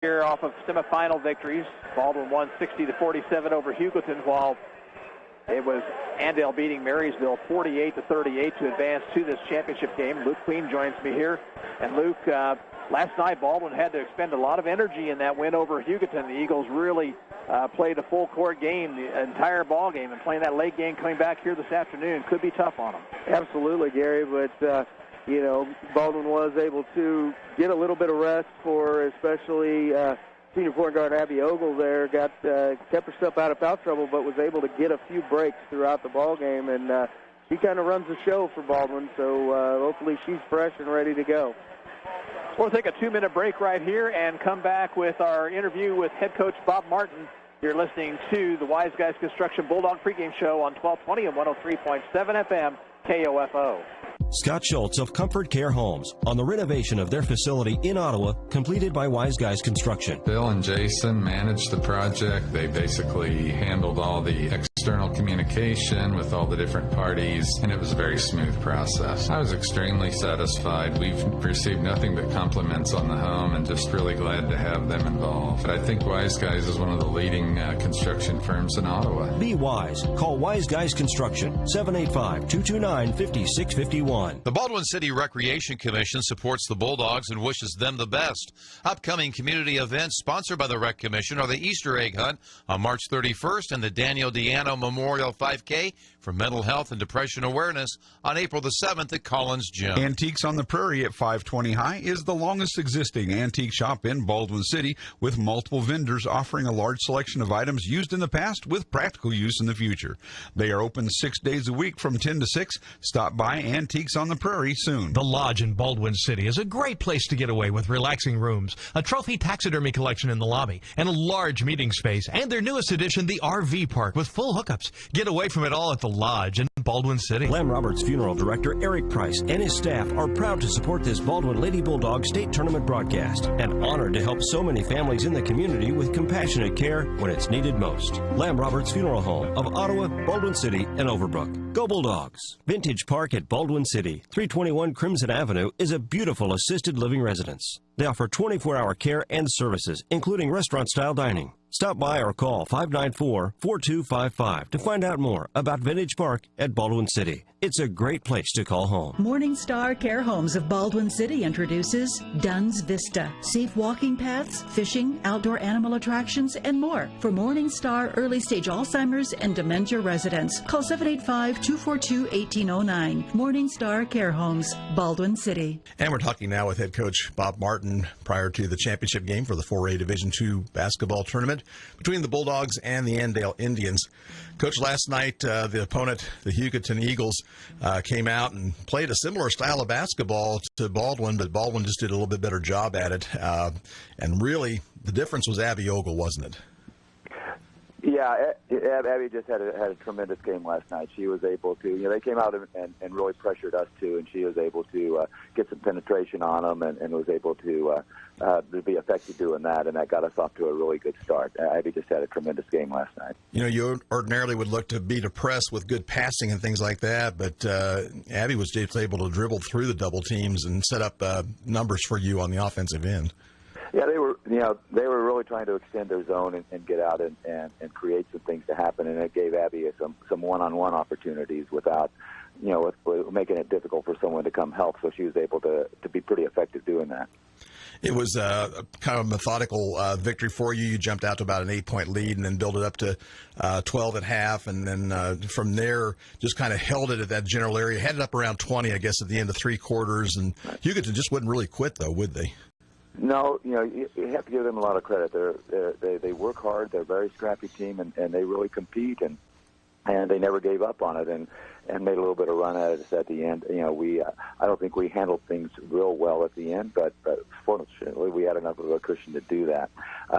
here off of semifinal victories. Baldwin won 60-47 over Hugoton, while it was Andale beating Marysville 48-38 to advance to this championship game. Luke Queen joins me here. And Luke, last night Baldwin had to expend a lot of energy in that win over Hugoton. The Eagles really played a full-court game, the entire ball game, and playing that late game coming back here this afternoon could be tough on them. Absolutely, Gary, but Baldwin was able to get a little bit of rest for especially senior point guard Abby Ogle there. Kept herself out of foul trouble, but was able to get a few breaks throughout the ball game, and she kind of runs the show for Baldwin, so hopefully she's fresh and ready to go. We'll take a 2-minute break right here and come back with our interview with head coach Bob Martin. You're listening to the Wise Guys Construction Bulldog pregame show on 1220 and 103.7 FM KOFO. Scott Schultz of Comfort Care Homes on the renovation of their facility in Ottawa, completed by Wise Guys Construction. Bill and Jason managed the project. They basically handled all the external communication with all the different parties, and it was a very smooth process. I was extremely satisfied. We've received nothing but compliments on the home, and just really glad to have them involved. But I think Wise Guys is one of the leading construction firms in Ottawa. Be wise. Call Wise Guys Construction, 785-229-5651. The Baldwin City Recreation Commission supports the Bulldogs and wishes them the best. Upcoming community events sponsored by the Rec Commission are the Easter Egg Hunt on March 31st and the Daniel Diano Memorial 5K for Mental Health and Depression Awareness on April the 7th at Collins Gym. Antiques on the Prairie at 520 High is the longest existing antique shop in Baldwin City, with multiple vendors offering a large selection of items used in the past with practical use in the future. They are open 6 days a week from 10 to 6. Stop by Antiques on the Prairie soon. The Lodge in Baldwin City is a great place to get away with relaxing rooms, a trophy taxidermy collection in the lobby, and a large meeting space, and their newest addition, the RV park with full hookups. Get away from it all at the Lodge in Baldwin City. Lam Roberts Funeral Director Eric Price and his staff are proud to support this Baldwin Lady Bulldog State Tournament broadcast and honored to help so many families in the community with compassionate care when it's needed most. Lam Roberts Funeral Home of Ottawa, Baldwin City, and Overbrook. Go Bulldogs! Vintage Park at Baldwin City, 321 Crimson Avenue, is a beautiful assisted living residence. They offer 24-hour care and services, including restaurant-style dining. Stop by or call 594-4255 to find out more about Vintage Park at Baldwin City. It's a great place to call home. Morningstar Care Homes of Baldwin City introduces Dunn's Vista. Safe walking paths, fishing, outdoor animal attractions, and more for Morningstar early-stage Alzheimer's and dementia residents. Call 785-242-1809. Morningstar Care Homes, Baldwin City. And we're talking now with head coach Bob Martin prior to the championship game for the 4A Division II basketball tournament between the Bulldogs and the Andale Indians. Coach, last night the opponent, the Hugoton Eagles, came out and played a similar style of basketball to Baldwin, but Baldwin just did a little bit better job at it. And really, the difference was Abby Ogle, wasn't it? Yeah, Abby just had a tremendous game last night. She was able to, they came out and really pressured us too, and she was able to get some penetration on them and was able to be effective doing that, and that got us off to a really good start. Abby just had a tremendous game last night. You ordinarily would look to beat a press with good passing and things like that, but Abby was just able to dribble through the double teams and set up numbers for you on the offensive end. Yeah, they were really trying to extend their zone and get out and create some things to happen, and it gave Abby some one-on-one opportunities without, with making it difficult for someone to come help. So she was able to be pretty effective doing that. It was kind of a methodical victory for you. You jumped out to about an 8-point lead and then built it up to 12 at half, and then from there just kind of held it at that general area. Had it up around 20, I guess, at the end of three quarters. And Hugoton just wouldn't really quit, though, would they? No, you have to give them a lot of credit. They work hard. They're a very scrappy team, and they really compete, and they never gave up on it, and made a little bit of run at us at the end. I don't think we handled things real well at the end, but fortunately we had enough of a cushion to do that.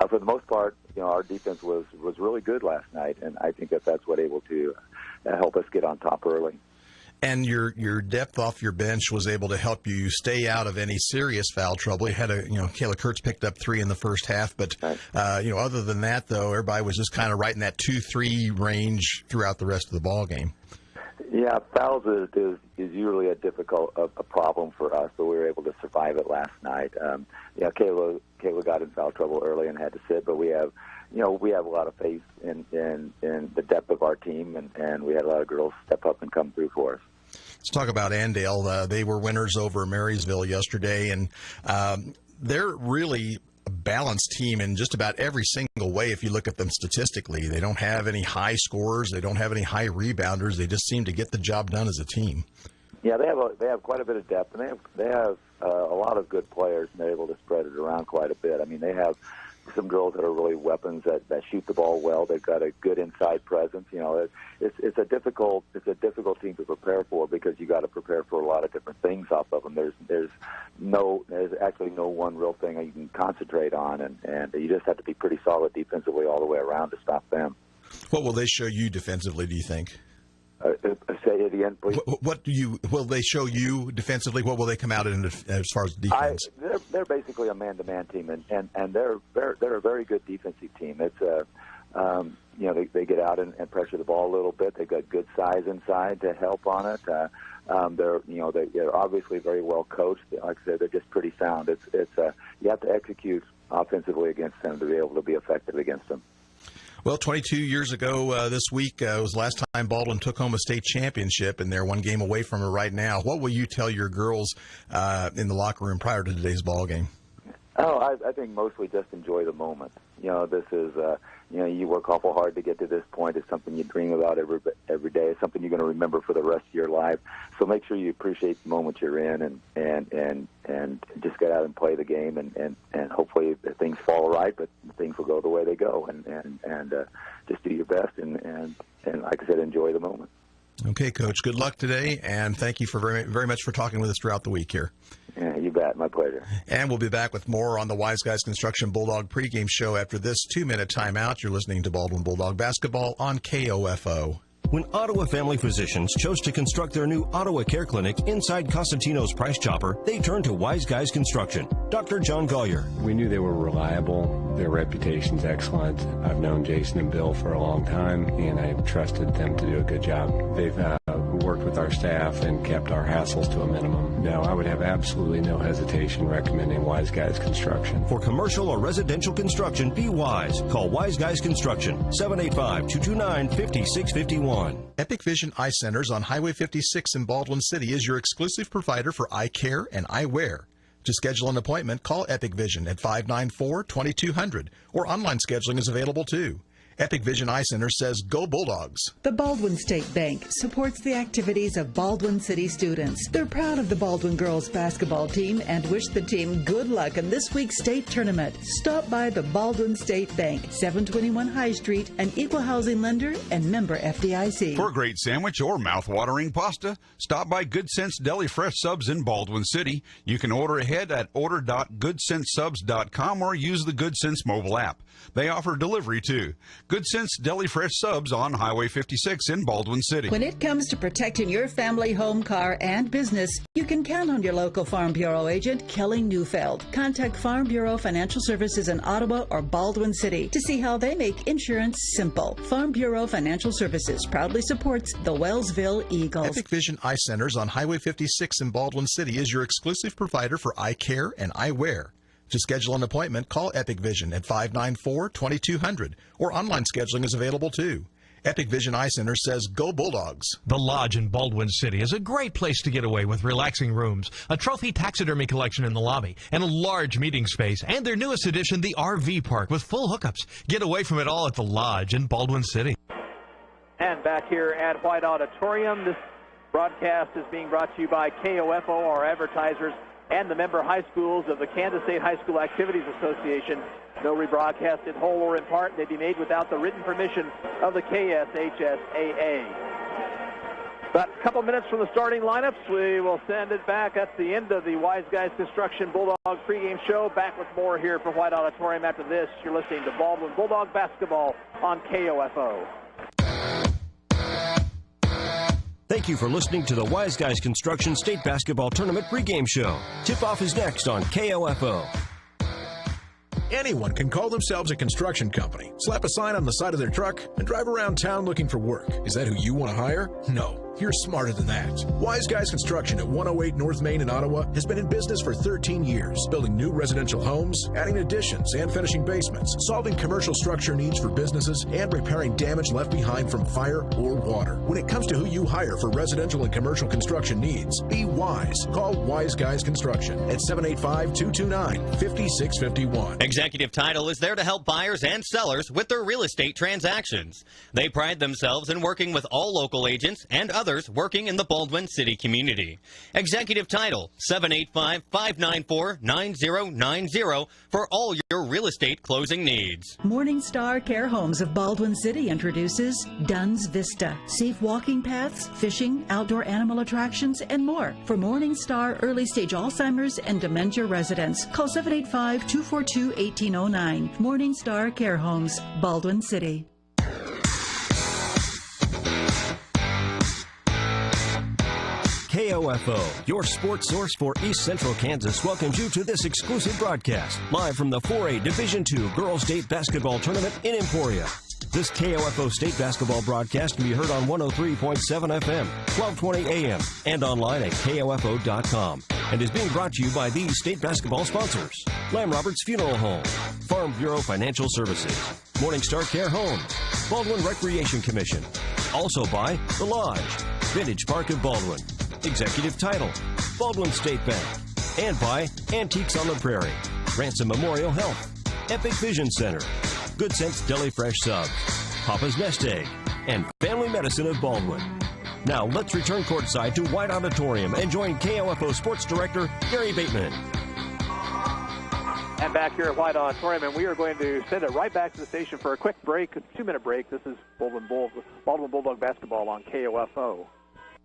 For the most part, our defense was really good last night, and I think that's what able to help us get on top early. And your depth off your bench was able to help you stay out of any serious foul trouble. You had Kayla Kurtz picked up 3 in the first half, but other than that, though, everybody was just kind of right in that 2-3 range throughout the rest of the ball game. Yeah, fouls is usually a difficult a problem for us, but we were able to survive it last night. Kayla got in foul trouble early and had to sit, but we have a lot of faith in the depth of our team, and we had a lot of girls step up and come through for us. Let's talk about Andale. They were winners over Marysville yesterday, and they're really a balanced team in just about every single way. If you look at them statistically, they don't have any high scorers, they don't have any high rebounders. They just seem to get the job done as a team. Yeah, they have quite a bit of depth, and they have a lot of good players, and they're able to spread it around quite a bit. I mean, they have some girls that are really weapons that shoot the ball well. They've got a good inside presence. It's a difficult team to prepare for, because you got to prepare for a lot of different things off of them. There's actually no one real thing that you can concentrate on, and you just have to be pretty solid defensively all the way around to stop them. What will they show you defensively, do you think? Say it again, please. Will they show you defensively? What will they come out in as far as defense? They're basically a man-to-man team, and they're a very good defensive team. It's they get out and pressure the ball a little bit. They've got good size inside to help on it. They're obviously very well coached. Like I said, they're just pretty sound. You have to execute offensively against them to be able to be effective against them. Well, 22 years ago this week was the last time Baldwin took home a state championship, and they're one game away from it right now. What will you tell your girls in the locker room prior to today's ball game? Oh, I think mostly just enjoy the moment. This is, you work awful hard to get to this point. It's something you dream about every day. It's something you're going to remember for the rest of your life. So make sure you appreciate the moment you're in, and just get out and play the game, and hopefully things fall right, but things will go the way they go, and just do your best, and like I said, enjoy the moment. Okay, Coach. Good luck today, and thank you for very much for talking with us throughout the week here. Yeah, you bet. My pleasure. And we'll be back with more on the Wise Guys Construction Bulldog pregame show after this 2-minute timeout. You're listening to Baldwin Bulldog Basketball on KOFO. When Ottawa Family Physicians chose to construct their new Ottawa Care Clinic inside Costantino's Price Chopper, they turned to Wise Guys Construction. Dr. John Gollier. We knew they were reliable. Their reputation's excellent. I've known Jason and Bill for a long time, and I've trusted them to do a good job. They've worked with our staff and kept our hassles to a minimum. Now, I would have absolutely no hesitation recommending Wise Guys Construction. For commercial or residential construction, be wise. Call Wise Guys Construction, 785-229-5651. Epic Vision Eye Centers on Highway 56 in Baldwin City is your exclusive provider for eye care and eyewear. To schedule an appointment, call Epic Vision at 594-2200, or online scheduling is available too. Epic Vision Eye Center says, go Bulldogs. The Baldwin State Bank supports the activities of Baldwin City students. They're proud of the Baldwin girls basketball team and wish the team good luck in this week's state tournament. Stop by the Baldwin State Bank, 721 High Street, an equal housing lender and member FDIC. For a great sandwich or mouth-watering pasta, stop by Good Sense Deli Fresh Subs in Baldwin City. You can order ahead at order.goodsensesubs.com or use the Good Sense mobile app. They offer delivery too. Good Sense Deli Fresh Subs on Highway 56 in Baldwin City. When it comes to protecting your family, home, car, and business, you can count on your local Farm Bureau agent, Kelly Neufeld. Contact Farm Bureau Financial Services in Ottawa or Baldwin City to see how they make insurance simple. Farm Bureau Financial Services proudly supports the Wellsville Eagles. Epic Vision Eye Centers on Highway 56 in Baldwin City is your exclusive provider for eye care and eyewear. To schedule an appointment, call Epic Vision at 594-2200, or online scheduling is available too. Epic Vision Eye Center says, go Bulldogs. The Lodge in Baldwin City is a great place to get away with relaxing rooms, a trophy taxidermy collection in the lobby, and a large meeting space, and their newest addition, the RV park with full hookups. Get away from it all at the Lodge in Baldwin City. And back here at White Auditorium, this broadcast is being brought to you by KOFO, our advertisers, and the member high schools of the Kansas State High School Activities Association. No rebroadcast in whole or in part may be made without the written permission of the KSHSAA. About a couple minutes from the starting lineups, we will send it back. That's the end of the Wise Guys Construction Bulldog pregame show. Back with more here from White Auditorium after this. You're listening to Baldwin Bulldog Basketball on KOFO. Thank you for listening to the Wise Guys Construction State Basketball Tournament pregame show. Tip-off is next on KOFO. Anyone can call themselves a construction company, slap a sign on the side of their truck, and drive around town looking for work. Is that who you want to hire? No. You're smarter than that. Wise Guys Construction at 108 North Main in Ottawa has been in business for 13 years, building new residential homes, adding additions and finishing basements, solving commercial structure needs for businesses, and repairing damage left behind from fire or water. When it comes to who you hire for residential and commercial construction needs, be wise. Call Wise Guys Construction at 785-229-5651. Executive Title is there to help buyers and sellers with their real estate transactions. They pride themselves in working with all local agents and others working in the Baldwin City community. Executive Title, 785-594-9090 for all your real estate closing needs. Morningstar Care Homes of Baldwin City introduces Dunn's Vista. Safe walking paths, fishing, outdoor animal attractions, and more for Morningstar early-stage Alzheimer's and dementia residents. Call 785-242-1809. Morningstar Care Homes, Baldwin City. KOFO, your sports source for East Central Kansas, welcomes you to this exclusive broadcast, live from the 4A Division II Girls State Basketball Tournament in Emporia. This KOFO State Basketball broadcast can be heard on 103.7 FM, 1220 AM, and online at KOFO.com, and is being brought to you by these state basketball sponsors: Lamb Roberts Funeral Home, Farm Bureau Financial Services, Morningstar Care Homes, Baldwin Recreation Commission, also by The Lodge, Vintage Park of Baldwin, Executive Title, Baldwin State Bank, and by Antiques on the Prairie, Ransom Memorial Health, Epic Vision Center, Good Sense Deli Fresh Subs, Papa's Nest Egg, and Family Medicine of Baldwin. Now let's return courtside to White Auditorium and join KOFO Sports Director Gary Bateman. And back here at White Auditorium, and we are going to send it right back to the station for a quick break, a 2-minute break. This is Baldwin Bulldog Basketball on KOFO.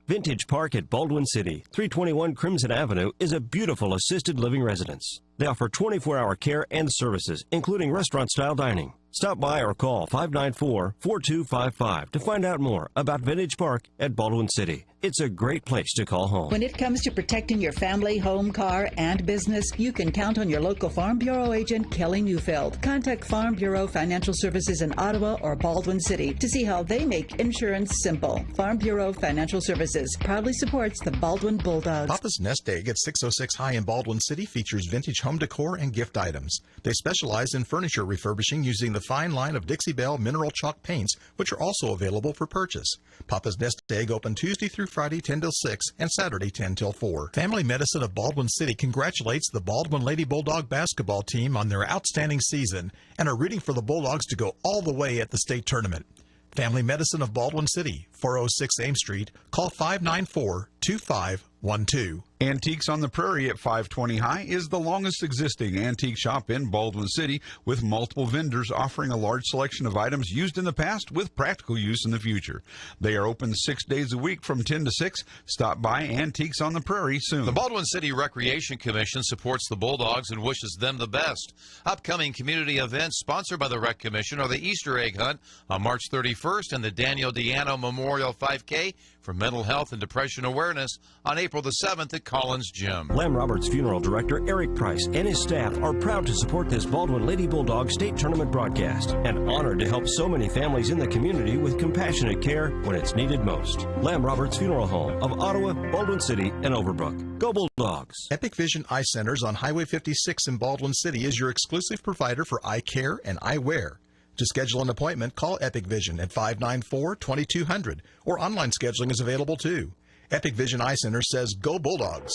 Vintage Park at Baldwin City, 321 Crimson Avenue, is a beautiful assisted living residence. They offer 24-hour care and services, including restaurant-style dining. Stop by or call 594-4255 to find out more about Vintage Park at Baldwin City. It's a great place to call home. When it comes to protecting your family, home, car, and business, you can count on your local Farm Bureau agent, Kelly Neufeld. Contact Farm Bureau Financial Services in Ottawa or Baldwin City to see how they make insurance simple. Farm Bureau Financial Services proudly supports the Baldwin Bulldogs. Papa's Nest Egg at 606 High in Baldwin City features vintage home decor and gift items. They specialize in furniture refurbishing using the fine line of Dixie Belle mineral chalk paints, which are also available for purchase. Papa's Nest Egg open Tuesday through Friday 10 till 6 and Saturday 10 till 4. Family Medicine of Baldwin City congratulates the Baldwin Lady Bulldog basketball team on their outstanding season and are rooting for the Bulldogs to go all the way at the state tournament. Family Medicine of Baldwin City, 406 Ames Street. Call 594-2512. Antiques on the Prairie at 520 High is the longest existing antique shop in Baldwin City, with multiple vendors offering a large selection of items used in the past with practical use in the future. They are open 6 days a week from 10 to 6. Stop by Antiques on the Prairie soon. The Baldwin City Recreation Commission supports the Bulldogs and wishes them the best. Upcoming community events sponsored by the Rec Commission are the Easter Egg Hunt on March 31st and the Daniel Diano Memorial 5K for mental health and depression awareness on April the 7th at Collins Gym. Lamb Roberts Funeral Director Eric Price and his staff are proud to support this Baldwin Lady Bulldog State Tournament broadcast and honored to help so many families in the community with compassionate care when it's needed most. Lamb Roberts Funeral Home of Ottawa, Baldwin City, and Overbrook. Go Bulldogs! Epic Vision Eye Centers on Highway 56 in Baldwin City is your exclusive provider for eye care and eyewear. To schedule an appointment, call Epic Vision at 594-2200, or online scheduling is available too. Epic Vision Eye Center says, go Bulldogs.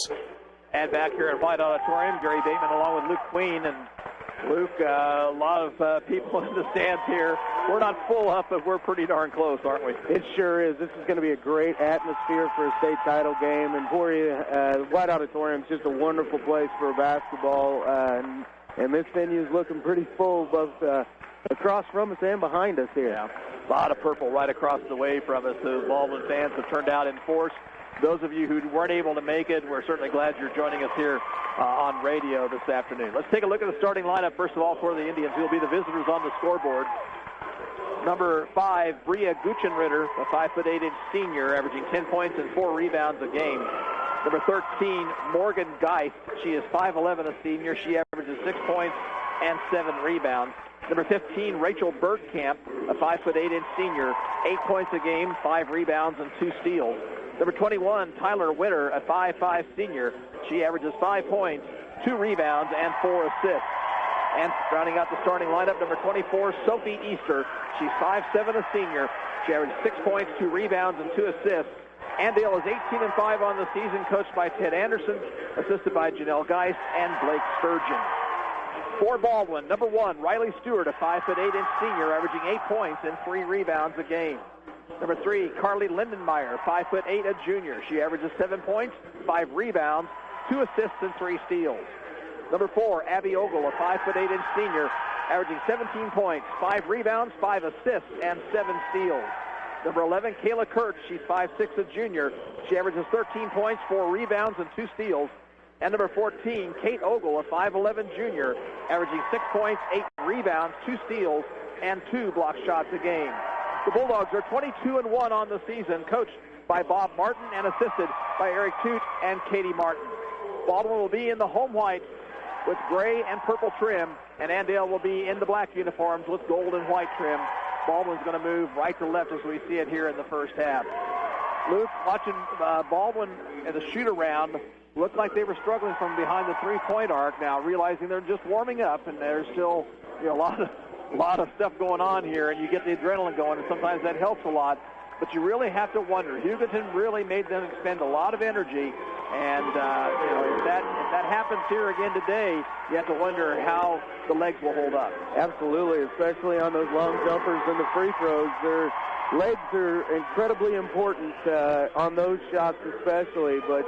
And back here at White Auditorium, Gary Bateman along with Luke Queen. And Luke, a lot of people in the stands here. We're not full up, but we're pretty darn close, aren't we? It sure is. This is going to be a great atmosphere for a state title game. And White Auditorium is just a wonderful place for basketball. And this venue is looking pretty full, both across from us and behind us here. Yeah, a lot of purple right across the way from us. The Baldwin fans have turned out in force. Those of you who weren't able to make it, we're certainly glad you're joining us here on radio this afternoon. Let's take a look at the starting lineup, first of all, for the Indians, who will be the visitors on the scoreboard. Number 5, Bria Guchenritter, a 5'8" senior, averaging 10 points and 4 rebounds a game. Number 13, Morgan Geist. She is 5'11", a senior. She averages 6 points and 7 rebounds. Number 15, Rachel Bergkamp, a 5'8" senior, 8 points a game, 5 rebounds, and 2 steals. Number 21, Tyler Winter, a 5'5 senior. She averages 5 points, 2 rebounds, and 4 assists. And rounding out the starting lineup, number 24, Sophie Easter. She's 5'7", a senior. She averages 6 points, 2 rebounds, and 2 assists. Andale is 18-5 on the season, coached by Ted Anderson, assisted by Janelle Geist and Blake Sturgeon. For Baldwin, number 1, Riley Stewart, a 5'8" senior, averaging 8 points and 3 rebounds a game. Number 3, Carly Lindenmeyer, 5'8", a junior. She averages 7 points, 5 rebounds, 2 assists, and 3 steals. Number 4, Abby Ogle, a 5'8" senior, averaging 17 points, 5 rebounds, 5 assists, and 7 steals. Number 11, Kayla Kurtz, she's 5'6", a junior. She averages 13 points, 4 rebounds, and 2 steals. And number 14, Kate Ogle, a 5'11" junior, averaging 6 points, 8 rebounds, 2 steals, and 2 block shots a game. The Bulldogs are 22-1 on the season, coached by Bob Martin and assisted by Eric Toot and Katie Martin. Baldwin will be in the home white with gray and purple trim, and Andale will be in the black uniforms with gold and white trim. Baldwin's going to move right to left as we see it here in the first half. Luke, watching Baldwin in the shoot-around, looked like they were struggling from behind the three-point arc. Now realizing they're just warming up, and there's still a lot of stuff going on here, and you get the adrenaline going, and sometimes that helps a lot. But you really have to wonder. Hugoton really made them expend a lot of energy, and if that happens here again today, you have to wonder how the legs will hold up. Absolutely, especially on those long jumpers and the free throws. Their legs are incredibly important on those shots especially, but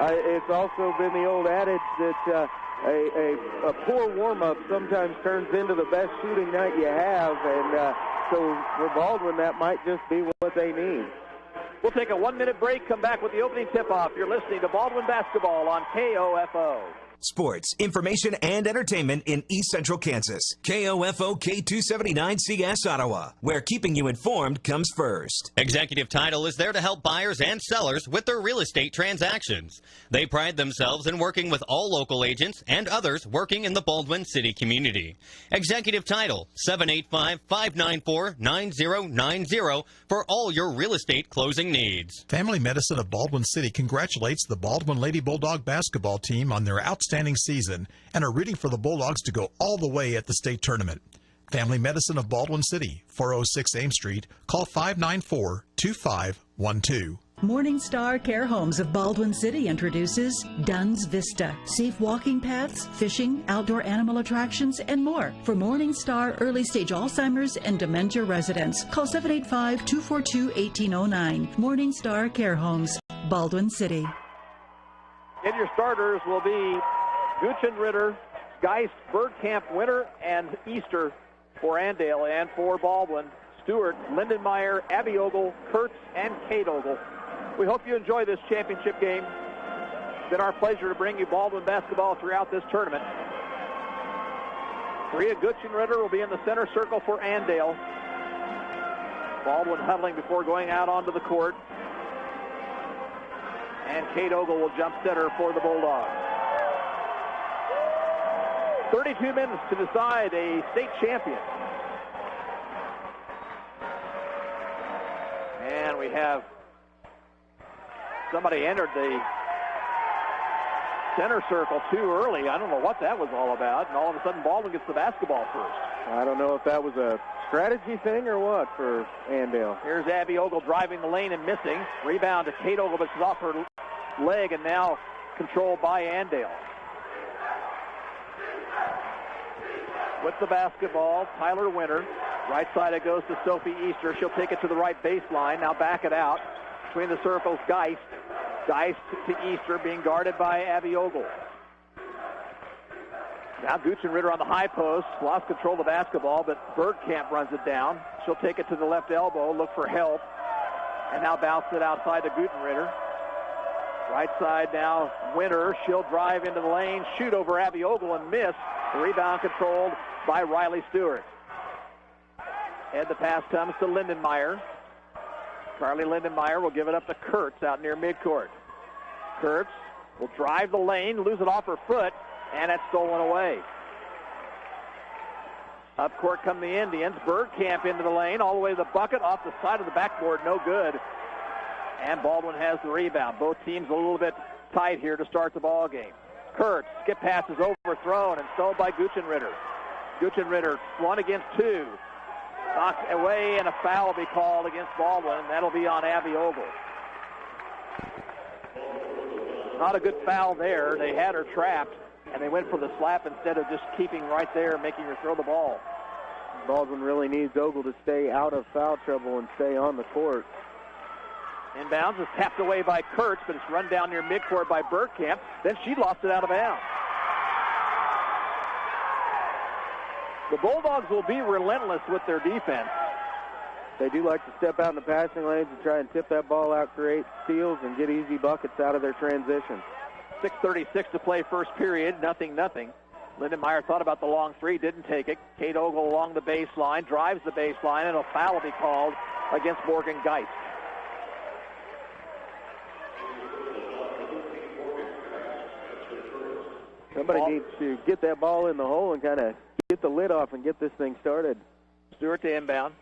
it's also been the old adage that a poor warm-up sometimes turns into the best shooting night you have, and so for Baldwin, that might just be what they need. We'll take a 1-minute break, come back with the opening tip-off. You're listening to Baldwin Basketball on KOFO. Sports, information, and entertainment in East Central Kansas. KOFO K279CS Ottawa, where keeping you informed comes first. Executive Title is there to help buyers and sellers with their real estate transactions. They pride themselves in working with all local agents and others working in the Baldwin City community. Executive Title, 785-594-9090 for all your real estate closing needs. Family Medicine of Baldwin City congratulates the Baldwin Lady Bulldog basketball team on their outstanding season and are rooting for the Bulldogs to go all the way at the state tournament. Family Medicine of Baldwin City, 406 Ames Street. Call 594-2512. Morning Star Care Homes of Baldwin City introduces Dunn's Vista. Safe walking paths, fishing, outdoor animal attractions, and more for Morning Star early stage Alzheimer's and dementia residents. Call 785-242-1809. Morning Star Care Homes, Baldwin City. And your starters will be Guchin Ritter, Geist, Bergkamp, Winter, and Easter for Andale, and for Baldwin, Stewart, Lindenmeyer, Abby Ogle, Kurtz, and Kate Ogle. We hope you enjoy this championship game. It's been our pleasure to bring you Baldwin basketball throughout this tournament. Maria Guchin Ritter will be in the center circle for Andale. Baldwin huddling before going out onto the court. And Kate Ogle will jump center for the Bulldogs. 32 minutes to decide a state champion. And we have somebody entered the center circle too early. I don't know what that was all about. And all of a sudden, Baldwin gets the basketball first. I don't know if that was a strategy thing or what for Andale. Here's Abby Ogle driving the lane and missing. Rebound to Kate Ogle, but she's off her leg and now controlled by Andale. With the basketball, Tyler Winter. Right side it goes to Sophie Easter. She'll take it to the right baseline. Now back it out. Between the circles, Geist. Geist to Easter, being guarded by Abby Ogle. Now Guchin Ritter on the high post. Lost control of the basketball, but Bergkamp runs it down. She'll take it to the left elbow, look for help. And now bounce it outside to Guchin Ritter. Right side now, Winter. She'll drive into the lane, shoot over Abby Ogle and miss. The rebound controlled by Riley Stewart. And the pass comes to Lindenmeyer. Carly Lindenmeyer will give it up to Kurtz out near midcourt. Kurtz will drive the lane, lose it off her foot, and it's stolen away. Up court come the Indians. Bergkamp into the lane, all the way to the bucket, off the side of the backboard, no good. And Baldwin has the rebound. Both teams a little bit tight here to start the ball game. Kurtz, skip pass is overthrown and stolen by Guchenritter. Guchenritter, 1 against 2. Knocked away, and a foul will be called against Baldwin, and that'll be on Abby Ogle. Not a good foul there. They had her trapped, and they went for the slap instead of just keeping right there, making her throw the ball. Baldwin really needs Ogle to stay out of foul trouble and stay on the court. Inbounds is tapped away by Kurtz, but it's run down near midcourt by Bergkamp. Then she lost it out of bounds. The Bulldogs will be relentless with their defense. They do like to step out in the passing lanes and try and tip that ball out, create steals, and get easy buckets out of their transition. 6:36 to play first period, 0-0. Lindenmeyer thought about the long three, didn't take it. Kate Ogle along the baseline, drives the baseline, and a foul will be called against Morgan Geist. Somebody needs to get that ball in the hole and kind of get the lid off and get this thing started. Stewart to inbound.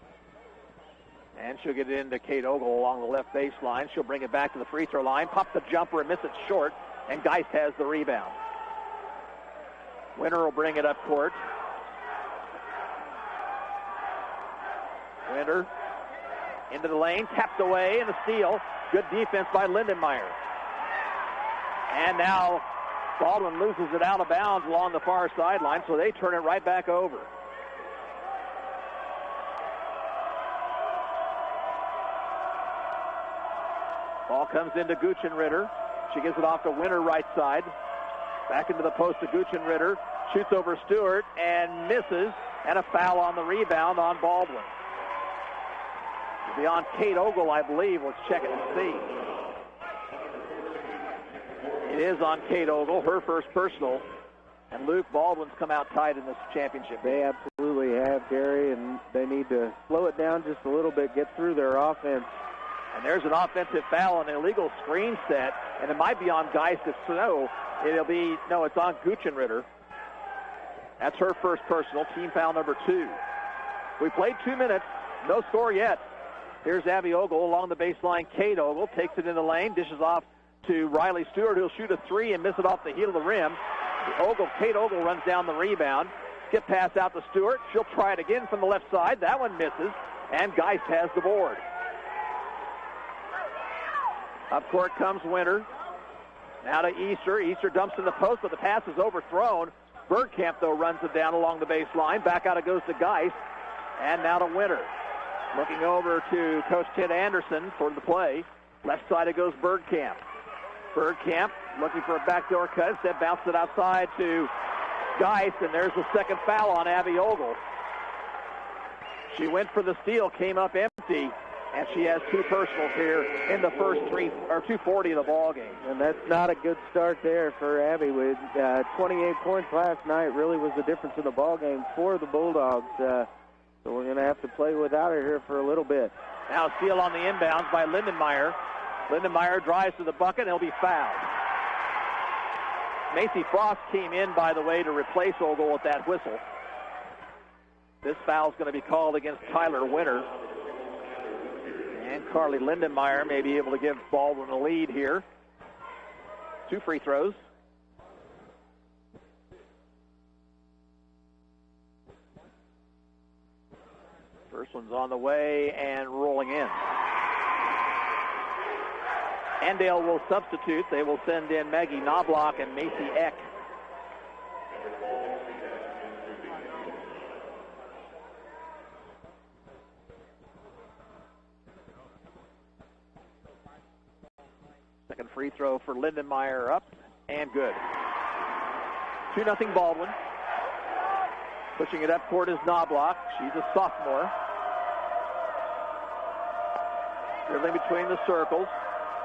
And she'll get it into Kate Ogle along the left baseline. She'll bring it back to the free throw line, pop the jumper and miss it short, and Geist has the rebound. Winter will bring it up court. Winter into the lane, tapped away, and a steal. Good defense by Lindenmeyer. And now Baldwin loses it out of bounds along the far sideline, so they turn it right back over. Ball comes into Guchenritter. She gives it off to Winter right side. Back into the post to Guchenritter. Shoots over Stewart and misses. And a foul on the rebound on Baldwin. It'll be on Kate Ogle, I believe. Let's check it and see. It is on Kate Ogle, her first personal. And Luke, Baldwin's come out tight in this championship. They absolutely have, Gary, and they need to slow it down just a little bit, get through their offense. And there's an offensive foul, an illegal screen set, and it might be on Geist. If so, it's on Guchenritter. That's her first personal, team foul number 2. We played 2 minutes, no score yet. Here's Abby Ogle along the baseline. Kate Ogle takes it in the lane, dishes off to Riley Stewart, who'll shoot a 3 and miss it off the heel of the rim. Kate Ogle runs down the rebound. Skip pass out to Stewart. She'll try it again from the left side. That one misses, and Geist has the board. Up court comes Winter. Now to Easter. Easter dumps in the post, but the pass is overthrown. Bergkamp, though, runs it down along the baseline. Back out it goes to Geist. And now to Winter. Looking over to Coach Ted Anderson for the play. Left side it goes Bergkamp. Bergkamp looking for a backdoor cut. Instead bounced it outside to Geist, and there's the second foul on Abby Ogle. She went for the steal, came up empty. And she has 2 personals here in the first 2:40 of the ball game. And that's not a good start there for Abby. With 28 points last night, really was the difference in the ball game for the Bulldogs. So we're going to have to play without her here for a little bit. Now steal on the inbounds by Lindenmeyer. Lindenmeyer drives to the bucket, and he'll be fouled. Macy Frost came in, by the way, to replace Ogle with that whistle. This foul's going to be called against Tyler Winter. And Carly Lindenmeyer may be able to give Baldwin a lead here. 2 free throws. First one's on the way and rolling in. Andale will substitute. They will send in Maggie Knobloch and Macy Eck. Second free throw for Lindenmeyer up and good. 2-0 Baldwin. Pushing it up court is Knobloch. She's a sophomore. Dribbling between the circles.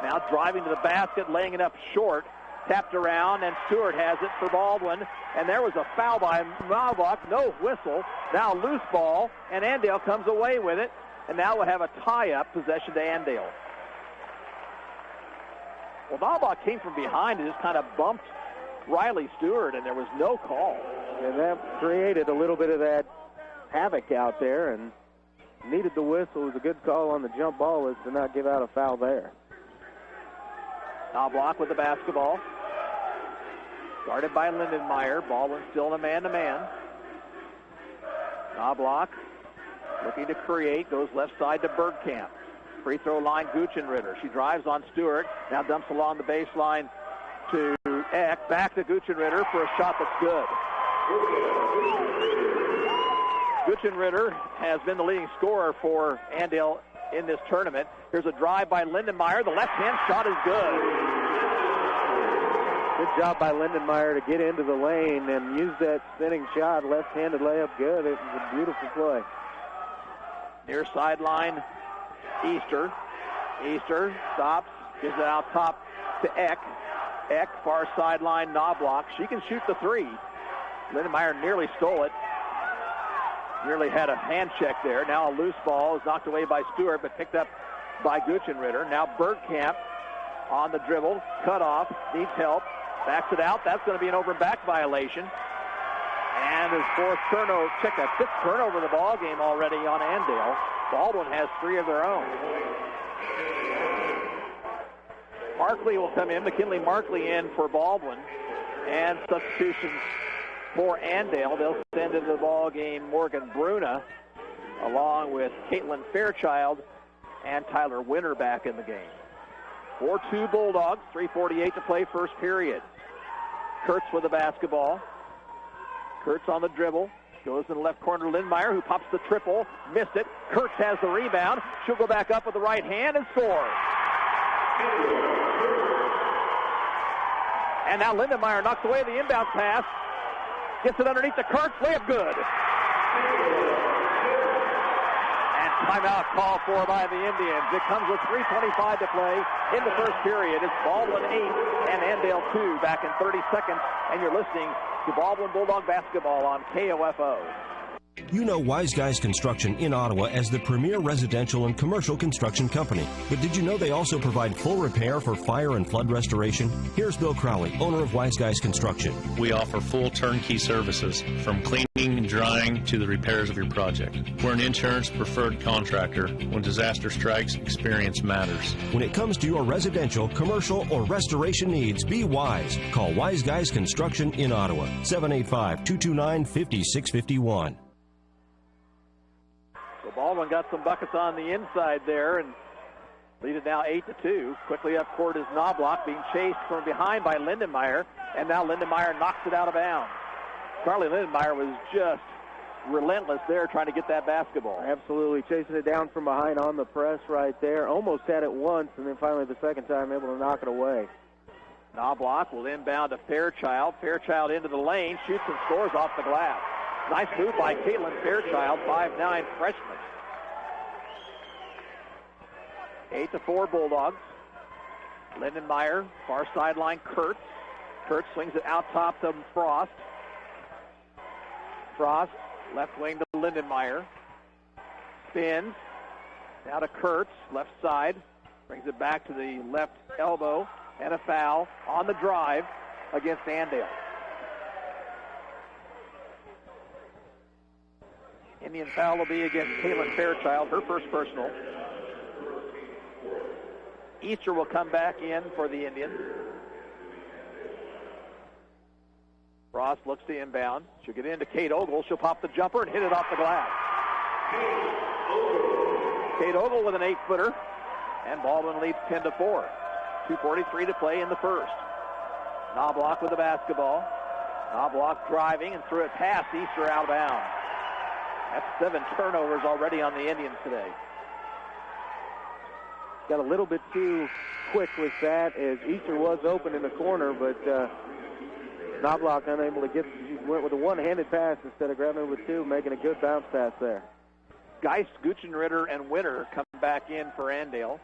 Now driving to the basket, laying it up short. Tapped around, and Stewart has it for Baldwin. And there was a foul by Knobloch. No whistle. Now loose ball, and Andale comes away with it. And now we'll have a tie-up, possession to Andale. Well, Knobloch came from behind and just kind of bumped Riley Stewart, and there was no call. And that created a little bit of that havoc out there, and needed the whistle. It was a good call on the jump ball, was to not give out a foul there. Knobloch with the basketball. Guarded by Lindenmeyer. Baldwin still in a man-to-man. Knobloch looking to create. Goes left side to Bergkamp. Free throw line, Guchenritter. She drives on Stewart. Now dumps along the baseline to Eck. Back to Guchenritter for a shot that's good. Guchenritter has been the leading scorer for Andale in this tournament. Here's a drive by Lindenmeyer. The left-hand shot is good. Good job by Lindenmeyer to get into the lane and use that spinning shot. Left-handed layup good. It was a beautiful play. Near sideline, Easter. Easter stops, gives it out top to Eck. Eck, far sideline, Knobloch. She can shoot the three. Lindenmeyer nearly stole it. Nearly had a hand check there. Now a loose ball is knocked away by Stewart, but picked up by Guchenritter. Now Bergkamp on the dribble. Cut off. Needs help. Backs it out. That's going to be an over and back violation. And his fourth turnover. Check that. Fifth turnover of the ball game already on Andale. Baldwin has three of their own. Markley will come in. McKinley Markley in for Baldwin. And substitutions for Andale. They'll send into the ball game Morgan Bruna along with Caitlin Fairchild and Tyler Winter back in the game. 4-2 Bulldogs, 3:48 to play first period. Kurtz with the basketball. Kurtz on the dribble. Goes in the left corner to Lindmeyer, who pops the triple. Missed it. Kurtz has the rebound. She'll go back up with the right hand and score. And now Lindenmeyer knocks away the inbound pass. Gets it underneath the Kurtz. Layup good. And timeout call for by the Indians. It comes with 3:25 to play in the first period. It's Baldwin 8 and Andale 2 back in 30 seconds. And you're listening to Baldwin Bulldog Basketball on KOFO. You know Wise Guys Construction in Ottawa as the premier residential and commercial construction company. But did you know they also provide full repair for fire and flood restoration? Here's Bill Crowley, owner of Wise Guys Construction. We offer full turnkey services, from cleaning and drying to the repairs of your project. We're an insurance preferred contractor. When disaster strikes, experience matters. When it comes to your residential, commercial, or restoration needs, be wise. Call Wise Guys Construction in Ottawa, 785-229-5651. Baldwin got some buckets on the inside there and lead it now 8-2. Quickly up court is Knobloch, being chased from behind by Lindenmeyer, and now Lindenmeyer knocks it out of bounds. Carly Lindenmeyer was just relentless there trying to get that basketball. Absolutely, chasing it down from behind on the press right there. Almost had it once, and then finally the second time able to knock it away. Knobloch will inbound to Fairchild. Fairchild into the lane, shoots and scores off the glass. Nice move by Caitlin Fairchild, 5'9" freshman. 8-4 Bulldogs. Lindenmeyer, far sideline, Kurtz. Kurtz swings it out top to Frost. Frost, left wing to Lindenmeyer. Spins. Now to Kurtz, left side. Brings it back to the left elbow. And a foul on the drive against Andale. Indian foul will be against Caitlin Fairchild, her first personal. Easter will come back in for the Indians. Frost looks to inbound. She'll get into Kate Ogle. She'll pop the jumper and hit it off the glass. Kate Ogle with an 8-footer. And Baldwin leads 10-4. 2:43 to play in the first. Knobloch with the basketball. Knobloch driving and threw it past Easter out of bounds. That's 7 turnovers already on the Indians today. Got a little bit too quick with that as Easter was open in the corner, but Knobloch unable to get, he went with a one-handed pass instead of grabbing it with two, making a good bounce pass there. Geist, Guchenritter, and Winter come back in for Andale.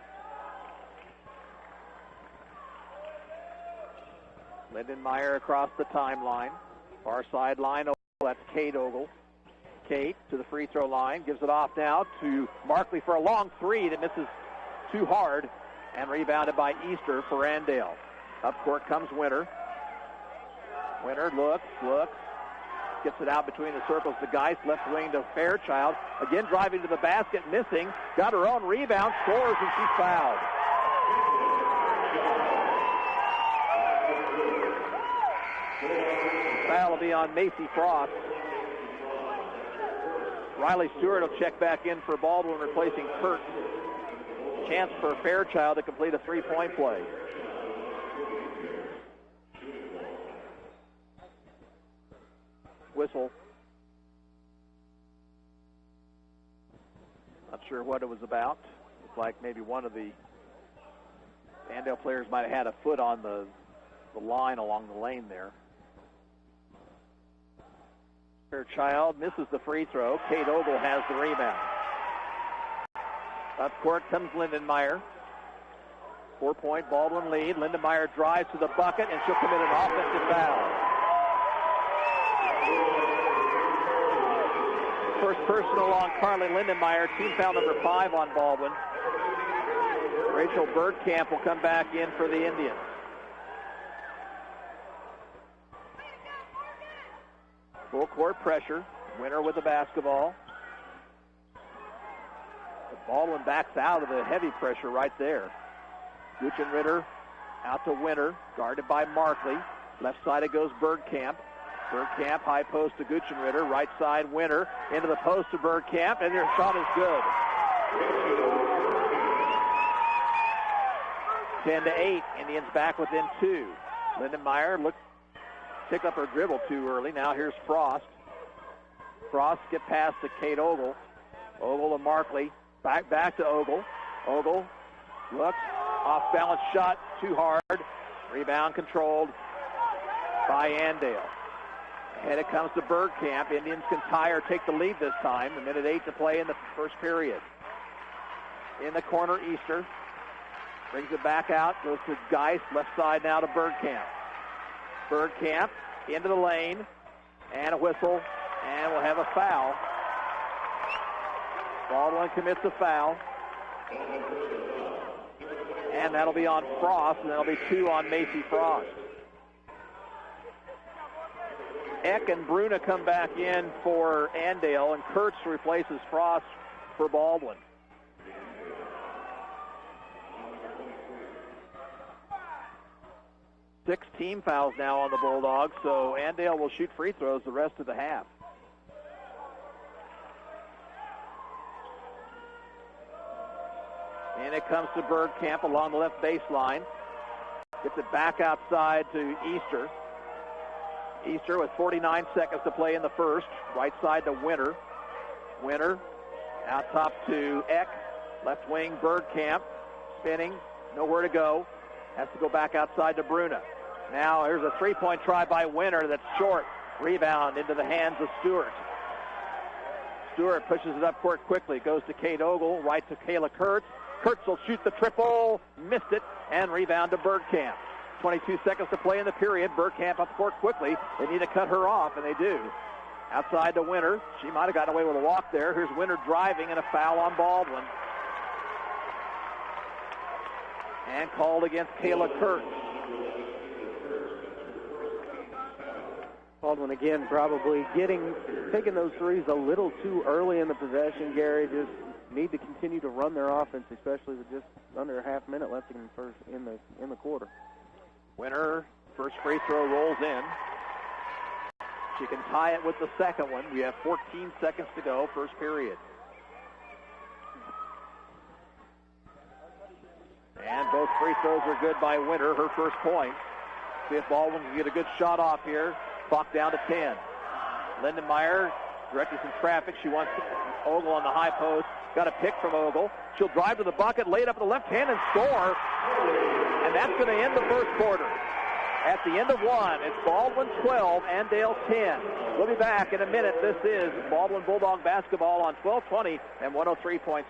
Lindenmeyer across the timeline. Far sideline, that's Kate Ogle. Kate to the free throw line, gives it off now to Markley for a long three that misses too hard, and rebounded by Easter for Andale. Up court comes Winter. Winter looks, gets it out between the circles to Geist, left wing to Fairchild. Again driving to the basket, missing, got her own rebound, scores, and she's fouled. Foul will be on Macy Frost. Riley Stewart will check back in for Baldwin, replacing Kurtz. Chance for Fairchild to complete a three-point play. Whistle. Not sure what it was about. Looks like maybe one of the Andale players might have had a foot on the line along the lane there. Fairchild misses the free throw. Kate Ogle has the rebound. Up court comes Lindenmeyer. 4-point Baldwin lead. Lindenmeyer drives to the bucket, and she'll commit an offensive foul. First personal on Carly Lindenmeyer. Team foul number 5 on Baldwin. Rachel Bergkamp will come back in for the Indians. Full court pressure. Winner with the basketball. But Baldwin backs out of the heavy pressure right there. Guchenritter out to Winner, guarded by Markley. Left side it goes Bergkamp. Bergkamp, high post to Guchenritter. Right side, Winner. Into the post to Bergkamp, and their shot is good. 10-8. Indians back within 2. Lindenmeyer pick up her dribble too early. Now here's Frost. Frost get past to Kate Ogle. Ogle to Markley. Back to Ogle. Ogle looks. Off-balance shot. Too hard. Rebound controlled by Andale. And it comes to Bergkamp. Indians can tie or take the lead this time. 1:08 to play in the first period. In the corner, Easter. Brings it back out. Goes to Geist. Left side now to Bergkamp. Bergkamp into the lane. And a whistle. And we'll have a foul. Baldwin commits a foul. And that'll be on Frost. And that'll be 2 on Macy Frost. Eck and Bruna come back in for Andale, and Kurtz replaces Frost for Baldwin. Six team fouls now on the Bulldogs, so Andale will shoot free throws the rest of the half. And it comes to Bergkamp along the left baseline. Gets it back outside to Easter. Easter with 49 seconds to play in the first. Right side to Winter. Winter out top to Eck. Left wing Bergkamp. Spinning. Nowhere to go. Has to go back outside to Bruna. Now here's a three-point try by Winter that's short. Rebound into the hands of Stewart. Stewart pushes it up court quickly. Goes to Kate Ogle. Right to Kayla Kurtz. Kurtz will shoot the triple. Missed it. And rebound to Bergkamp. 22 seconds to play in the period. Bergkamp up court quickly. They need to cut her off, and they do. Outside to Winter. She might have gotten away with a walk there. Here's Winter driving, and a foul on Baldwin. And called against Kayla Kurtz. Baldwin again probably taking those threes a little too early in the possession, Gary. Just need to continue to run their offense, especially with just under a half minute left in the quarter. Winner, first free throw rolls in. She can tie it with the second one. We have 14 seconds to go, first period. And both free throws are good by Winter, her first point. See if Baldwin can get a good shot off here. Clock down to 10. Lindenmeyer directing some traffic. She wants Ogle on the high post. Got a pick from Ogle. She'll drive to the bucket, lay it up with the left hand, and score. And that's going to end the first quarter. At the end of one, it's Baldwin 12, Andale 10. We'll be back in a minute. This is Baldwin Bulldog basketball on 1220 and 103.7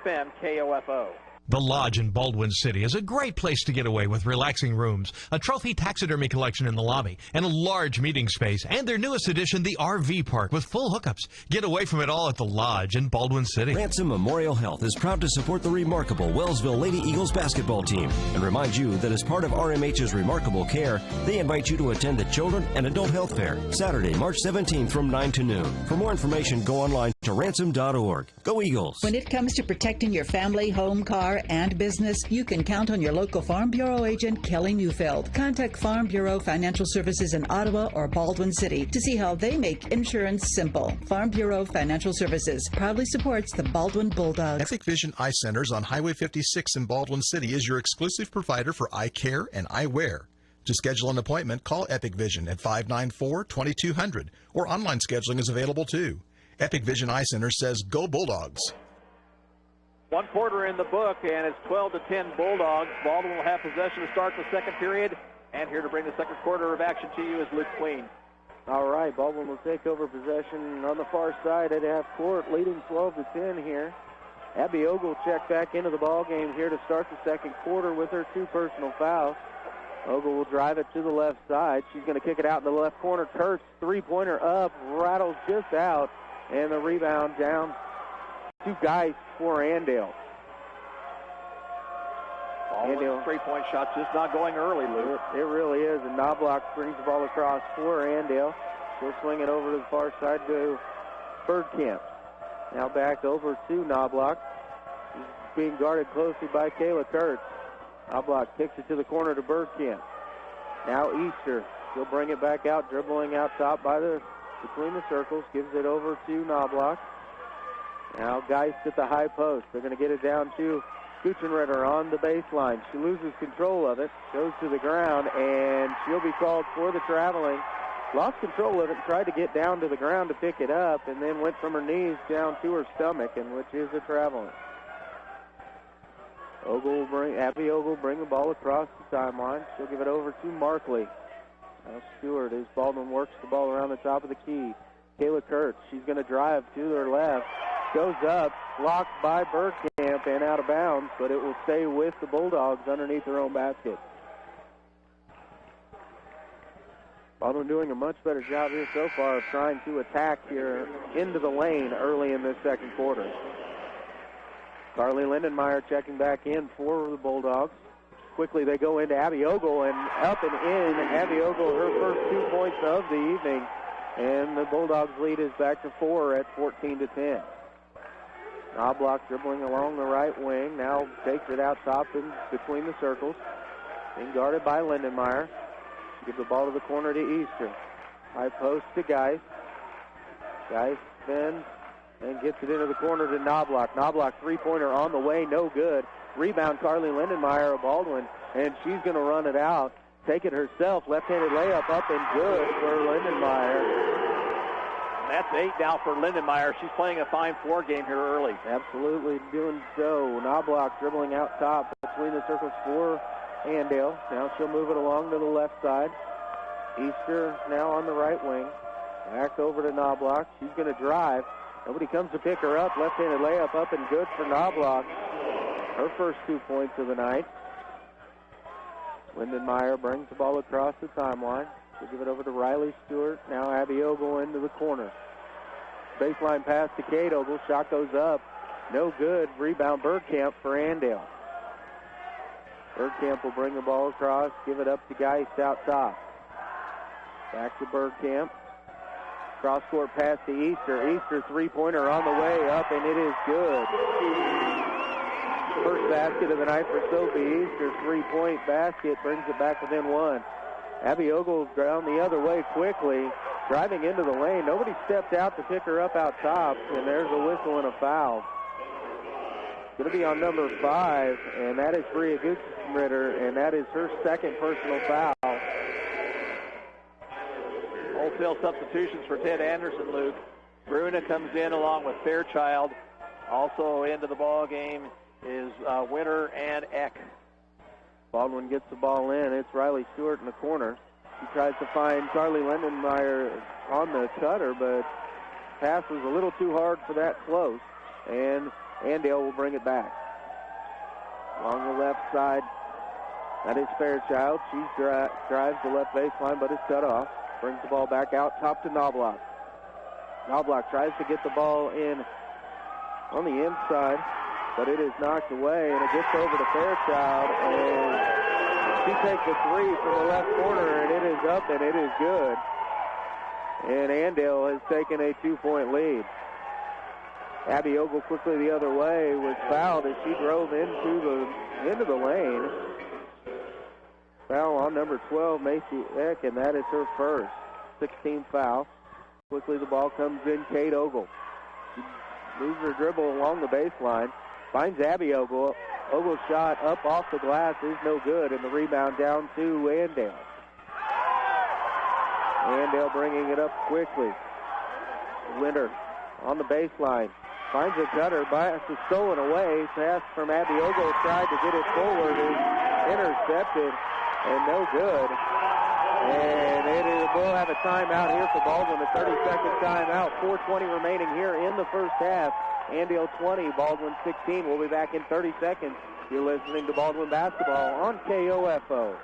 FM KOFO. The Lodge in Baldwin City is a great place to get away with relaxing rooms, a trophy taxidermy collection in the lobby, and a large meeting space, and their newest addition, the RV park with full hookups. Get away from it all at the Lodge in Baldwin City. Ransom Memorial Health is proud to support the remarkable Wellsville Lady Eagles basketball team and remind you that as part of RMH's remarkable care, they invite you to attend the Children and Adult Health Fair, Saturday, March 17th from 9 to noon. For more information, go online to ransom.org. Go Eagles! When it comes to protecting your family, home, car, car, and business, you can count on your local Farm Bureau agent, Kelly Neufeld. Contact Farm Bureau Financial Services in Ottawa or Baldwin City to see how they make insurance simple. Farm Bureau Financial Services proudly supports the Baldwin Bulldogs. Epic Vision Eye Centers on Highway 56 in Baldwin City is your exclusive provider for eye care and eyewear. To schedule an appointment, call Epic Vision at 594-2200, or online scheduling is available too. Epic Vision Eye Center says, go Bulldogs. 1 quarter in the book, and it's 12-10 Bulldogs. Baldwin will have possession to start the second period, and here to bring the second quarter of action to you is Luke Queen. All right, Baldwin will take over possession on the far side at half court, leading 12-10 here. Abby Ogle checked back into the ball game here to start the second quarter with her 2 personal fouls. Ogle will drive it to the left side. She's going to kick it out in the left corner. Kurtz, three-pointer up, rattles just out, and the rebound down to Geist for Andale. Andale three-point shot just not going early, Luke. It really is, and Knobloch brings the ball across for Andale. She'll swing it over to the far side to Birdcamp. Now back over to Knobloch. She's being guarded closely by Kayla Kurtz. Knobloch kicks it to the corner to Birdcamp. Now Easter. She'll bring it back out, dribbling out top between the circles. Gives it over to Knobloch. Now Geist at the high post. They're going to get it down to Kuchenritter on the baseline. She loses control of it, goes to the ground, and she'll be called for the traveling. Lost control of it, tried to get down to the ground to pick it up, and then went from her knees down to her stomach, and which is a traveling. Abby Ogle will bring the ball across the timeline. She'll give it over to Markley. Now Stewart, as Baldwin works the ball around the top of the key. Kayla Kurtz, she's going to drive to her left. Goes up, blocked by Birdcamp and out of bounds, but it will stay with the Bulldogs underneath their own basket. Baldwin doing a much better job here so far of trying to attack here into the lane early in this second quarter. Carly Lindenmeyer checking back in for the Bulldogs. Quickly they go into Abby Ogle, and up and in. Abby Ogle, her first 2 points of the evening. And the Bulldogs lead is back to 4 at 14-10. Knobloch dribbling along the right wing. Now takes it out top in between the circles. Being guarded by Lindenmeyer. Give the ball to the corner to Easter. High post to Geist. Geist bends and gets it into the corner to Knobloch. Knobloch three-pointer on the way, no good. Rebound Carly Lindenmeyer of Baldwin, and she's going to run it out. Take it herself. Left-handed layup up and good for Lindenmeyer. That's 8 now for Lindenmeyer. She's playing a fine floor game here early. Absolutely doing so. Knobloch dribbling out top between the circles for Andale. Now she'll move it along to the left side. Easter now on the right wing. Back over to Knobloch. She's going to drive. Nobody comes to pick her up. Left-handed layup up and good for Knobloch. Her first 2 points of the night. Lindenmeyer brings the ball across the timeline. She'll give it over to Riley Stewart. Now Abby Ogle into the corner. Baseline pass to Kate Ogle. Shot goes up. No good. Rebound Birdcamp for Andale. Birdcamp will bring the ball across. Give it up to Geist out top. Back to Birdcamp. Cross-court pass to Easter. Easter three-pointer on the way up, and it is good. First basket of the night for Sophie Easter. Three-point basket brings it back within 1. Abby Ogle's down the other way quickly, driving into the lane. Nobody stepped out to pick her up out top, and there's a whistle and a foul. Going to be on number 5, and that is Bria Gutzenritter, and that is her second personal foul. Wholesale substitutions for Ted Anderson, Luke. Bruna comes in along with Fairchild. Also into the ball game is Winter and Eck. Baldwin gets the ball in. It's Riley Stewart in the corner. She tries to find Carly Lindenmeyer on the cutter, but pass was a little too hard for that close, and Andale will bring it back. Along the left side, that is Fairchild. She drives the left baseline, but is cut off. Brings the ball back out top to Knobloch. Knobloch tries to get the ball in on the inside, but it is knocked away, and it gets over to Fairchild, and she takes a three from the left corner, and it is up, and it is good. And Andale has taken a 2-point lead. Abby Ogle quickly the other way was fouled as she drove into the lane. Foul on number 12, Macy Eck, and that is her first. 16th foul. Quickly the ball comes in, Kate Ogle. She moves her dribble along the baseline, finds Abby Ogle. Ogle's shot up off the glass is no good, and the rebound down to Andale. Andale bringing it up quickly. Winter on the baseline. Finds a cutter, pass is stolen away. Pass from Abby Ogle, tried to get it forward, is intercepted, and no good. And we'll have a timeout here for Baldwin, a 30-second timeout. 4:20 remaining here in the first half. Andale 20, Baldwin 16. We'll be back in 30 seconds. You're listening to Baldwin Basketball on KOFO.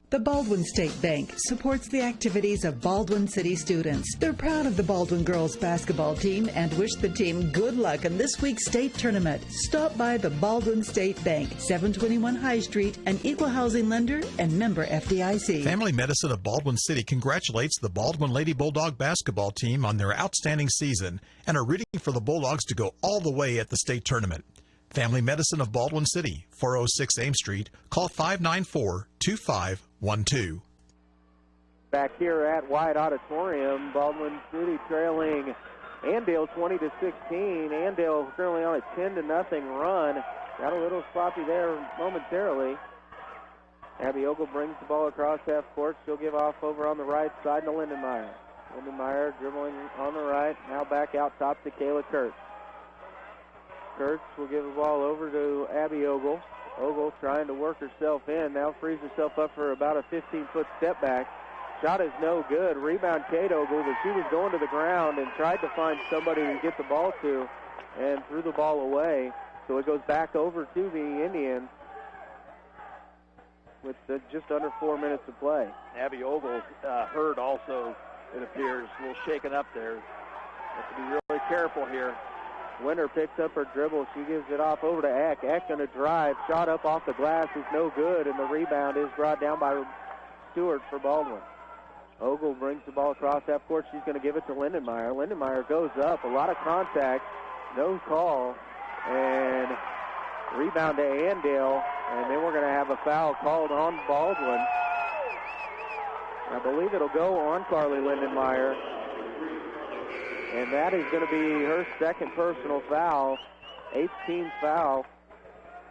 The Baldwin State Bank supports the activities of Baldwin City students. They're proud of the Baldwin girls basketball team and wish the team good luck in this week's state tournament. Stop by the Baldwin State Bank, 721 High Street, an equal housing lender and member FDIC. Family Medicine of Baldwin City congratulates the Baldwin Lady Bulldog basketball team on their outstanding season and are rooting for the Bulldogs to go all the way at the state tournament. Family Medicine of Baldwin City, 406 Ames Street. Call 594-2512. Back here at White Auditorium, Baldwin City trailing Andale 20-16. Andale currently on a 10-0 run. Got a little sloppy there momentarily. Abby Ogle brings the ball across half court. She'll give off over on the right side to Lindenmeyer. Lindenmeyer dribbling on the right. Now back out top to Kayla Kurtz. Kurtz will give the ball over to Abby Ogle. Ogle trying to work herself in. Now frees herself up for about a 15-foot step back. Shot is no good. Rebound Kate Ogle, but she was going to the ground and tried to find somebody to get the ball to and threw the ball away. So it goes back over to the Indians with just under 4 minutes to play. Abby Ogle hurt also, it appears. A little shaken up there. Have to be really careful here. Winter picks up her dribble. She gives it off over to Eck. Eck going to drive. Shot up off the glass is no good, and the rebound is brought down by Stewart for Baldwin. Ogle brings the ball across half court. She's going to give it to Lindenmeyer. Lindenmeyer goes up. A lot of contact. No call. And rebound to Andale. And then we're going to have a foul called on Baldwin. I believe it'll go on Carly Lindenmeyer. And that is going to be her second personal foul, 18th foul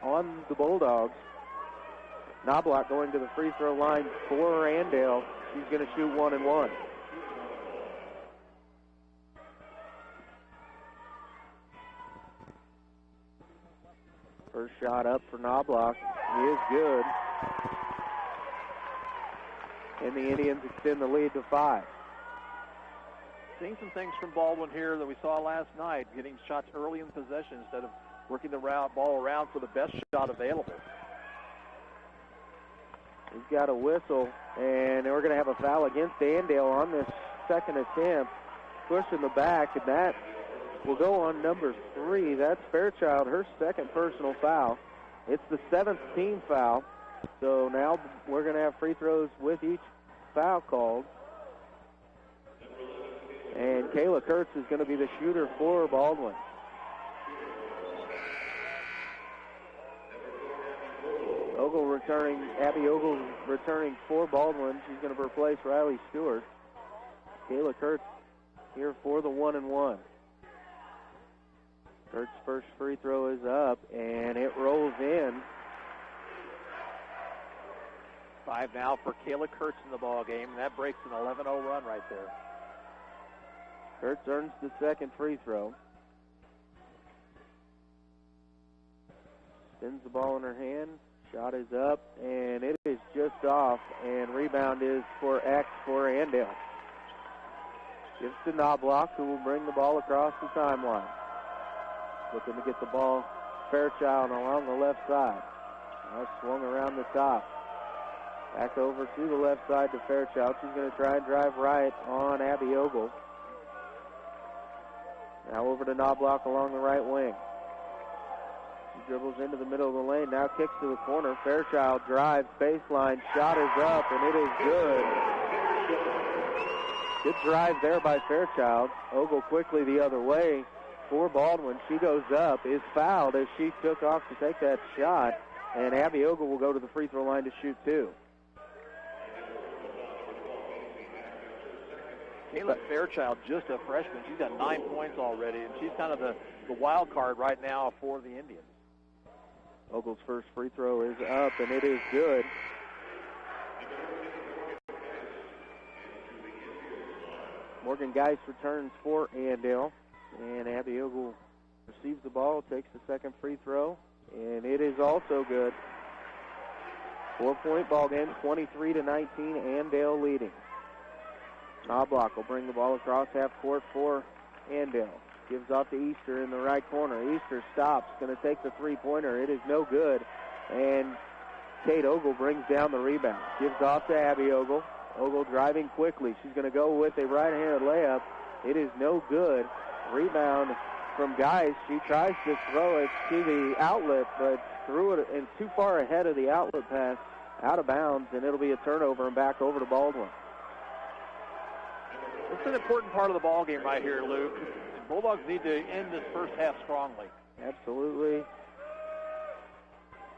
on the Bulldogs. Knobloch going to the free throw line for Andale. She's going to shoot 1 and 1. First shot up for Knobloch is good. And the Indians extend the lead to 5. Seeing some things from Baldwin here that we saw last night, getting shots early in possession instead of working the ball around for the best shot available. He's got a whistle, and we're going to have a foul against Andale on this second attempt. Push in the back, and that will go on number 3. That's Fairchild, her second personal foul. It's the 7th team foul, so now we're going to have free throws with each foul called. And Kayla Kurtz is going to be the shooter for Baldwin. Abby Ogle returning for Baldwin. She's going to replace Riley Stewart. Kayla Kurtz here for the 1 and 1. Kurtz's first free throw is up, and it rolls in. 5 now for Kayla Kurtz in the ball game. That breaks an 11-0 run right there. Kurtz earns the second free throw. Spins the ball in her hand. Shot is up, and it is just off, and rebound is for X for Andale. Gives to Knobloch, who will bring the ball across the timeline. Looking to get the ball, Fairchild along the left side. Now swung around the top. Back over to the left side to Fairchild. She's going to try and drive right on Abby Ogle. Now over to Knobloch along the right wing. She dribbles into the middle of the lane. Now kicks to the corner. Fairchild drives, baseline. Shot is up, and it is good. Good drive there by Fairchild. Ogle quickly the other way. for Baldwin. She goes up, is fouled as she took off to take that shot, and Abby Ogle will go to the free throw line to shoot 2. Kayla Fairchild, just a freshman. She's got 9 points already, and she's kind of the wild card right now for the Indians. Ogle's first free throw is up, and it is good. Morgan Geist returns for Andale, and Abby Ogle receives the ball, takes the second free throw, and it is also good. 4-point ball game, 23-19, Andale leading. Knobloch will bring the ball across half court for Andale. Gives off to Easter in the right corner. Easter stops, going to take the three-pointer. It is no good, and Kate Ogle brings down the rebound. Gives off to Abby Ogle. Ogle driving quickly. She's going to go with a right-handed layup. It is no good. Rebound from Geist. She tries to throw it to the outlet, but threw it in too far ahead of the outlet pass, out of bounds, and it'll be a turnover and back over to Baldwin. It's an important part of the ball game right here, Luke. The Bulldogs need to end this first half strongly. Absolutely.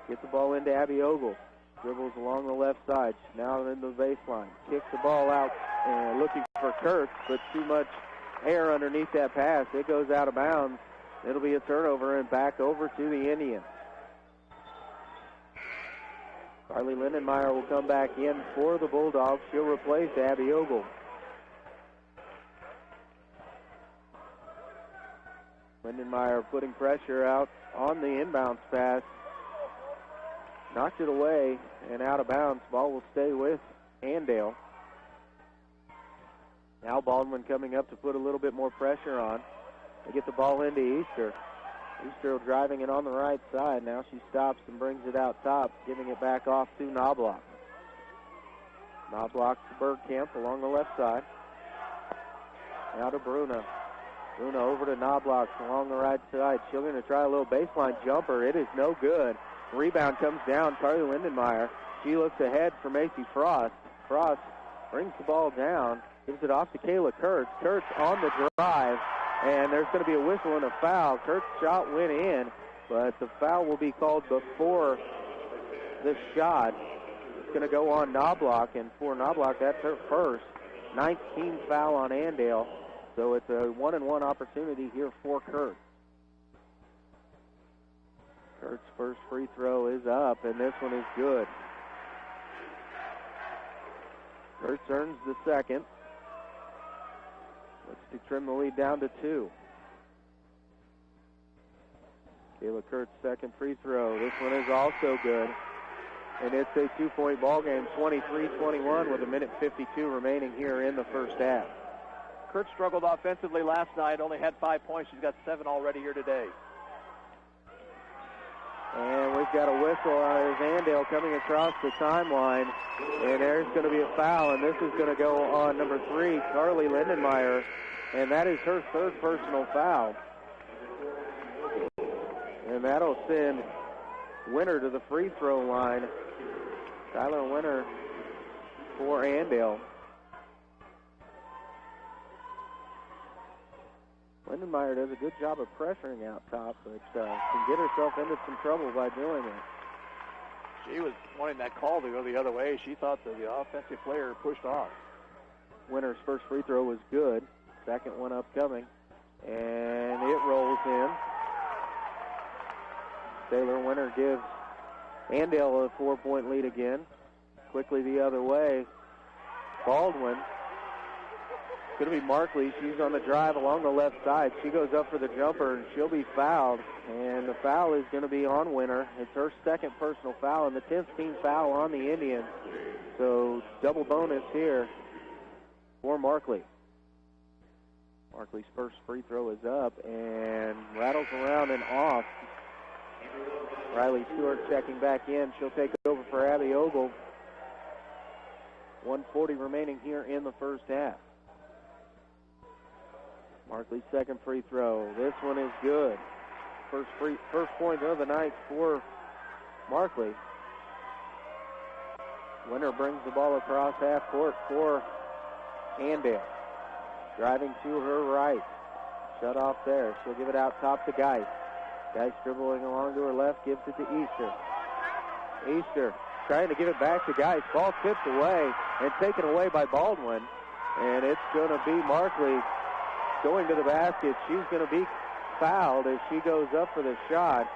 Get the ball into Abby Ogle. Dribbles along the left side. Now in the baseline. Kicks the ball out and looking for Kurtz, but too much air underneath that pass. It goes out of bounds. It'll be a turnover and back over to the Indians. Carly Lindenmeyer will come back in for the Bulldogs. She'll replace Abby Ogle. Lindenmeyer putting pressure out on the inbounds pass. Knocked it away and out of bounds. Ball will stay with Andale. Now Baldwin coming up to put a little bit more pressure on. They get the ball into Easter. Easter driving it on the right side. Now she stops and brings it out top, giving it back off to Knobloch. Knobloch to Bergkamp along the left side. Now to Bruna. Bruna over to Knobloch along the right side. She's going to try a little baseline jumper. It is no good. Rebound comes down. Carly Lindenmeyer. She looks ahead for Macy Frost. Frost brings the ball down. Gives it off to Kayla Kurtz. Kurtz on the drive. And there's going to be a whistle and a foul. Kurtz's shot went in, but the foul will be called before the shot. It's going to go on Knobloch, and for Knobloch, that's her first. 19th foul on Andale. So it's a 1-and-1 opportunity here for Kurtz. Kurtz's first free throw is up, and this one is good. Kurtz earns the second. Looks to trim the lead down to 2. Kayla Kurtz second free throw. This one is also good. And it's a 2-point ball game, 23-21 with 1:52 remaining here in the first half. Kurtz struggled offensively last night, only had 5 points. She's got 7 already here today. And we've got a whistle. There's Andale coming across the timeline. And there's going to be a foul, and this is going to go on number 3, Carly Lindenmeyer. And that is her third personal foul. And that'll send Winter to the free throw line. Tyler Winter for Andale. Lindenmeyer does a good job of pressuring out top, but can get herself into some trouble by doing it. She was wanting that call to go the other way. She thought that the offensive player pushed off. Winter's first free throw was good. Second one upcoming. And it rolls in. Taylor Winter gives Andale a 4-point lead again. Quickly the other way. Baldwin. Going to be Markley. She's on the drive along the left side. She goes up for the jumper, and she'll be fouled. And the foul is going to be on Winter. It's her second personal foul and the 10th team foul on the Indians. So double bonus here for Markley. Markley's first free throw is up and rattles around and off. Riley Stewart checking back in. She'll take over for Abby Ogle. 1:40 remaining here in the first half. Markley's second free throw. This one is good. First point of the night for Markley. Winter brings the ball across half court for Andale. Driving to her right. Shut off there. She'll give it out top to Geist. Geist dribbling along to her left, gives it to Easter. Easter trying to give it back to Geist. Ball tipped away and taken away by Baldwin. And it's going to be Markley going to the basket. She's going to be fouled as she goes up for the shot.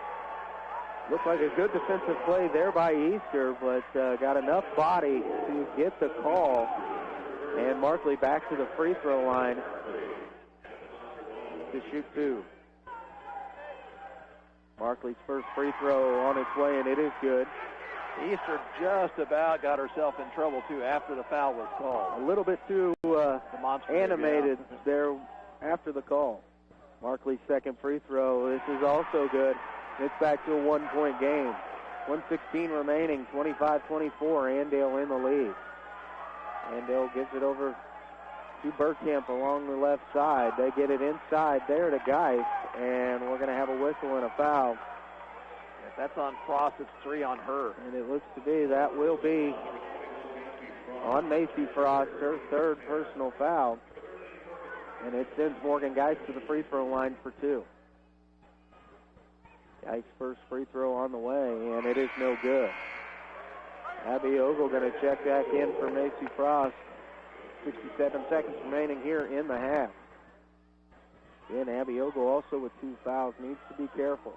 Looked like a good defensive play there by Easter, but got enough body to get the call. And Markley back to the free throw line to shoot 2. Markley's first free throw on its way, and it is good. Easter just about got herself in trouble, too, after the foul was called. A little bit too animated there after the call. Markley's second free throw. This is also good. It's back to a 1-point game. 1:16 remaining, 25-24. Andale in the lead. Andale gives it over to Bergkamp along the left side. They get it inside there to Geist, and we're going to have a whistle and a foul. If that's on Frost, it's 3 on her. And it looks to be that will be on Macy Frost, her third personal foul. And it sends Morgan Geist to the free throw line for 2. Geist's first free throw on the way, and it is no good. Abby Ogle going to check back in for Macy Frost. 67 seconds remaining here in the half. And Abby Ogle also with 2 fouls, needs to be careful.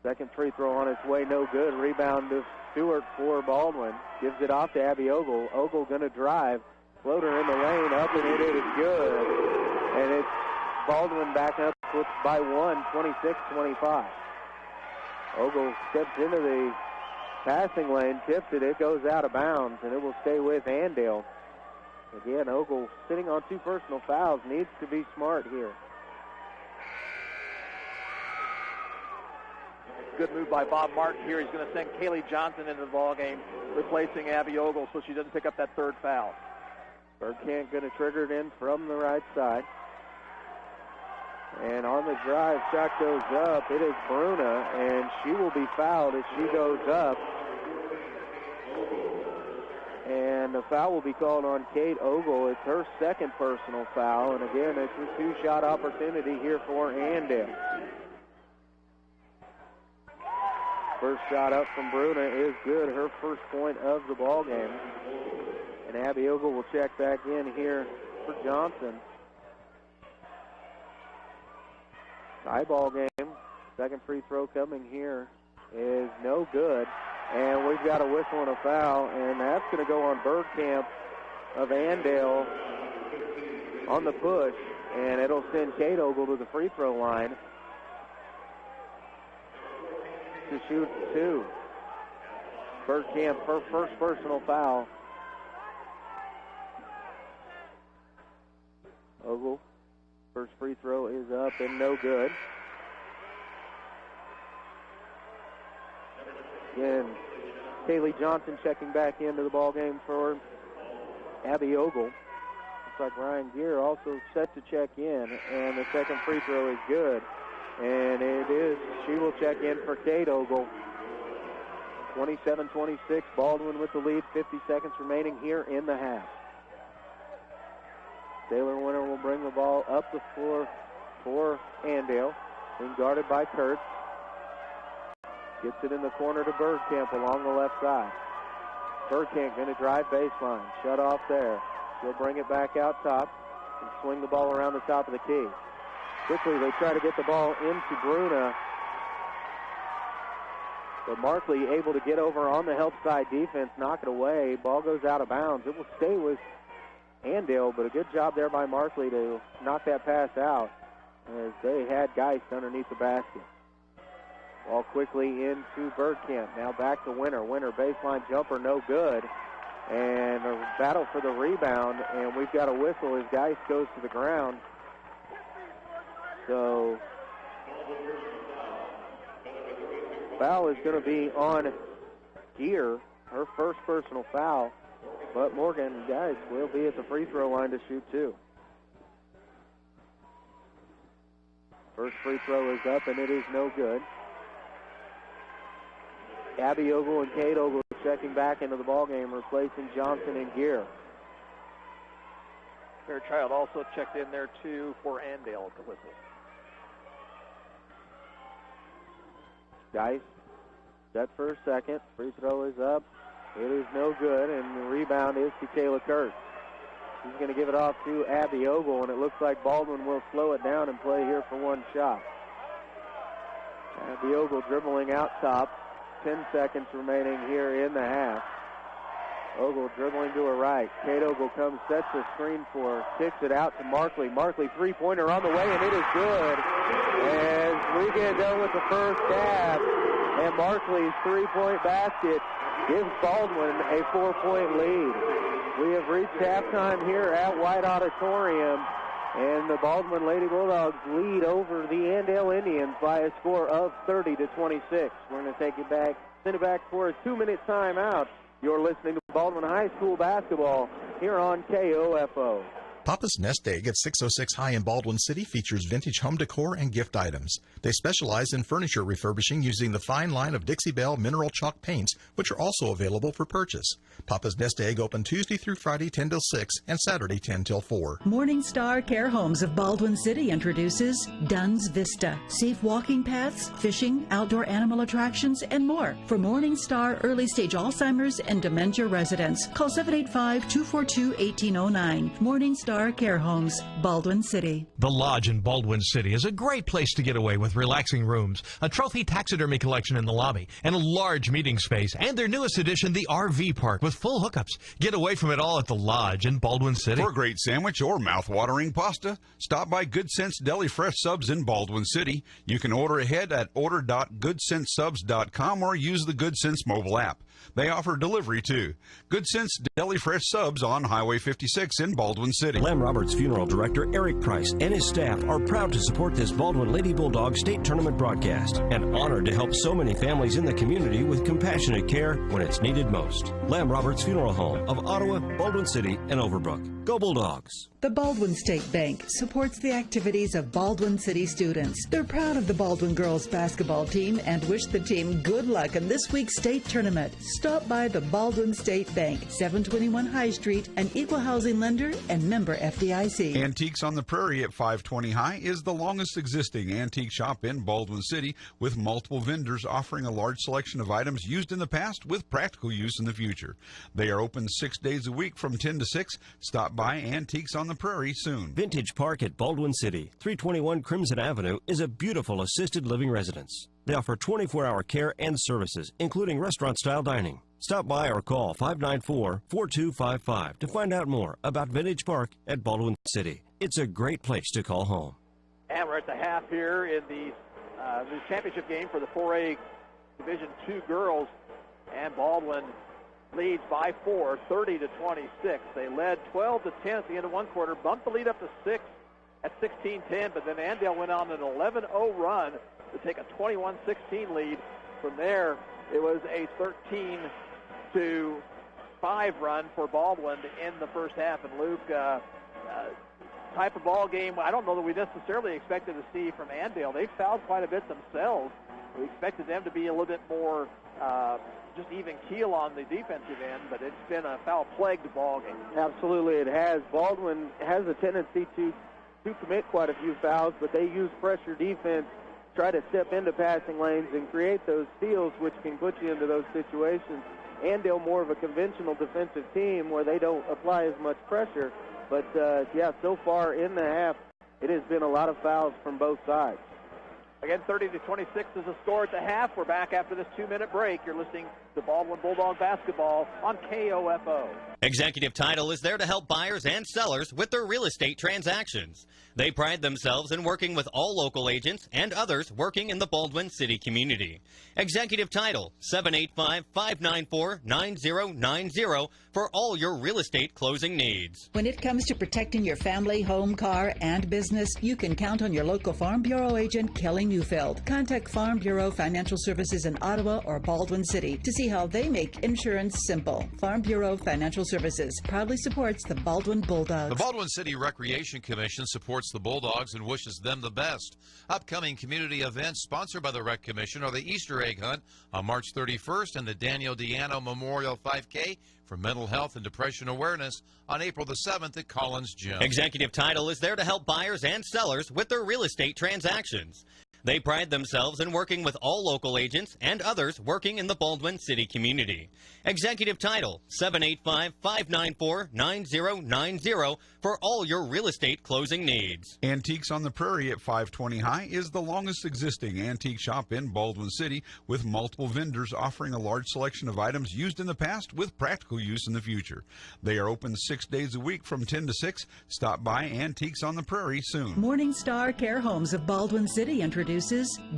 Second free throw on its way, no good. Rebound to Stewart for Baldwin. Gives it off to Abby Ogle. Ogle going to drive. Floater in the lane, up, and it is good. And it's Baldwin back up by 1, 26-25. Ogle steps into the passing lane, tips it. It goes out of bounds, and it will stay with Andale. Again, Ogle sitting on 2 personal fouls, needs to be smart here. Good move by Bob Martin here. He's going to send Kaylee Johnson into the ball game, replacing Abby Ogle, so she doesn't pick up that 3rd foul. Bergkamp going to trigger it in from the right side. And on the drive, shot goes up. It is Bruna, and she will be fouled as she goes up. And the foul will be called on Kate Ogle. It's her second personal foul. And again, it's a 2-shot opportunity here for Andale. First shot up from Bruna is good. Her first point of the ball game. And Abby Ogle will check back in here for Johnson. Tie ball game. Second free throw coming here is no good. And we've got a whistle and a foul, and that's going to go on Bergkamp of Andale on the push, and it'll send Kate Ogle to the free throw line to shoot 2. Bergkamp, her first personal foul. Ogle, first free throw is up and no good. Again, Kaylee Johnson checking back into the ball game for Abby Ogle. Looks like Ryan Gear also set to check in, and the second free throw is good. And it is, she will check in for Kate Ogle. 27-26, Baldwin with the lead, 50 seconds remaining here in the half. Taylor Winter will bring the ball up the floor for Andale, being guarded by Kurtz. Gets it in the corner to Bergkamp along the left side. Bergkamp going to drive baseline. Shut off there. She'll bring it back out top and swing the ball around the top of the key. Quickly, they try to get the ball into Bruna. But Markley able to get over on the help side defense, knock it away. Ball goes out of bounds. It will stay with Andale, but a good job there by Markley to knock that pass out as they had Geist underneath the basket. Ball quickly into Bergkamp. Now back to Winter. Winter baseline jumper, no good. And a battle for the rebound, and we've got a whistle as Geist goes to the ground. So foul is going to be on Gear, her first personal foul. But Morgan Geist will be at the free throw line to shoot 2. First free throw is up, and it is no good. Abby Ogle and Kate Ogle checking back into the ballgame, replacing Johnson and Gear. Fairchild also checked in there, too, for Andale at the whistle. Geis set for a second. Free throw is up. It is no good, and the rebound is to Kayla Kurtz. He's going to give it off to Abby Ogle, and it looks like Baldwin will slow it down and play here for one shot. Abby Ogle dribbling out top. 10 seconds remaining here in the half. Ogle dribbling to her right. Kate Ogle comes, sets a screen for her, kicks it out to Markley. Markley three-pointer on the way, and it is good. As we get done with the first half, and Markley's three-point basket gives Baldwin a 4-point lead. We have reached halftime here at White Auditorium, and the Baldwin Lady Bulldogs lead over the Andale Indians by a score of 30-26. We're going to take it back, send it back for a 2-minute timeout. You're listening to Baldwin High School basketball here on KOFO. Papa's Nest Egg at 606 High in Baldwin City features vintage home decor and gift items. They specialize in furniture refurbishing using the fine line of Dixie Belle mineral chalk paints, which are also available for purchase. Papa's Nest Egg open Tuesday through Friday 10 till 6 and Saturday 10 till 4. Morningstar Care Homes of Baldwin City introduces Dunn's Vista. Safe walking paths, fishing, outdoor animal attractions, and more. For Morningstar early stage Alzheimer's and dementia residents, call 785-242-1809. Morningstar Care Homes, Baldwin City. The Lodge in Baldwin City is a great place to get away with relaxing rooms, a trophy taxidermy collection in the lobby, and a large meeting space, and their newest addition, the RV park with full hookups. Get away from it all at the Lodge in Baldwin City. For a great sandwich or mouth-watering pasta, stop by Good Sense Deli Fresh Subs in Baldwin City. You can order ahead at order.goodsensesubs.com or use the Good Sense mobile app. They offer delivery, too. Good Sense Deli Fresh Subs on Highway 56 in Baldwin City. Lam Roberts Funeral Director Eric Price and his staff are proud to support this Baldwin Lady Bulldog State Tournament broadcast and honored to help so many families in the community with compassionate care when it's needed most. Lam Roberts Funeral Home of Ottawa, Baldwin City, and Overbrook. Go Bulldogs! The Baldwin State Bank supports the activities of Baldwin City students. They're proud of the Baldwin girls basketball team and wish the team good luck in this week's state tournament. Stop by the Baldwin State Bank, 721 High Street, an equal housing lender and member FDIC. Antiques on the Prairie at 520 High is the longest existing antique shop in Baldwin City, with multiple vendors offering a large selection of items used in the past with practical use in the future. They are open 6 days a week from 10 to 6. Stop by Antiques on the Prairie soon. Vintage Park at Baldwin City, 321 Crimson Avenue, is a beautiful assisted living residence. They offer 24-hour care and services, including restaurant-style dining. Stop by or call 594-4255 to find out more about Vintage Park at Baldwin City. It's a great place to call home. And we're at the half here in the championship game for the 4A Division II girls, and Baldwin leads by 4, 30-26. They led 12-10 at the end of one quarter, bumped the lead up to 6 at 16-10, but then Andale went on an 11-0 run to take a 21-16 lead. From there, it was a 13-5 run for Baldwin to end the first half. And Luke, type of ball game I don't know that we necessarily expected to see from Andale. They fouled quite a bit themselves. We expected them to be a little bit more just even keel on the defensive end, but it's been a foul-plagued ball game. Absolutely, it has. Baldwin has a tendency to commit quite a few fouls, but they use pressure defense, try to step into passing lanes and create those steals, which can put you into those situations. Andale more of a conventional defensive team where they don't apply as much pressure. But, so far in the half, it has been a lot of fouls from both sides. Again, 30-26 is the score at the half. We're back after this 2-minute break. You're listening to Baldwin Bulldog basketball on KOFO. Executive Title is there to help buyers and sellers with their real estate transactions. They pride themselves in working with all local agents and others working in the Baldwin City community. Executive Title, 785-594-9090 for all your real estate closing needs. When it comes to protecting your family, home, car, and business, you can count on your local Farm Bureau agent, Kelly Neufeld. Contact Farm Bureau Financial Services in Ottawa or Baldwin City to see how they make insurance simple. Farm Bureau Financial Services proudly supports the Baldwin Bulldogs. The Baldwin City Recreation Commission supports the Bulldogs and wishes them the best. Upcoming community events sponsored by the Rec Commission are the Easter egg hunt on March 31st and the Daniel Diano Memorial 5K for mental health and depression awareness on April the 7th at Collins Gym. Executive Title is there to help buyers and sellers with their real estate transactions. They pride themselves in working with all local agents and others working in the Baldwin City community. Executive Title, 785-594-9090 for all your real estate closing needs. Antiques on the Prairie at 520 High is the longest existing antique shop in Baldwin City, with multiple vendors offering a large selection of items used in the past with practical use in the future. They are open 6 days a week from 10 to 6. Stop by Antiques on the Prairie soon. Morningstar Care Homes of Baldwin City introduces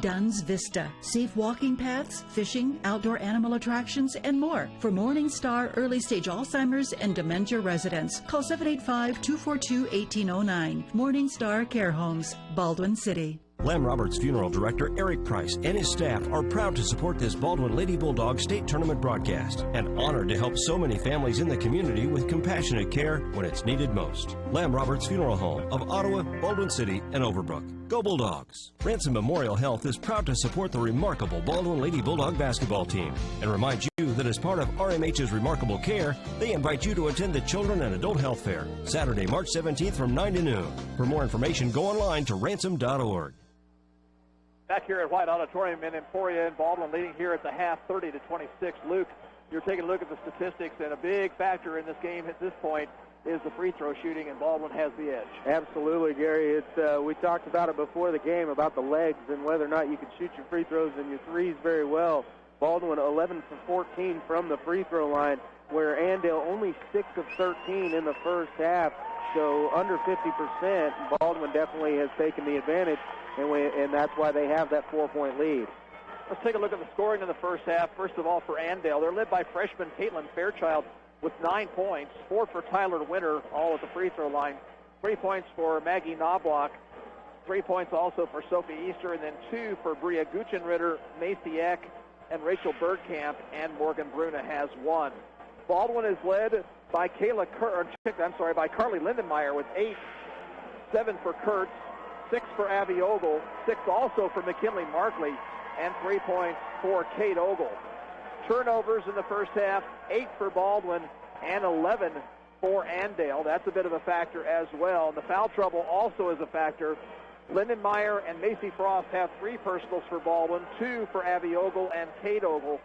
Dunn's Vista. Safe walking paths, fishing, outdoor animal attractions, and more. For Morningstar early stage Alzheimer's and dementia residents, call 785-242-1809. Morningstar Care Homes, Baldwin City. Lam Roberts Funeral Director Eric Price and his staff are proud to support this Baldwin Lady Bulldog State Tournament broadcast and honored to help so many families in the community with compassionate care when it's needed most. Lam Roberts Funeral Home of Ottawa, Baldwin City, and Overbrook. Go Bulldogs! Ransom Memorial Health is proud to support the remarkable Baldwin Lady Bulldog basketball team and remind you that as part of RMH's remarkable care, they invite you to attend the Children and Adult Health Fair, Saturday, March 17th from 9 to noon. For more information, go online to ransom.org. Back here at White Auditorium in Emporia in Baldwin, leading here at the half, 30-26. Luke, you're taking a look at the statistics, and a big factor in this game at this point is the free throw shooting, and Baldwin has the edge. Absolutely, Gary. It's we talked about it before the game about the legs and whether or not you can shoot your free throws and your threes very well. Baldwin 11 for 14 from the free throw line, where Andale only 6 of 13 in the first half. So under 50%. Baldwin definitely has taken the advantage, and that's why they have that 4-point lead. Let's take a look at the scoring in the first half. First of all, for Andale, they're led by freshman Caitlin Fairchild with 9 points, 4 for Tyler Winter, all at the free throw line, 3 points for Maggie Knobloch, 3 points also for Sophie Easter, and then 2 for Bria Guchenritter, Macy Eck, and Rachel Bergkamp, and Morgan Bruna has 1. Baldwin is led by Carly Lindenmeyer with 8, 7 for Kurtz, 6 for Abby Ogle, 6 also for McKinley Markley, and 3 points for Kate Ogle. Turnovers in the first half, 8 for Baldwin and 11 for Andale. That's a bit of a factor as well. And the foul trouble also is a factor. Lindenmeyer and Macy Frost have 3 personals for Baldwin, 2 for Abby Ogle and Kate Ogle.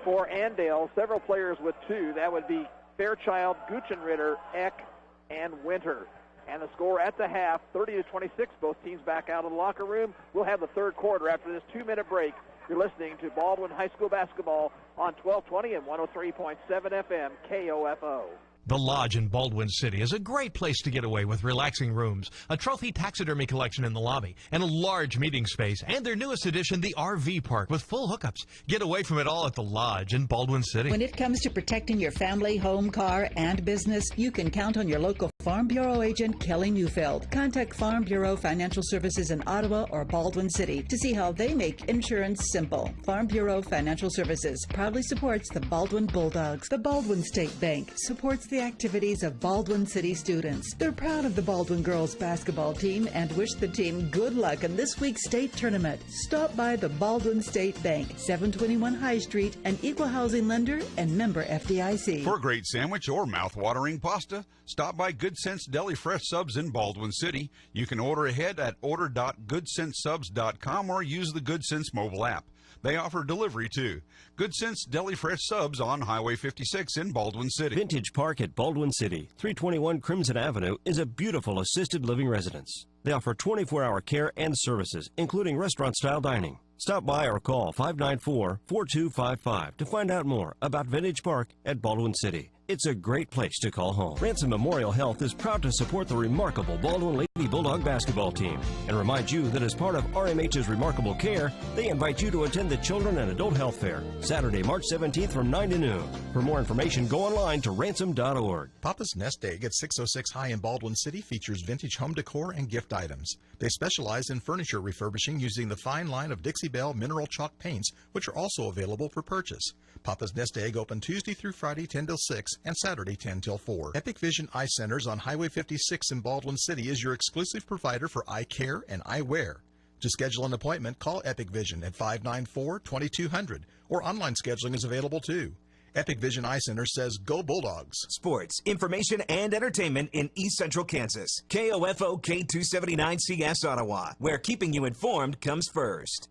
For Andale, several players with 2. That would be Fairchild, Guchenritter, Eck, and Winter. And the score at the half, 30-26. Both teams back out of the locker room. We'll have the third quarter after this 2-minute break. You're listening to Baldwin High School basketball on 1220 and 103.7 FM KOFO. The Lodge in Baldwin City is a great place to get away with relaxing rooms, a trophy taxidermy collection in the lobby, and a large meeting space, and their newest addition, the RV park with full hookups. Get away from it all at the Lodge in Baldwin City. When it comes to protecting your family, home, car, and business, you can count on your local Farm Bureau agent, Kelly Neufeld. Contact Farm Bureau Financial Services in Ottawa or Baldwin City to see how they make insurance simple. Farm Bureau Financial Services proudly supports the Baldwin Bulldogs. The Baldwin State Bank supports the activities of Baldwin City students. They're proud of the Baldwin girls basketball team and wish the team good luck in this week's state tournament. Stop by the Baldwin State Bank, 721 High Street, an equal housing lender and member FDIC. For a great sandwich or mouth-watering pasta, stop by Good Sense Deli Fresh Subs in Baldwin City. You can order ahead at order.goodsensesubs.com or use the Good Sense mobile app. They offer delivery too. Good Sense Deli Fresh Subs on Highway 56 in Baldwin City. Vintage Park at Baldwin City, 321 Crimson Avenue, is a beautiful assisted living residence. They offer 24-hour care and services, including restaurant-style dining. Stop by or call 594-4255 to find out more about Vintage Park at Baldwin City. It's a great place to call home. Ransom Memorial Health is proud to support the remarkable Baldwin Lady Bulldog basketball team and remind you that as part of RMH's remarkable care, they invite you to attend the Children and Adult Health Fair, Saturday, March 17th from 9 to noon. For more information, go online to ransom.org. Papa's Nest Egg at 606 High in Baldwin City features vintage home decor and gift items. They specialize in furniture refurbishing using the fine line of Dixie Belle mineral chalk paints, which are also available for purchase. Papa's Nest Egg open Tuesday through Friday 10 till 6 and Saturday 10 till 4. Epic Vision Eye Centers on Highway 56 in Baldwin City is your exclusive provider for eye care and eyewear. To schedule an appointment, call Epic Vision at 594-2200, or online scheduling is available too. Epic Vision Eye Center says, go Bulldogs. Sports, information, and entertainment in East Central Kansas. KOFO K279CS Ottawa, where keeping you informed comes first.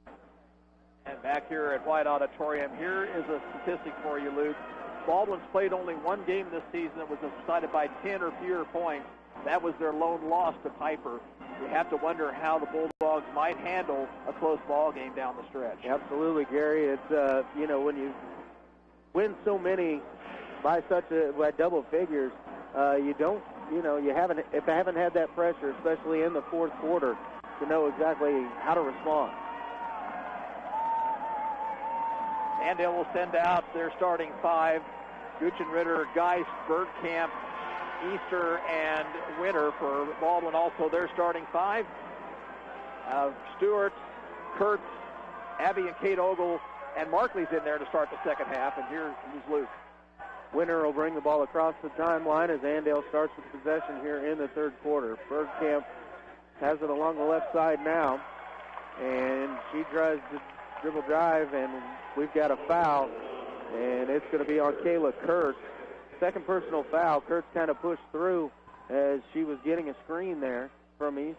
And back here at White Auditorium, here is a statistic for you, Luke. Baldwin's played only one game this season that was decided by 10 or fewer points. That was their lone loss to Piper. You have to wonder how the Bulldogs might handle a close ball game down the stretch. Absolutely, Gary. It's, when you win so many by double figures, you haven't had that pressure, especially in the fourth quarter, to know exactly how to respond. Andale will send out their starting five: Guchenritter, Geist, Bergkamp, Easter, and Winter. For Baldwin, also their starting five: Stewart, Kurtz, Abby and Kate Ogle, and Markley's in there to start the second half. And here's Luke. Winter will bring the ball across the timeline as Andale starts with possession here in the third quarter. Bergkamp has it along the left side now, and she tries to dribble drive, and we've got a foul, and it's going to be on Kayla Kurtz. Second personal foul. Kurtz kind of pushed through as she was getting a screen there from the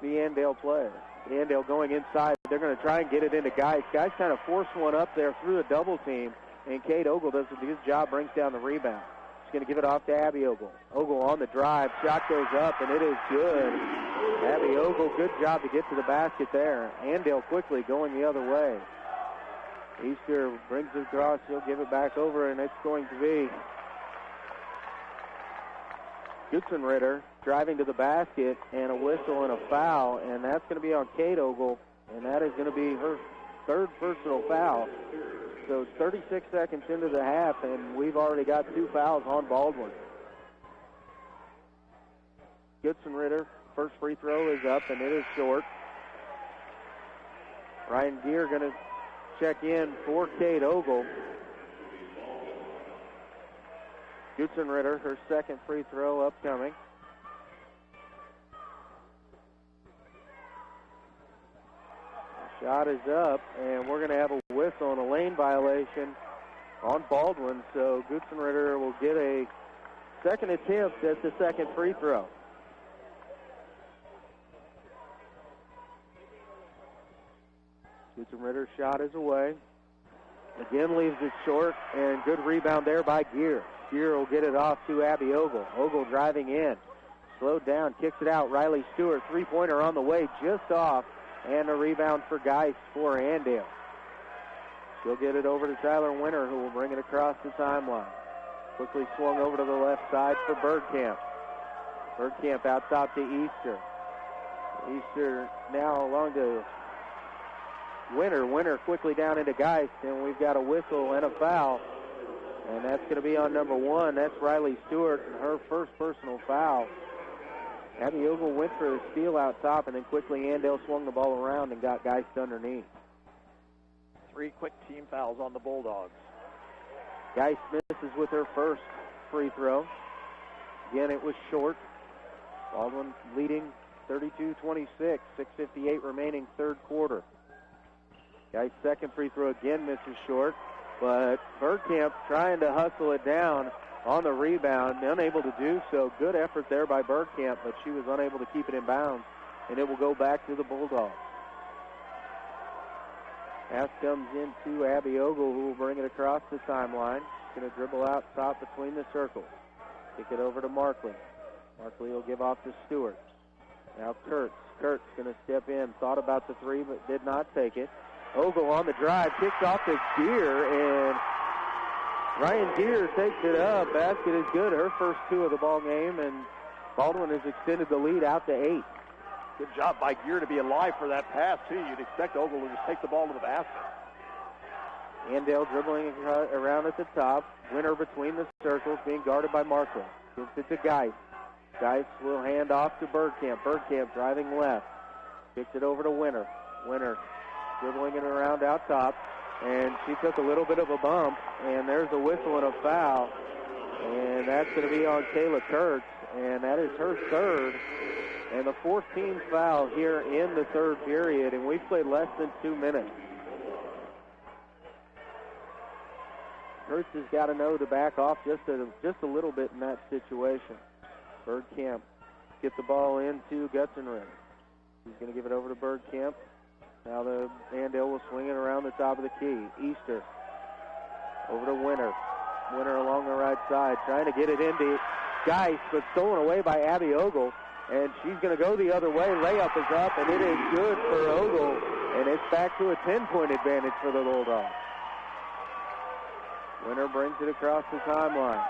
Andale player. The Andale going inside. They're going to try and get it into Geist. Geist kind of forced one up there through a double team, and Kate Ogle does a good job, brings down the rebound. She's going to give it off to Abby Ogle. Ogle on the drive. Shot goes up, and it is good. Abby Ogle, good job to get to the basket there. Andale quickly going the other way. Easter brings it across. He'll give it back over, and it's going to be Guchenritter driving to the basket, and a whistle and a foul, and that's going to be on Kate Ogle, and that is going to be her third personal foul. So 36 seconds into the half, and we've already got two fouls on Baldwin. Guchenritter, first free throw is up, and it is short. Ryan Gear going to check in for Kate Ogle. Guchenritter, her second free throw upcoming. Shot is up, and we're going to have a whistle and a lane violation on Baldwin, so Guchenritter will get a second attempt at the second free throw. Guchenritter's shot is away. Again leaves it short, and good rebound there by Gear. Gear will get it off to Abby Ogle. Ogle driving in. Slowed down, kicks it out. Riley Stewart, three-pointer on the way, just off. And a rebound for Geist for Andale. She'll get it over to Tyler Winter, who will bring it across the timeline. Quickly swung over to the left side for Bergkamp. Bergkamp out top to Easter. Easter now along to Winter. Winter quickly down into Geist, and we've got a whistle and a foul. And that's going to be on number one. That's Riley Stewart, and her first personal foul. Abby Ogle went for the steal out top, and then quickly Andale swung the ball around and got Geist underneath. Three quick team fouls on the Bulldogs. Geist misses with her first free throw. Again, it was short. Baldwin leading 32-26, 6:58 remaining third quarter. Geist's second free throw again misses short, but Bergkamp trying to hustle it down on the rebound, unable to do so. Good effort there by Bergkamp, but she was unable to keep it in bounds, and it will go back to the Bulldogs. Pass comes into Abby Ogle, who will bring it across the timeline. She's going to dribble out top between the circles. Kick it over to Markley. Markley will give off to Stewart. Now Kurtz. Kurtz going to step in. Thought about the three, but did not take it. Ogle on the drive. Kicks off to Gear, and Ryan Gear takes it up. Basket is good. Her first two of the ball game, and Baldwin has extended the lead out to 8. Good job by Gear to be alive for that pass, too. You'd expect Ogle to just take the ball to the basket. Andale dribbling around at the top. Winter between the circles, being guarded by Markley. Gives it to Geist. Geist will hand off to Bergkamp. Bergkamp driving left. Kicks it over to Winter. Winter dribbling it around out top. and she took a little bit of a bump, and there's a whistle and a foul, and that's going to be on Kayla Kurtz, and that is her third, and the 14th foul here in the third period, and we've played less than 2 minutes. Kurtz has got to know to back off just a little bit in that situation. Bergkamp gets the ball into Gutsenrick. He's going to give it over to Bergkamp. Now the Andale will swing it around the top of the key. Easter over to Winter. Winter along the right side, trying to get it into Geist, but stolen away by Abby Ogle. And she's going to go the other way. Layup is up, and it is good for Ogle. And it's back to a 10-point advantage for the Bulldogs. Winter brings it across the timeline.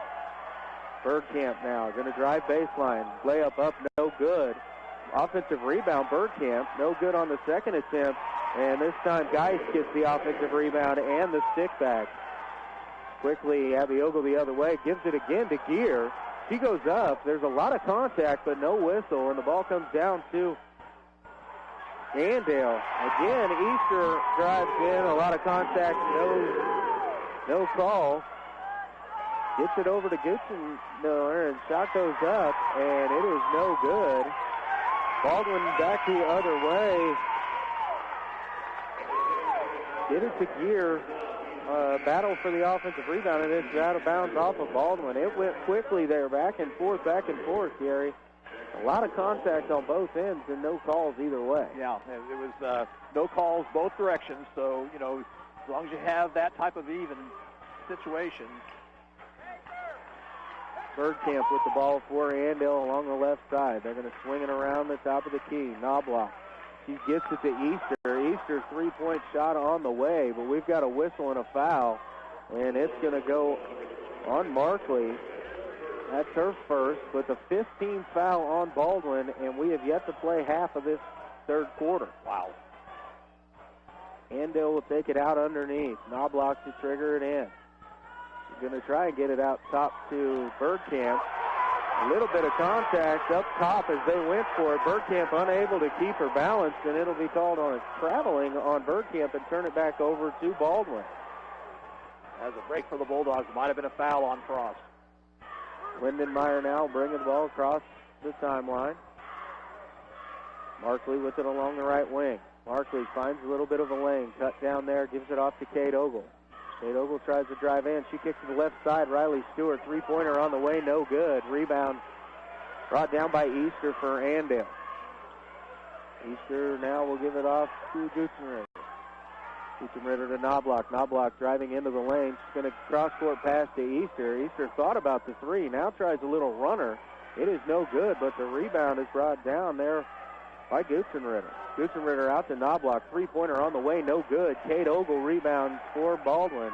Bergkamp now going to drive baseline. Layup up, no good. Offensive rebound, Bergkamp, no good on the second attempt. And this time Geist gets the offensive rebound and the stick back. Quickly, Abby Ogle the other way, gives it again to Gear. She goes up. There's a lot of contact, but no whistle, and the ball comes down to Andale. Again, Easter drives in, a lot of contact, no call. Gets it over to Gutsenmiller, and shot goes up, and it is no good. Baldwin back the other way. Get it to Gear. Battle for the offensive rebound, and it's out of bounds off of Baldwin. It went quickly there, back and forth, Gary. A lot of contact on both ends and no calls either way. Yeah, it was no calls both directions, so, as long as you have that type of even situation. Bergkamp with the ball for Andale along the left side. They're going to swing it around the top of the key. Knobloch. She gets it to Easter. Easter three-point shot on the way, but we've got a whistle and a foul, and it's going to go on Markley. That's her first, but the 15th foul on Baldwin, and we have yet to play half of this third quarter. Wow. Andale will take it out underneath. Knobloch to trigger it in. She's going to try and get it out top to Bergkamp. A little bit of contact up top as they went for it. Bergkamp unable to keep her balanced, and it'll be called on traveling on Bergkamp and turn it back over to Baldwin. As a break for the Bulldogs, might have been a foul on Frost. Lindenmeyer now bringing the ball across the timeline. Markley with it along the right wing. Markley finds a little bit of a lane. Cut down there, gives it off to Kate Ogle. Kate Ogle tries to drive in. She kicks to the left side. Riley Stewart, three-pointer on the way, no good. Rebound brought down by Easter for Andale. Easter now will give it off to Gutsenritter. Gutsenritter to Knobloch. Knobloch driving into the lane. She's going to cross-court pass to Easter. Easter thought about the three. Now tries a little runner. It is no good, but the rebound is brought down there by Gutsenritter. Gutsenritter out to Knobloch. Three-pointer on the way, no good. Kate Ogle rebounds for Baldwin.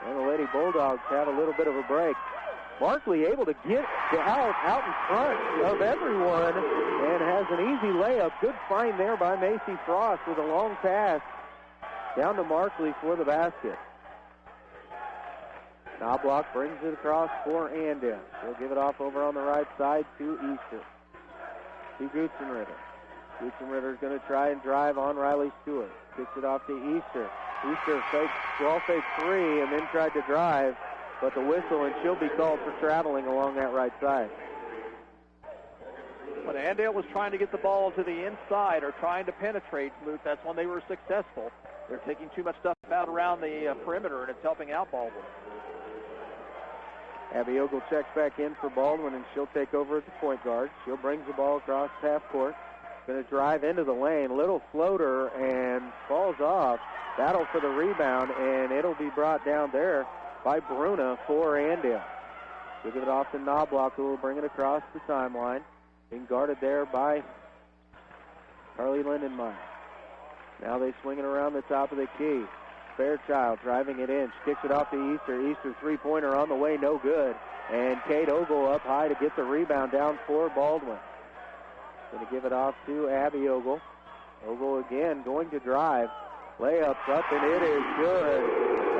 And the Lady Bulldogs have a little bit of a break. Markley able to get out in front of everyone and has an easy layup. Good find there by Macy Frost with a long pass down to Markley for the basket. Knobloch brings it across for Andale. She'll give it off over on the right side to Easter. To Gutsenritter. Gutsenritter's going to try and drive on Riley Stewart. Kicks it off to Easter. Easter fake three and then tried to drive, but the whistle, and she'll be called for traveling along that right side. When Andale was trying to get the ball to the inside or trying to penetrate, Luke, that's when they were successful. They're taking too much stuff out around the perimeter, and it's helping out Baldwin. Abby Ogle checks back in for Baldwin, and she'll take over at the point guard. She'll bring the ball across half court. Going to drive into the lane. Little floater and falls off. Battle for the rebound, and it'll be brought down there by Bruna for Andale. She'll give it off to Knobloch, who will bring it across the timeline. Being guarded there by Carly Lindenmeyer. Now they swing it around the top of the key. Fairchild driving it in. She kicks it off to Easter. Easter three-pointer on the way, no good. And Kate Ogle up high to get the rebound down for Baldwin. Going to give it off to Abby Ogle. Ogle again going to drive. Layups up, and it is good.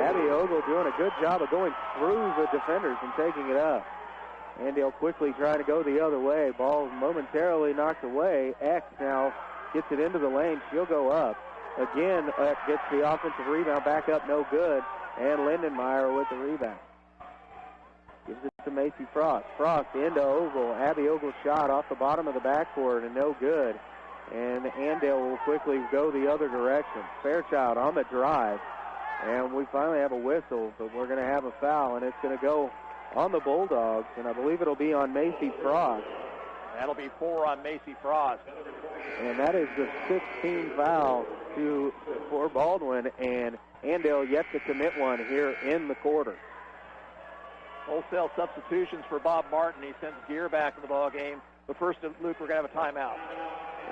Abby Ogle doing a good job of going through the defenders and taking it up. Andale quickly trying to go the other way. Ball momentarily knocked away. X now gets it into the lane. She'll go up. again gets the offensive rebound back up, no good. And Lindenmeyer with the rebound. Gives it to Macy Frost. Frost into Ogle. Abby Ogle's shot off the bottom of the backboard and no good. And Andale will quickly go the other direction. Fairchild on the drive. And we finally have a whistle, but we're going to have a foul, and it's going to go on the Bulldogs, and I believe it'll be on Macy Frost. That'll be 4 on Macy Frost. And that is the 16th foul for Baldwin, and Andale yet to commit one here in the quarter. Wholesale substitutions for Bob Martin. He sends Gear back in the ball game. But first, Luke, we're going to have a timeout.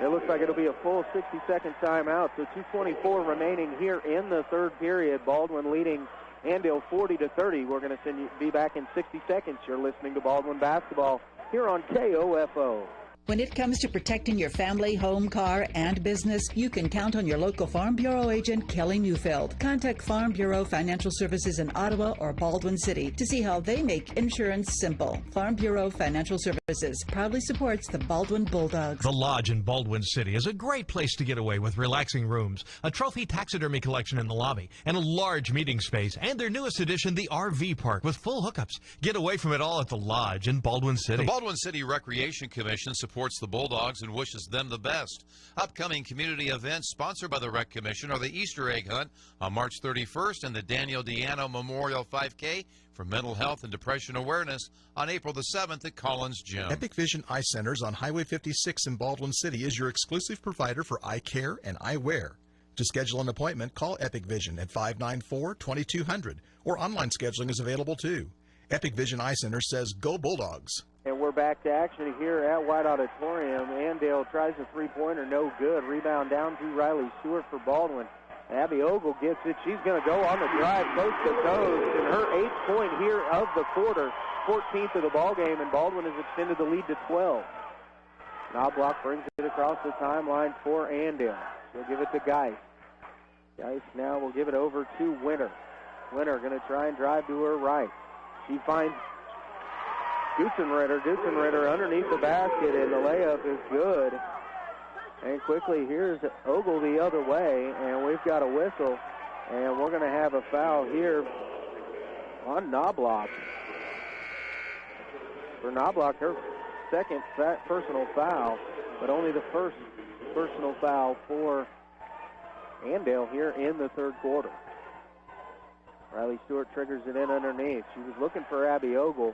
It looks like it'll be a full 60-second timeout. So 2:24 remaining here in the third period. Baldwin leading Andale 40-30. We're going to be back in 60 seconds. You're listening to Baldwin Basketball here on KOFO. When it comes to protecting your family, home, car, and business, you can count on your local Farm Bureau agent, Kelly Neufeld. Contact Farm Bureau Financial Services in Ottawa or Baldwin City to see how they make insurance simple. Farm Bureau Financial Services proudly supports the Baldwin Bulldogs. The Lodge in Baldwin City is a great place to get away with relaxing rooms, a trophy taxidermy collection in the lobby, and a large meeting space, and their newest addition, the RV Park, with full hookups. Get away from it all at the Lodge in Baldwin City. The Baldwin City Recreation Commission supports the Bulldogs and wishes them the best. Upcoming community events sponsored by the Rec Commission are the Easter Egg Hunt on March 31st and the Daniel Diano Memorial 5K for mental health and depression awareness on April the 7th at Collins Gym. Epic Vision Eye Centers on Highway 56 in Baldwin City is your exclusive provider for eye care and eyewear. To schedule an appointment, call Epic Vision at 594-2200, or online scheduling is available too. Epic Vision Eye Center says, go Bulldogs. And we're back to action here at White Auditorium. Andale tries a three-pointer, no good. Rebound down to Riley Stewart for Baldwin. Abby Ogle gets it. She's going to go on the drive, coast to coast, and her 8th point here of the quarter, 14th of the ball game, and Baldwin has extended the lead to 12. Knobloch brings it across the timeline for Andale. She'll give it to Geis. Geis now will give it over to Winter. Winter going to try and drive to her right. She finds Gutzenritter. Gutzenritter underneath the basket, and the layup is good. And quickly, here's Ogle the other way, and we've got a whistle, and we're going to have a foul here on Knobloch. For Knobloch, her second personal foul, but only the first personal foul for Andale here in the third quarter. Riley Stewart triggers it in underneath. She was looking for Abby Ogle.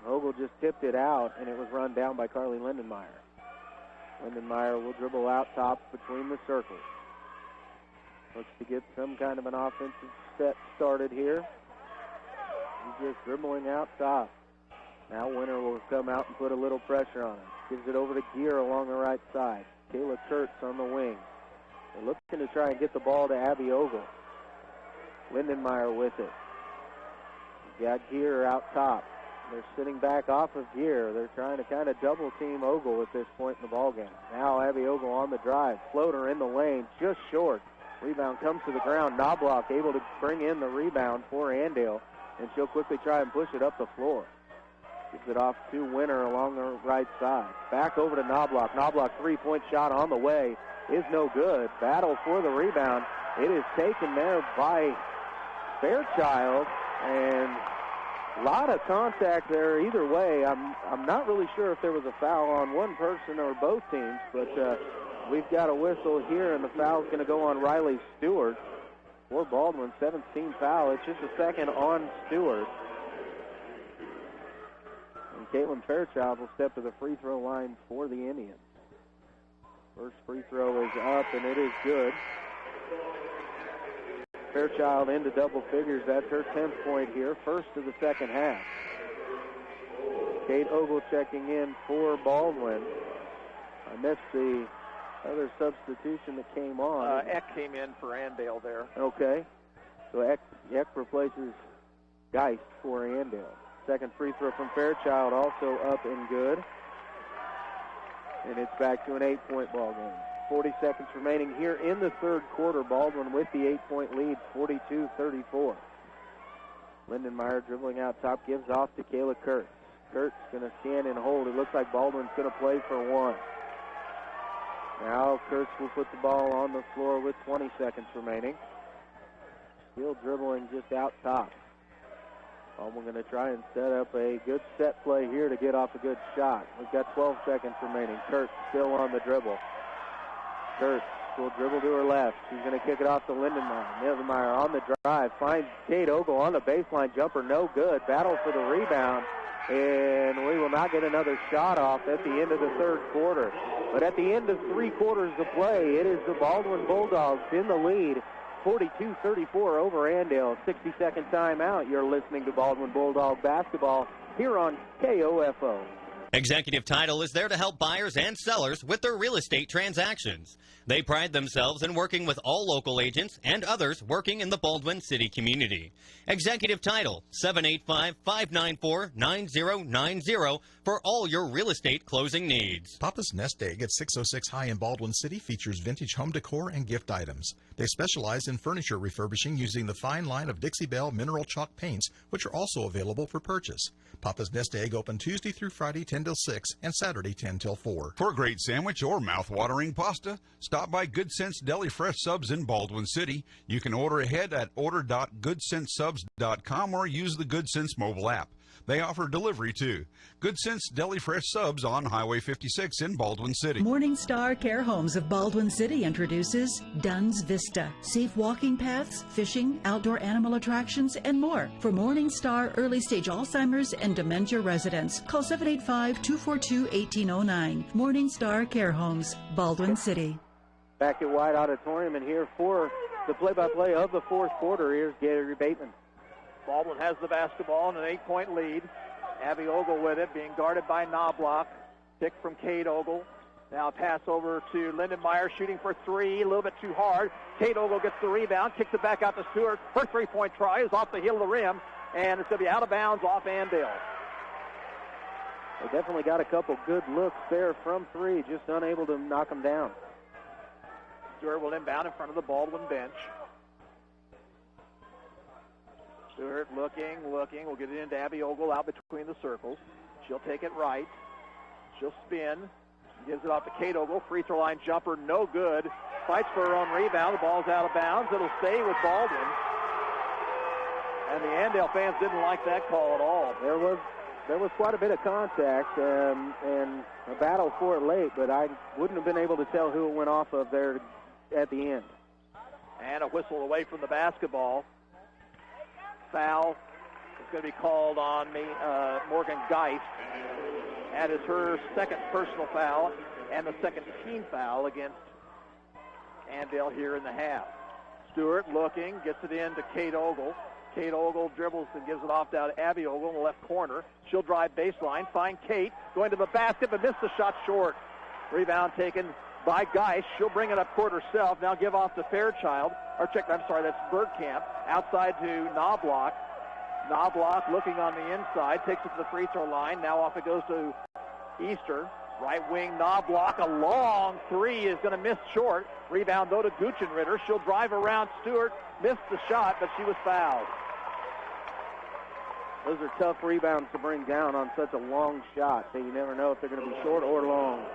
Ogle just tipped it out, and it was run down by Carly Lindenmeyer. Lindenmeyer will dribble out top between the circles. Looks to get some kind of an offensive set started here. He's just dribbling out top. Now Winter will come out and put a little pressure on him. Gives it over to Gear along the right side. Kayla Kurtz on the wing. They're looking to try and get the ball to Abby Ogle. Lindenmeyer with it. Got Gear out top. They're sitting back off of Gear. They're trying to kind of double-team Ogle at this point in the ballgame. Now Abby Ogle on the drive. Floater in the lane, just short. Rebound comes to the ground. Knobloch able to bring in the rebound for Andale, and she'll quickly try and push it up the floor. Gives it off to Winter along the right side. Back over to Knobloch. Knobloch three-point shot on the way is no good. Battle for the rebound. It is taken there by Fairchild, and a lot of contact there either way. I'm not really sure if there was a foul on one person or both teams, but we've got a whistle here, and the foul's going to go on Riley Stewart for Baldwin. 17th foul. It's just a second on Stewart. And Caitlin Fairchild will step to the free throw line for the Indians. First free throw is up, and it is good. Fairchild into double figures. That's her 10th point here, first of the second half. Kate Ogle checking in for Baldwin. I missed the other substitution that came on. Eck came in for Andale there. Okay. So Eck replaces Geist for Andale. Second free throw from Fairchild also up and good. And it's back to an 8-point ball game. 40 seconds remaining here in the third quarter. Baldwin with the 8-point lead, 42-34. Lindenmeyer dribbling out top, gives off to Kayla Kurtz. Kurtz going to stand and hold. It looks like Baldwin's going to play for one. Now Kurtz will put the ball on the floor with 20 seconds remaining. Still dribbling just out top. We're going to try and set up a good set play here to get off a good shot. We've got 12 seconds remaining. Kurtz still on the dribble. Kurtz will dribble to her left. She's going to kick it off to Lindenmeyer. Lindenmeyer on the drive. Finds Kate Ogle on the baseline jumper. No good. Battle for the rebound. And we will not get another shot off at the end of the third quarter. But at the end of 3 quarters of play, it is the Baldwin Bulldogs in the lead. 42-34 over Andale. 60-second timeout. You're listening to Baldwin Bulldog basketball here on KOFO. Executive Title is there to help buyers and sellers with their real estate transactions. They pride themselves in working with all local agents and others working in the Baldwin City community. Executive Title, 785-594-9090 for all your real estate closing needs. Papa's Nest Egg at 606 High in Baldwin City features vintage home decor and gift items. They specialize in furniture refurbishing using the fine line of Dixie Belle mineral chalk paints, which are also available for purchase. Papa's Nest Egg open Tuesday through Friday 10 till 6 and Saturday 10 till 4. For a great sandwich or mouth-watering pasta, stop by Good Sense Deli Fresh Subs in Baldwin City. You can order ahead at order.goodsensesubs.com or use the Good Sense mobile app. They offer delivery too. Good Sense Deli Fresh Subs on Highway 56 in Baldwin City. Morningstar Care Homes of Baldwin City introduces Dunn's Vista. Safe walking paths, fishing, outdoor animal attractions, and more. For Morningstar early stage Alzheimer's and dementia residents, call 785-242-1809. Morningstar Care Homes, Baldwin City. Back at White Auditorium, and here for the play-by-play of the fourth quarter, here's Gary Bateman. Baldwin has the basketball and an 8-point lead. Abby Ogle with it, being guarded by Knobloch. Pick from Kate Ogle. Now a pass over to Lindenmeyer, shooting for 3, a little bit too hard. Kate Ogle gets the rebound, kicks it back out to Stewart. Her 3-point try is off the heel of the rim, and it's going to be out of bounds off Andale. They definitely got a couple good looks there from 3, just unable to knock them down. Stewart will inbound in front of the Baldwin bench. Stewart looking. We'll get it into Abby Ogle out between the circles. She'll take it right. She'll spin. Gives it off to Kate Ogle. Free throw line jumper, no good. Fights for her own rebound. The ball's out of bounds. It'll stay with Baldwin. And the Andale fans didn't like that call at all. There was quite a bit of contact and a battle for it late, but I wouldn't have been able to tell who it went off of there at the end. And a whistle away from the basketball. Foul is going to be called on Morgan Geist. That is her second personal foul and the second team foul against Andale here in the half. Stewart looking, gets it in to Kate Ogle. Kate Ogle dribbles and gives it off down to Abby Ogle in the left corner. She'll drive baseline, find Kate, going to the basket, but missed the shot short. Rebound taken by Geist. She'll bring it up court herself. Now give off to Fairchild. That's Bergkamp. Outside to Knobloch. Knobloch looking on the inside. Takes it to the free throw line. Now off it goes to Easter. Right wing Knobloch. A long 3 is going to miss short. Rebound though to Guchenritter. She'll drive around Stewart. Missed the shot, but she was fouled. Those are tough rebounds to bring down on such a long shot. So you never know if they're going to be short or long.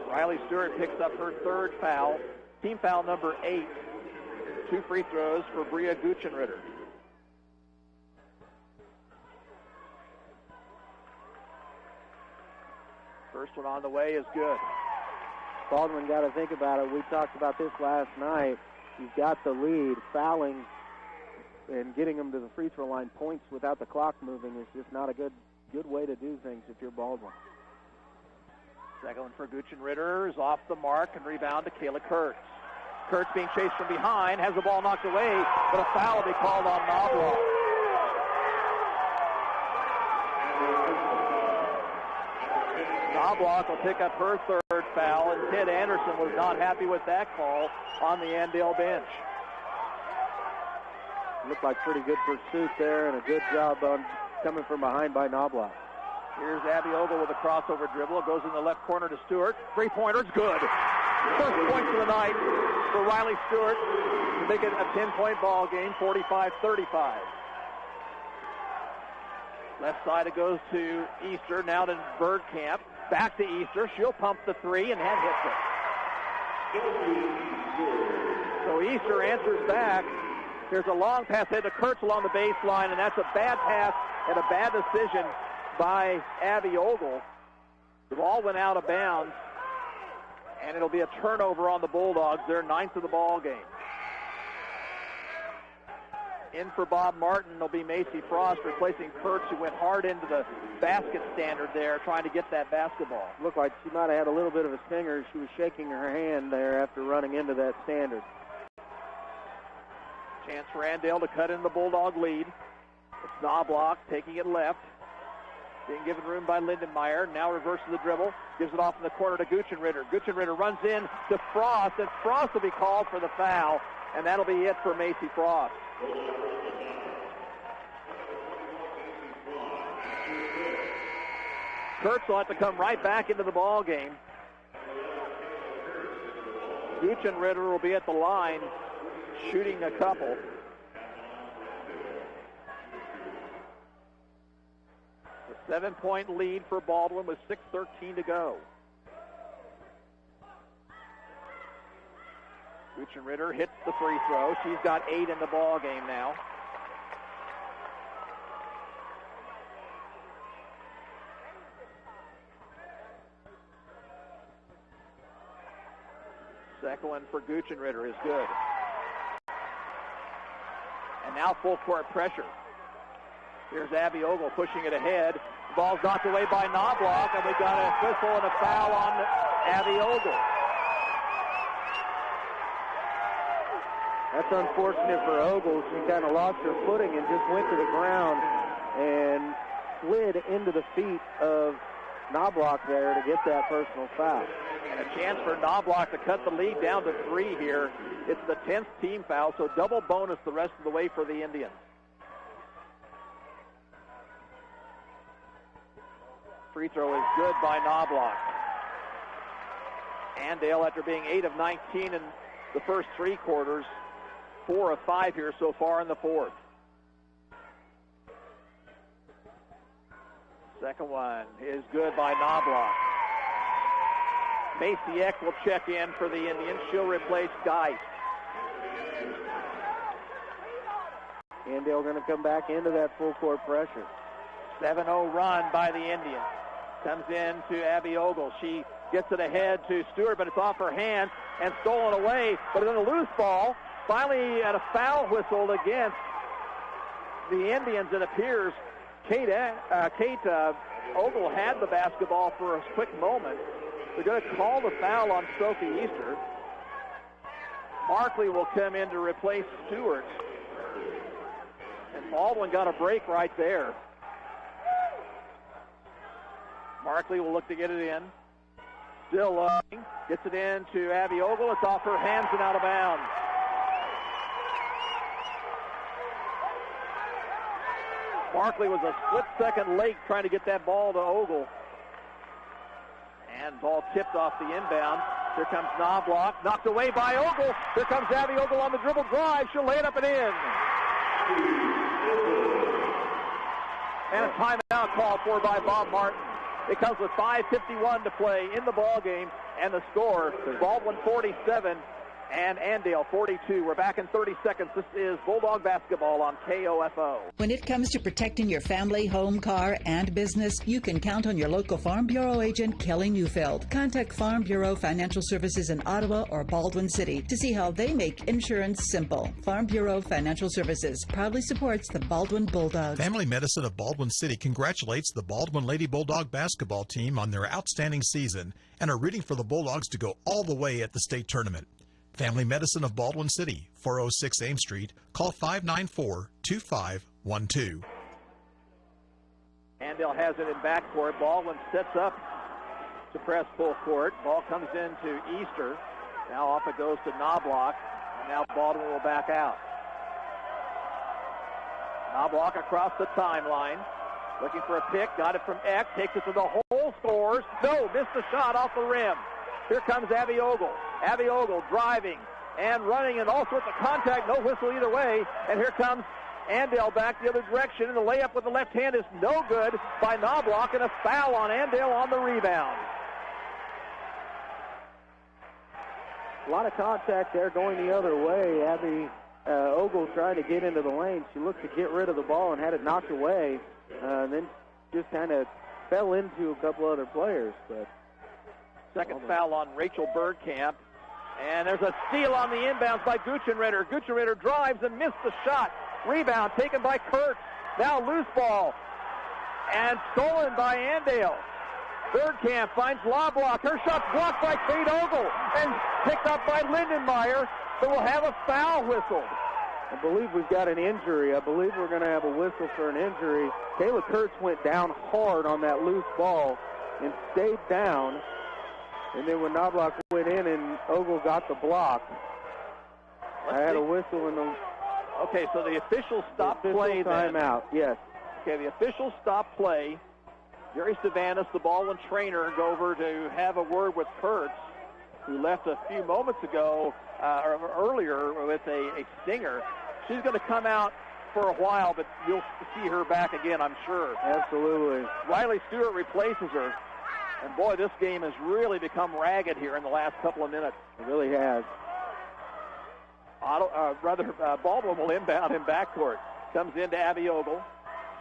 Riley Stewart picks up her third foul. Team foul number 8. 2 free throws for Bria Guchenritter. First one on the way is good. Baldwin got to think about it. We talked about this last night. You've got the lead. Fouling and getting them to the free throw line points without the clock moving is just not a good way to do things if you're Baldwin. Second one for Guchenritter is off the mark and rebound to Kayla Kurtz. Kurtz being chased from behind, has the ball knocked away, but a foul will be called on Knobloch. Knobloch will pick up her third foul, and Ted Anderson was not happy with that call on the Andale bench. Looked like pretty good pursuit there and a good job on coming from behind by Knobloch. Here's Abby Ogle with a crossover dribble. It goes in the left corner to Stewart. 3-pointer's good. First point of the night for Riley Stewart to make it a 10-point ball game, 45-35. Left side it goes to Easter, now to Bergkamp. Back to Easter. She'll pump the 3 and hits it. So Easter answers back. There's a long pass head to Kurtz along the baseline, and that's a bad pass and a bad decision by Abby Ogle. The ball went out of bounds, and it'll be a turnover on the Bulldogs, their 9th of the ball game. In for Bob Martin will be Macy Frost, replacing Kurtz, who went hard into the basket standard there, trying to get that basketball. Looked like she might have had a little bit of a stinger. She was shaking her hand there after running into that standard. Chance for Andale to cut in the Bulldog lead. It's Knobloch taking it left. Being given room by Lindenmeyer. Now reverses the dribble. Gives it off in the corner to Guchenritter. Guchenritter runs in to Frost, and Frost will be called for the foul, and that'll be it for Macy Frost. Kurtz will have to come right back into the ball game. Guchenritter will be at the line, shooting a couple. A 7-point lead for Baldwin with 6:13 to go. Guchenritter hits the free throw. She's got 8 in the ball game now. Second one for Guchenritter is good. And now full court pressure. Here's Abby Ogle pushing it ahead. The ball's knocked away by Knobloch, and we've got a whistle and a foul on Abby Ogle. That's unfortunate for Ogle. She kind of lost her footing and just went to the ground and slid into the feet of Knobloch there to get that personal foul. And a chance for Knobloch to cut the lead down to 3 here. It's the 10th team foul, so double bonus the rest of the way for the Indians. Free throw is good by Knobloch. Andale, after being 8 of 19 in the first 3 quarters, 4 of 5 here so far in the fourth. Second one is good by Knobloch. Macy Eck will check in for the Indians. She'll replace Geist. Andale going to come back into that full court pressure. 7-0 run by the Indians. Comes in to Abby Ogle. She gets it ahead to Stewart, but it's off her hand and stolen away. But it's a loose ball. Finally, at a foul whistled against the Indians, it appears Kate Ogle had the basketball for a quick moment. They're going to call the foul on Sophie Easter. Markley will come in to replace Stewart. And Baldwin got a break right there. Markley will look to get it in. Still looking. Gets it in to Abby Ogle. It's off her hands and out of bounds. Markley was a split second late trying to get that ball to Ogle. And ball tipped off the inbound. Here comes Knobloch. Knocked away by Ogle. Here comes Abby Ogle on the dribble drive. She'll lay it up and in. And a timeout called for by Bob Martin. It comes with 5:51 to play in the ball game, and the score is Baldwin 47 and Andale 42. We're back in 30 seconds. This is Bulldog basketball on KOFO. When it comes to protecting your family, home, car, and business, you can count on your local Farm Bureau agent, Kelly Neufeld. Contact Farm Bureau Financial Services in Ottawa or Baldwin City to see how they make insurance simple. Farm Bureau Financial Services proudly supports the Baldwin Bulldogs. Family Medicine of Baldwin City congratulates the Baldwin Lady Bulldog basketball team on their outstanding season and are rooting for the Bulldogs to go all the way at the state tournament. Family Medicine of Baldwin City, 406 Ames Street. Call 594-2512. Andale has it in backcourt. Baldwin sets up to press full court. Ball comes into Easter. Now off it goes to Knobloch. And now Baldwin will back out. Knobloch across the timeline. Looking for a pick. Got it from Eck. Takes it to the hole. Scores. No, missed the shot off the rim. Here comes Abby Ogle. Abby Ogle driving and running and all sorts of contact. No whistle either way. And here comes Andale back the other direction. And the layup with the left hand is no good by Knobloch, and a foul on Andale on the rebound. A lot of contact there going the other way. Abby Ogle trying to get into the lane. She looked to get rid of the ball and had it knocked away. Then just kind of fell into a couple other players. But second foul on Rachel Bergkamp. And there's a steal on the inbounds by Gutschenritter. Gutschenritter drives and missed the shot. Rebound taken by Kurtz. Now loose ball. And stolen by Andale. Bergkamp finds Loblock. Her shot's blocked by Kate Ogle and picked up by Lindenmeyer. So we'll have a foul whistle. I believe we've got an injury. I believe we're going to have a whistle for an injury. Kayla Kurtz went down hard on that loose ball and stayed down. And then when Knobloch went in and Ogle got the block, I had a whistle in the... Okay, so the official stopped play then. Timeout, yes. Okay, the official stopped play. Jerry Stavanis, the Baldwin trainer, go over to have a word with Kurtz, who left a few moments ago, or earlier, with a stinger. She's going to come out for a while, but you'll see her back again, I'm sure. Absolutely. Riley Stewart replaces her. And, boy, this game has really become ragged here in the last couple of minutes. It really has. Baldwin will inbound in backcourt. Comes into Abby Ogle.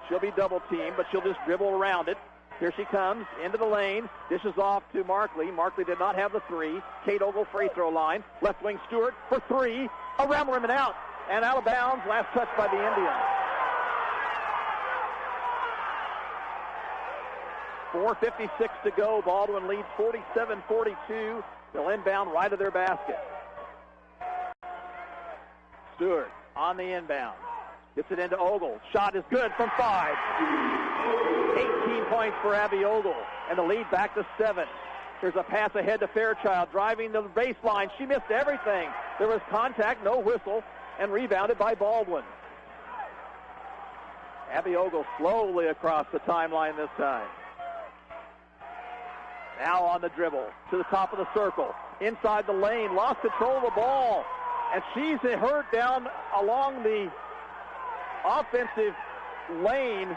She'll be double-teamed, but she'll just dribble around it. Here she comes into the lane. Dishes off to Markley. Markley did not have the three. Kate Ogle free throw line. Left wing Stewart for three. Around the rim and out. And out of bounds. Last touch by the Indians. 4:56 to go. Baldwin leads 47-42. They'll inbound right of their basket. Stewart on the inbound. Gets it into Ogle. Shot is good from 5. 18 points for Abby Ogle. And the lead back to 7. There's a pass ahead to Fairchild. Driving the baseline. She missed everything. There was contact, no whistle, and rebounded by Baldwin. Abby Ogle slowly across the timeline this time. Now on the dribble to the top of the circle. Inside the lane. Lost control of the ball. And she's hurt down along the offensive lane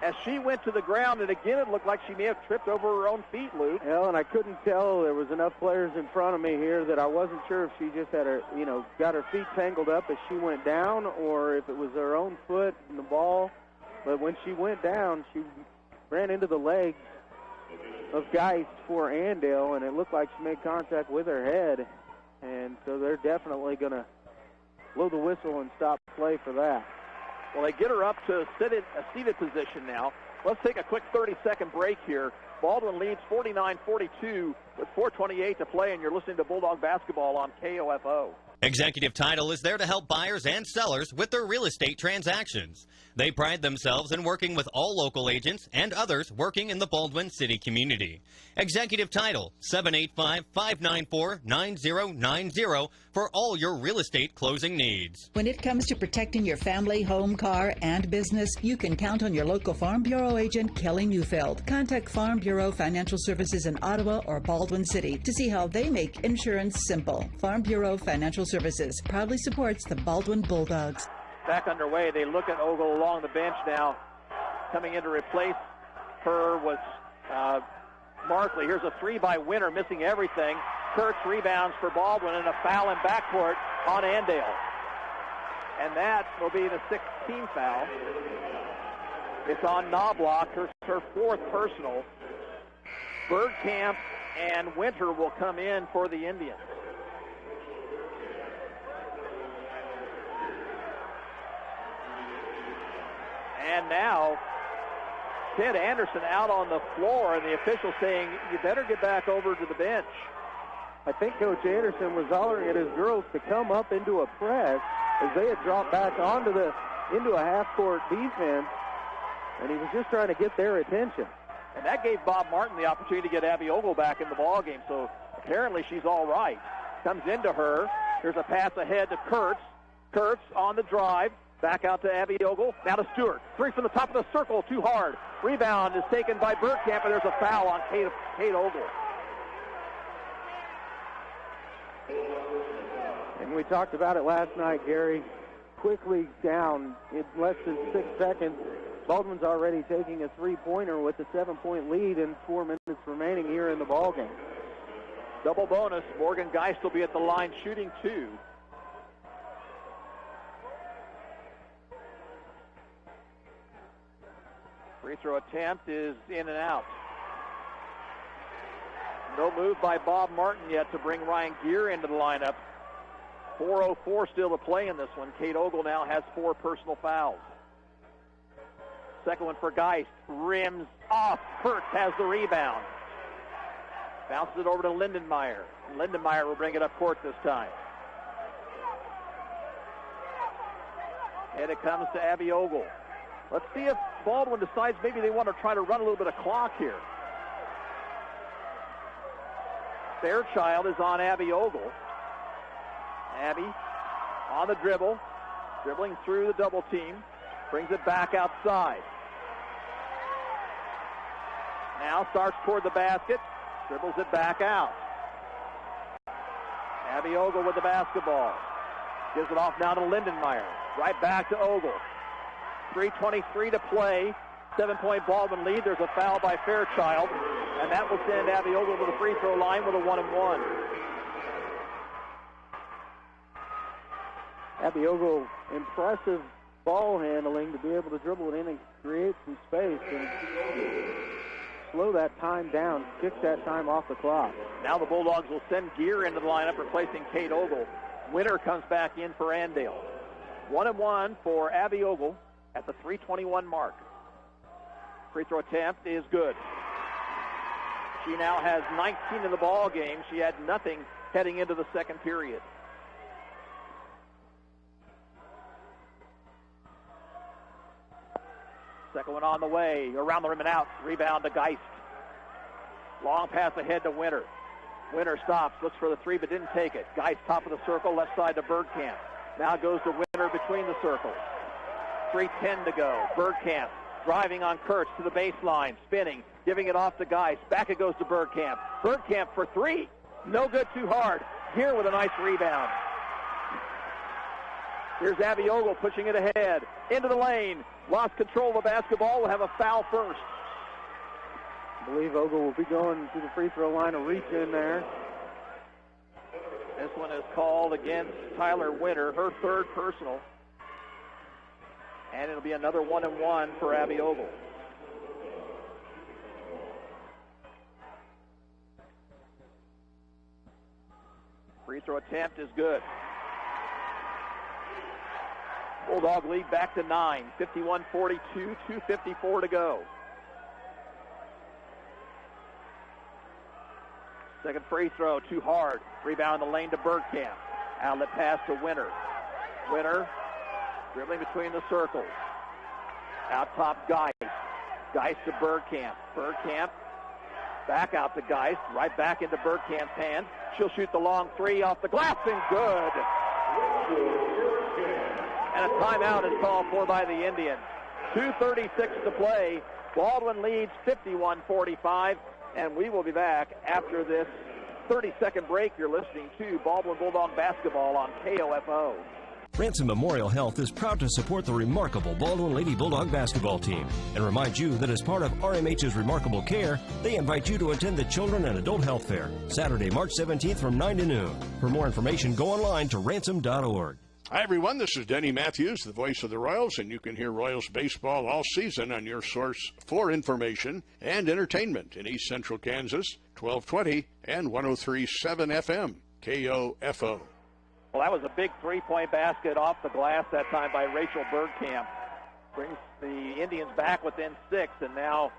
as she went to the ground. And again, it looked like she may have tripped over her own feet, Luke. Well, and I couldn't tell. There was enough players in front of me here that I wasn't sure if she just had her, got her feet tangled up as she went down or if it was her own foot in the ball. But when she went down, she ran into the legs of Geist for Andale, and it looked like she made contact with her head. And so they're definitely going to blow the whistle and stop play for that. Well, they get her up to a seated position now. Let's take a quick 30-second break here. Baldwin leads 49-42 with 4:28 to play, and you're listening to Bulldog Basketball on KOFO. Executive Title is there to help buyers and sellers with their real estate transactions. They pride themselves in working with all local agents and others working in the Baldwin City community. Executive Title, 785-594-9090 for all your real estate closing needs. When it comes to protecting your family, home, car, and business, you can count on your local Farm Bureau agent, Kelly Neufeld. Contact Farm Bureau Financial Services in Ottawa or Baldwin City to see how they make insurance simple. Farm Bureau Financial Services proudly supports the Baldwin Bulldogs. Back underway. They look at Ogle along the bench now. Coming in to replace her was Markley. Here's a three by Winter, missing everything. Kurtz rebounds for Baldwin and a foul in backcourt on Andale. And that will be the 16th foul. It's on Knobloch, her fourth personal. Bergkamp and Winter will come in for the Indians. And now, Ted Anderson out on the floor, and the official saying, you better get back over to the bench. I think Coach Anderson was hollering at his girls to come up into a press as they had dropped back into a half-court defense, and he was just trying to get their attention. And that gave Bob Martin the opportunity to get Abby Ogle back in the ballgame, so apparently she's all right. Comes into her. There's a pass ahead to Kurtz. Kurtz on the drive. Back out to Abby Ogle. Now to Stewart. Three from the top of the circle. Too hard. Rebound is taken by Bergkamp, and there's a foul on Kate Ogle. And we talked about it last night, Gary. Quickly down in less than 6 seconds. Baldwin's already taking a three-pointer with a 7-point lead and 4 minutes remaining here in the ballgame. Double bonus. Morgan Geist will be at the line shooting 2. Free throw attempt is in and out. No move by Bob Martin yet to bring Ryan Gear into the lineup. 4:04 still to play in this one. Kate Ogle now has 4 personal fouls. Second one for Geist. Rims off. Kurtz has the rebound. Bounces it over to Lindenmeyer. Lindenmeyer will bring it up court this time. And it comes to Abby Ogle. Let's see if Baldwin decides maybe they want to try to run a little bit of clock here. Fairchild is on Abby Ogle. Abby on the dribble, dribbling through the double team, brings it back outside. Now starts toward the basket, dribbles it back out. Abby Ogle with the basketball. Gives it off now to Lindenmeyer. Right back to Ogle. 3:23 to play. 7-point Baldwin lead. There's a foul by Fairchild, and that will send Abby Ogle to the free throw line with a 1-and-1. Abby Ogle, impressive ball handling to be able to dribble it in and create some space and slow that time down, kick that time off the clock. Now the Bulldogs will send Gear into the lineup, replacing Kate Ogle. Winter comes back in for Andale. 1-and-1 for Abby Ogle at the 3:21 mark. Free throw attempt is good. She now has 19 in the ball game. She had nothing heading into the second period. Second one on the way, around the rim and out. Rebound to Geist. Long pass ahead to Winter. Winter stops, looks for the 3, but didn't take it. Geist top of the circle, left side to Bergkamp. Now goes to Winter between the circles. 3:10 to go. Bergkamp driving on Kurtz to the baseline, spinning, giving it off to Geist. Back it goes to Bergkamp. Bergkamp for 3. No good, too hard. Here with a nice rebound. Here's Abby Ogle pushing it ahead. Into the lane. Lost control of the basketball. Will have a foul first. I believe Ogle will be going to the free throw line to reach in there. This one is called against Tyler Winter, her 3rd personal. And it'll be another 1-and-1 for Abby Ogle. Free throw attempt is good. Bulldog lead back to 9. 51-42, 2:54 to go. Second free throw, too hard. Rebound in the lane to Bergkamp. Outlet pass to Winter. Winter dribbling between the circles. Out top, Geist. Geist to Bergkamp. Bergkamp back out to Geist. Right back into Bergkamp's hand. She'll shoot the long 3 off the glass and good. And a timeout is called for by the Indians. 2:36 to play. Baldwin leads 51-45. And we will be back after this 30-second break. You're listening to Baldwin Bulldog Basketball on KOFO. Ransom Memorial Health is proud to support the remarkable Baldwin Lady Bulldog basketball team and remind you that as part of RMH's Remarkable Care, they invite you to attend the Children and Adult Health Fair, Saturday, March 17th from 9 to noon. For more information, go online to ransom.org. Hi, everyone. This is Denny Matthews, the voice of the Royals, and you can hear Royals baseball all season on your source for information and entertainment in East Central Kansas, 1220 and 103.7 FM, KOFO. Well, that was a big three-point basket off the glass that time by Rachel Bergkamp. Brings the Indians back within 6, and now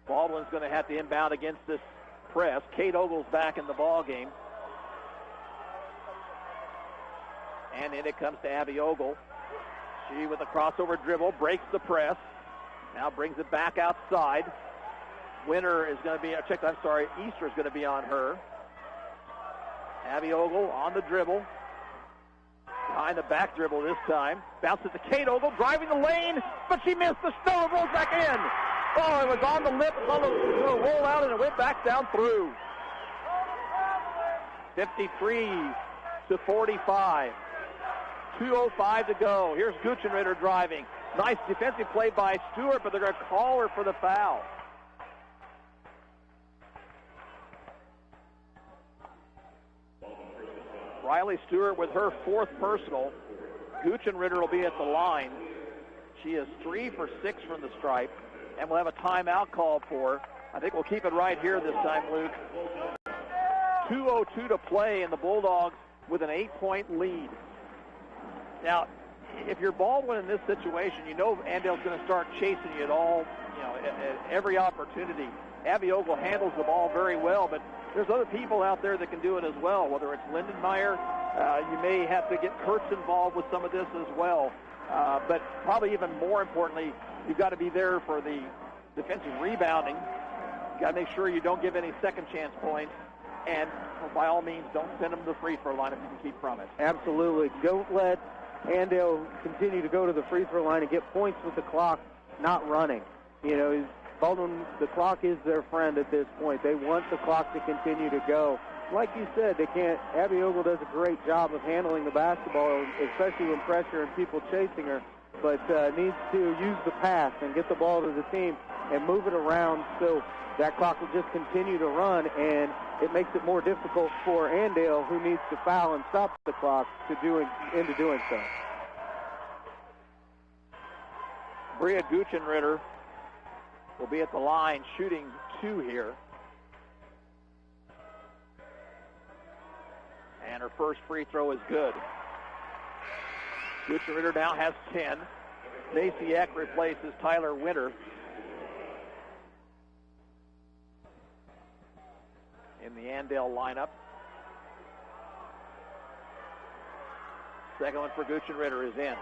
Baldwin's going to have to inbound against this press. Kate Ogle's back in the ball game. And in it comes to Abby Ogle. She, with a crossover dribble, breaks the press. Now brings it back outside. Winter is going to be, Easter is going to be on her. Abby Ogle on the dribble. Behind the back dribble this time. Bounces to Kate Ogle, driving the lane, but she missed the snow and rolls back in. Oh, it was on the lip, on the roll out, and it went back down through. 53-45. 2:05 to go. Here's Guchenritter driving. Nice defensive play by Stewart, but they're going to call her for the foul. Riley Stewart with her 4th personal. Guchenritter will be at the line. She is 3 for 6 from the stripe, and we'll have a timeout called for. I think we'll keep it right here this time, Luke. 2:02 to play, and the Bulldogs with an 8-point lead. Now, if you're Baldwin in this situation, you know Andale's going to start chasing you at every opportunity. Abby Ogle handles the ball very well, but there's other people out there that can do it as well, whether it's Lindenmeyer. You may have to get Kurtz involved with some of this as well. But probably even more importantly, you've got to be there for the defensive rebounding. You've got to make sure you don't give any second chance points. And by all means, don't send them to the free throw line if you can keep from it. Absolutely. Don't let Andale continue to go to the free throw line and get points with the clock not running. Baldwin, the clock is their friend at this point. They want the clock to continue to go. Like you said, they can't. Abby Ogle does a great job of handling the basketball, especially when pressure and people chasing her, but needs to use the pass and get the ball to the team and move it around so that clock will just continue to run, and it makes it more difficult for Andale, who needs to foul and stop the clock, into doing so. Bria Guchenritter will be at the line shooting 2 here. And her first free throw is good. Guchenritter now has 10. Macy Eck replaces Tyler Winter in the Andale lineup. Second one for Guchenritter is in.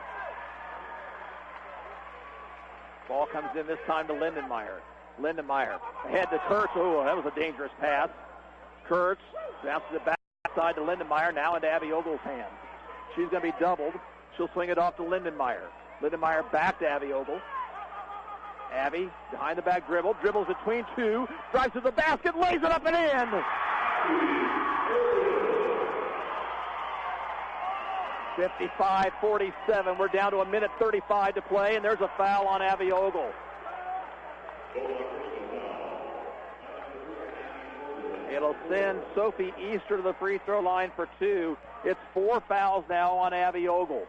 Ball comes in this time to Lindenmeyer. Lindenmeyer ahead to Kurtz. Oh, that was a dangerous pass. Kurtz bounces it backside to Lindenmeyer, now into Abby Ogle's hands. She's going to be doubled. She'll swing it off to Lindenmeyer. Lindenmeyer back to Abby Ogle. Abby behind the back dribbles between 2, drives to the basket, lays it up and in. 55-47. We're down to 1:35 to play, and there's a foul on Abby Ogle. It'll send Sophie Easter to the free throw line for 2. It's 4 fouls now on Abby Ogle.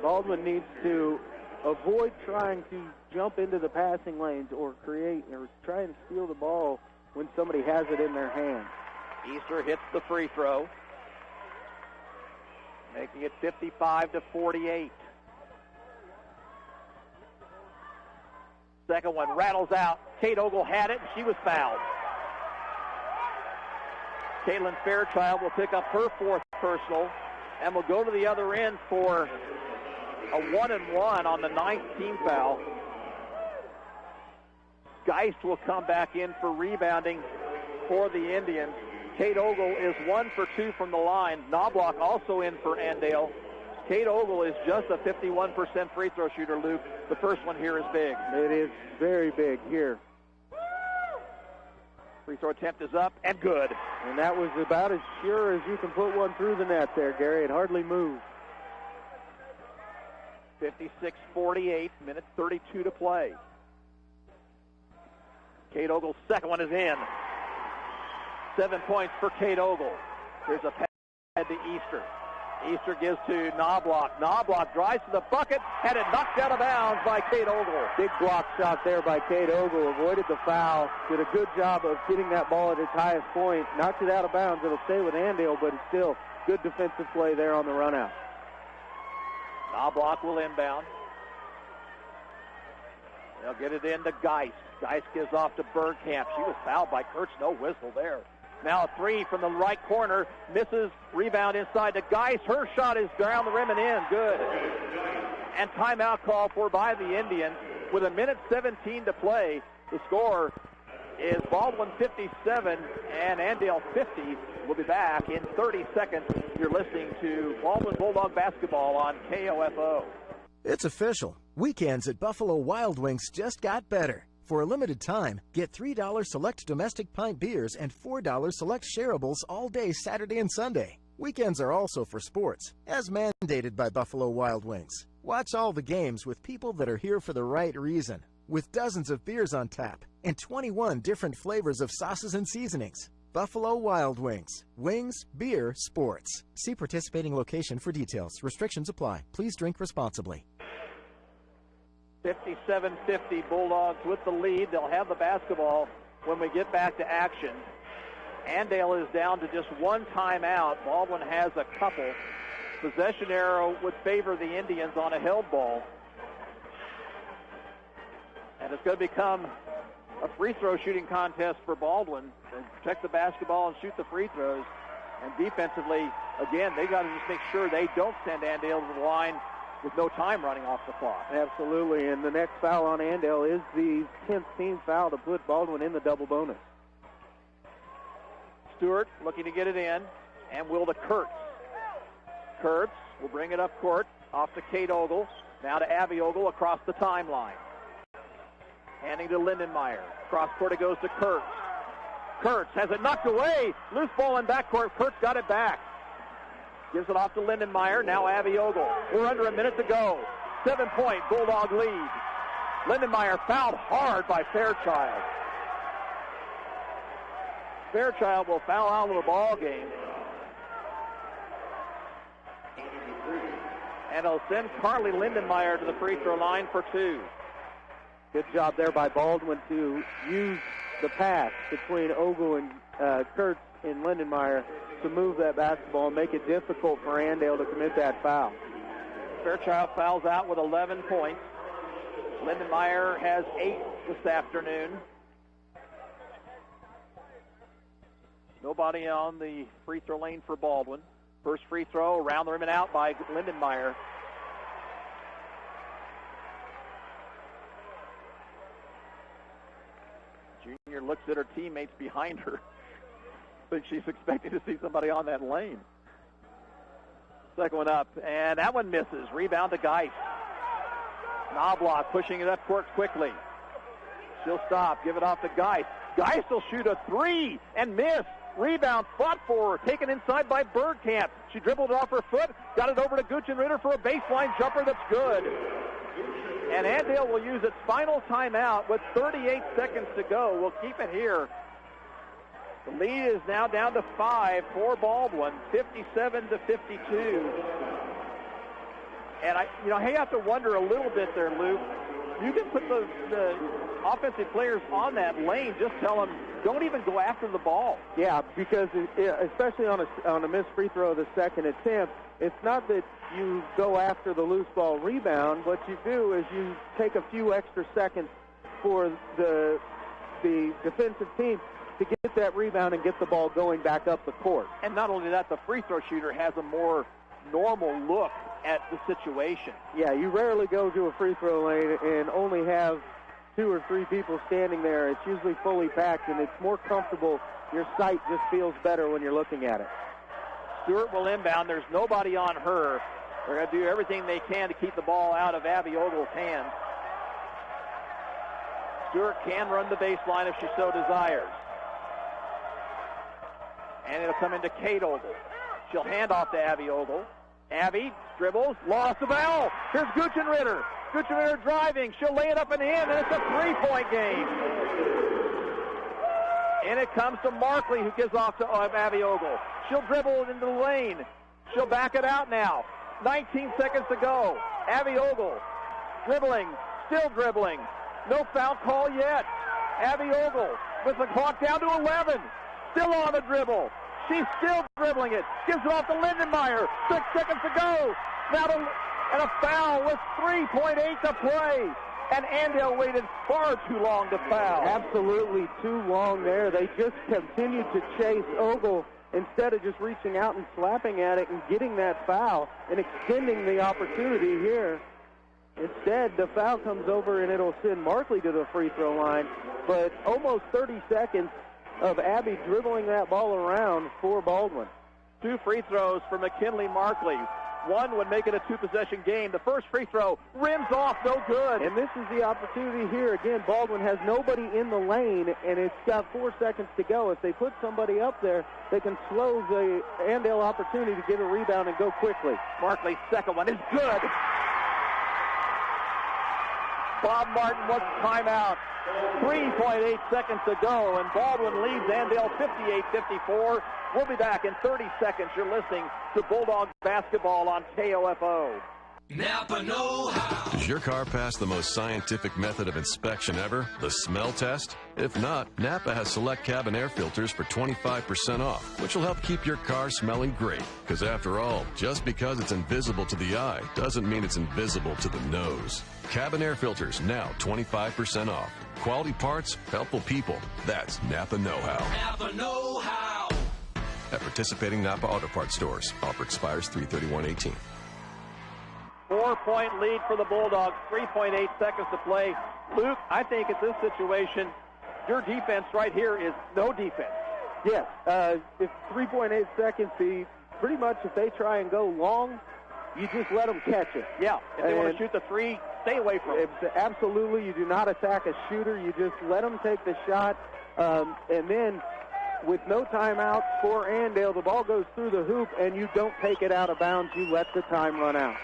Baldwin needs to avoid trying to jump into the passing lanes or try and steal the ball when somebody has it in their hands. Easter hits the free throw, making it 55-48. Second one rattles out. Kate Ogle had it, and she was fouled. Caitlin Fairchild will pick up her 4th personal and will go to the other end for a 1-and-1 on the 9th team foul. Geist will come back in for rebounding for the Indians. Kate Ogle is 1 for 2 from the line. Knobloch also in for Andale. Kate Ogle is just a 51% free throw shooter, Luke. The first one here is big. It is very big here. Free throw attempt is up and good. And that was about as sure as you can put one through the net there, Gary. It hardly moved. 56-48, minute 32 to play. Kate Ogle's second one is in. 7 points for Kate Ogle. Here's a pass to Easter. Easter gives to Knobloch. Knobloch drives to the bucket, had it knocked out of bounds by Kate Ogle. Big block shot there by Kate Ogle. Avoided the foul. Did a good job of getting that ball at its highest point. Knocked it out of bounds. It'll stay with Andale, but it's still good defensive play there on the run out. Knobloch will inbound. They'll get it into Geist. Geist gives off to Bergkamp. She was fouled by Kurtz. No whistle there. Now a 3 from the right corner. Misses. Rebound inside to Geist. Her shot is down the rim and in. Good. And timeout call for by the Indians. With 1:17 to play, the score is Baldwin 57 and Andale 50. We'll be back in 30 seconds. You're listening to Baldwin Bulldog Basketball on KOFO. It's official. Weekends at Buffalo Wild Wings just got better. For a limited time, get $3 select domestic pint beers and $4 select shareables all day Saturday and Sunday. Weekends are also for sports, as mandated by Buffalo Wild Wings. Watch all the games with people that are here for the right reason, with dozens of beers on tap and 21 different flavors of sauces and seasonings. Buffalo Wild Wings. Wings, beer, sports. See participating location for details. Restrictions apply. Please drink responsibly. 57-50, Bulldogs with the lead. They'll have the basketball when we get back to action. Andale is down to just one timeout. Baldwin has a couple. Possession arrow would favor the Indians on a held ball. And it's going to become a free throw shooting contest for Baldwin. They protect the basketball and shoot the free throws. And defensively, again, they got to just make sure they don't send Andale to the line with no time running off the clock. Absolutely, and the next foul on Andale is the 10th team foul to put Baldwin in the double bonus. Stewart looking to get it in, and will to Kurtz. Kurtz will bring it up court, off to Kate Ogle, now to Abby Ogle across the timeline. Handing to Lindenmeyer. Cross court it goes to Kurtz. Kurtz has it knocked away. Loose ball in backcourt. Kurtz got it back. Gives it off to Lindenmeyer. Now Abby Ogle. We're under a minute to go. 7-point Bulldog lead. Lindenmeyer fouled hard by Fairchild. Fairchild will foul out of the ball game. And it'll send Carly Lindenmeyer to the free throw line for two. Good job there by Baldwin to use the pass between Ogle and Kurtz and Lindenmeyer to move that basketball and make it difficult for Andale to commit that foul. Fairchild fouls out with 11 points. Lindenmeyer has 8 this afternoon. Nobody on the free throw lane for Baldwin. First free throw around the rim and out by Lindenmeyer. Junior looks at her teammates behind her. I think she's expecting to see somebody on that lane. Second one up, and that one misses. Rebound to Geist. Knobloch pushing it up court quickly. She'll stop, give it off to Geist. Geist will shoot a three and miss. Rebound fought for her, taken inside by Bergkamp. She dribbled it off her foot, got it over to Gutchen-Ritter for a baseline jumper that's good. And Andale will use its final timeout with 38 seconds to go. We'll keep it here. The lead is now down to 5 for Baldwin, 57-52. And I have to wonder a little bit there, Luke. You can put the offensive players on that lane. Just tell them, don't even go after the ball. Yeah, because especially on a missed free throw of the second attempt, it's not that you go after the loose ball rebound. What you do is you take a few extra seconds for the defensive team to get that rebound and get the ball going back up the court. And not only that, the free throw shooter has a more normal look at the situation. Yeah, you rarely go to a free throw lane and only have 2 or 3 people standing there. It's usually fully packed, and it's more comfortable. Your sight just feels better when you're looking at it. Stewart will inbound. There's nobody on her. They're going to do everything they can to keep the ball out of Abby Ogle's hands. Stewart can run the baseline if she so desires. And it'll come into Kate Ogle. She'll hand off to Abby Ogle. Abby dribbles, lost the ball. Here's Gutchen-Ritter. Gutchen-Ritter driving. She'll lay it up and in, and it's a three-point game. And it comes to Markley, who gives off to Abby Ogle. She'll dribble it into the lane. She'll back it out now. 19 seconds to go. Abby Ogle dribbling, still dribbling. No foul call yet. Abby Ogle with the clock down to 11. Still on the dribble. She's still dribbling it. Gives it off to Lindenmeyer. 6 seconds to go. And a foul with 3.8 to play. And Andale waited far too long to foul. Absolutely too long there. They just continued to chase Ogle instead of just reaching out and slapping at it and getting that foul and extending the opportunity here. Instead, the foul comes over and it'll send Markley to the free throw line. But almost 30 seconds of Abby dribbling that ball around for Baldwin. 2 free throws for McKinley Markley. One would make it a 2-possession game. The first free throw rims off, no good. And this is the opportunity here. Again, Baldwin has nobody in the lane, and it's got 4 seconds to go. If they put somebody up there, they can slow the Andale opportunity to get a rebound and go quickly. Markley's second one is good. Bob Martin wants timeout. 3.8 seconds to go, and Baldwin leads Andale 58-54. We'll be back in 30 seconds. You're listening to Bulldog basketball on KOFO. Napa know-how. Does your car pass the most scientific method of inspection ever, the smell test? If not, Napa has select cabin air filters for 25% off, which will help keep your car smelling great. Because after all, just because it's invisible to the eye doesn't mean it's invisible to the nose. Cabin air filters now 25% off. Quality parts, helpful people. That's Napa know-how. Napa know-how. At participating Napa Auto Parts stores. Offer expires 3/31/18. 4-point lead for the Bulldogs, 3.8 seconds to play. Luke, I think at this situation, your defense right here is no defense. Yes, if 3.8 seconds, pretty much if they try and go long, you just let them catch it. Yeah, if they want to shoot the three, stay away from it. Absolutely, you do not attack a shooter. You just let them take the shot, and then with no timeouts for Andale, the ball goes through the hoop, and you don't take it out of bounds. You let the time run out.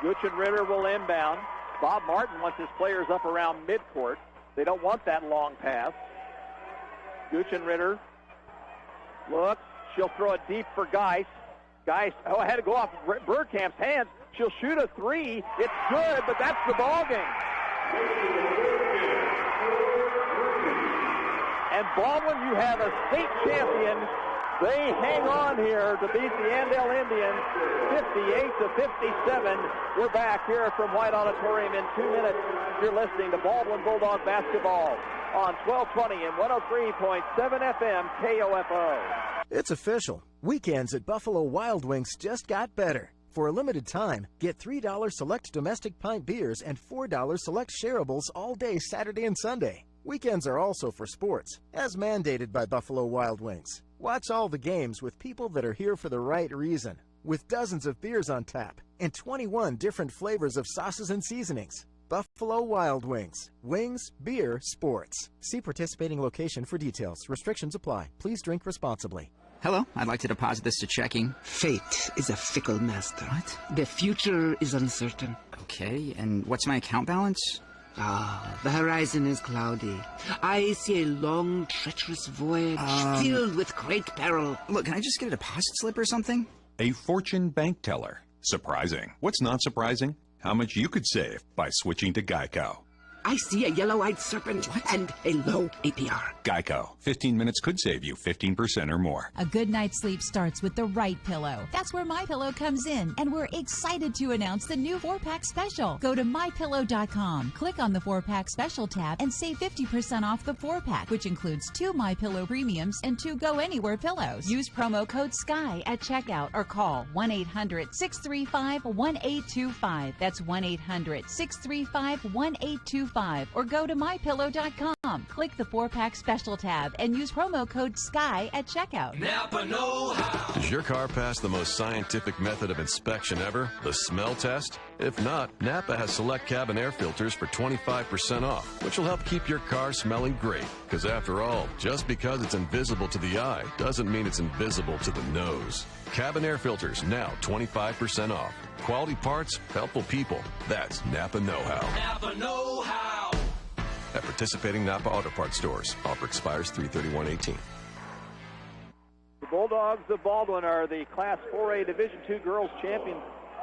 Gooch and Ritter will inbound. Bob Martin wants his players up around midcourt. They don't want that long pass. Gooch and Ritter. Look, she'll throw it deep for Geis. Geis, I had to go off Birdcamp's hands. She'll shoot a three. It's good, but that's the ball game. And Baldwin, you have a state champion. They hang on here to beat the Andale Indians 58-57. We're back here from White Auditorium in 2 minutes. You're listening to Baldwin Bulldog basketball on 1220 and 103.7 FM KOFO. It's official. Weekends at Buffalo Wild Wings just got better. For a limited time, get $3 select domestic pint beers and $4 select shareables all day Saturday and Sunday. Weekends are also for sports, as mandated by Buffalo Wild Wings. Watch all the games with people that are here for the right reason, with dozens of beers on tap and 21 different flavors of sauces and seasonings. Buffalo Wild Wings. Wings, beer, sports. See participating location for details. Restrictions apply. Please drink responsibly. Hello, I'd like to deposit this to checking. Fate is a fickle master. What? The future is uncertain. Okay, and what's my account balance? The horizon is cloudy. I see a long, treacherous voyage filled with great peril. Look, can I just get a deposit slip or something? A fortune bank teller. Surprising. What's not surprising? How much you could save by switching to Geico. I see a yellow-eyed serpent and a low APR. Geico. 15 minutes could save you 15% or more. A good night's sleep starts with the right pillow. That's where MyPillow comes in, and we're excited to announce the new 4-pack special. Go to MyPillow.com, click on the 4-pack special tab, and save 50% off the 4-pack, which includes 2 MyPillow premiums and 2 Go Anywhere pillows. Use promo code SKY at checkout or call 1-800-635-1825. That's 1-800-635-1825. Or go to MyPillow.com, click the 4-pack special tab, and use promo code SKY at checkout. Napa know-how. Does your car pass the most scientific method of inspection ever, the smell test? If not, Napa has select cabin air filters for 25% off, which will help keep your car smelling great. Because after all, just because it's invisible to the eye doesn't mean it's invisible to the nose. Cabin air filters now 25% off. Quality parts, helpful people. That's Napa know-how. Napa know-how. At participating Napa Auto Parts stores. Offer expires 3/31/18. The Bulldogs of Baldwin are the Class 4A Division II girls champions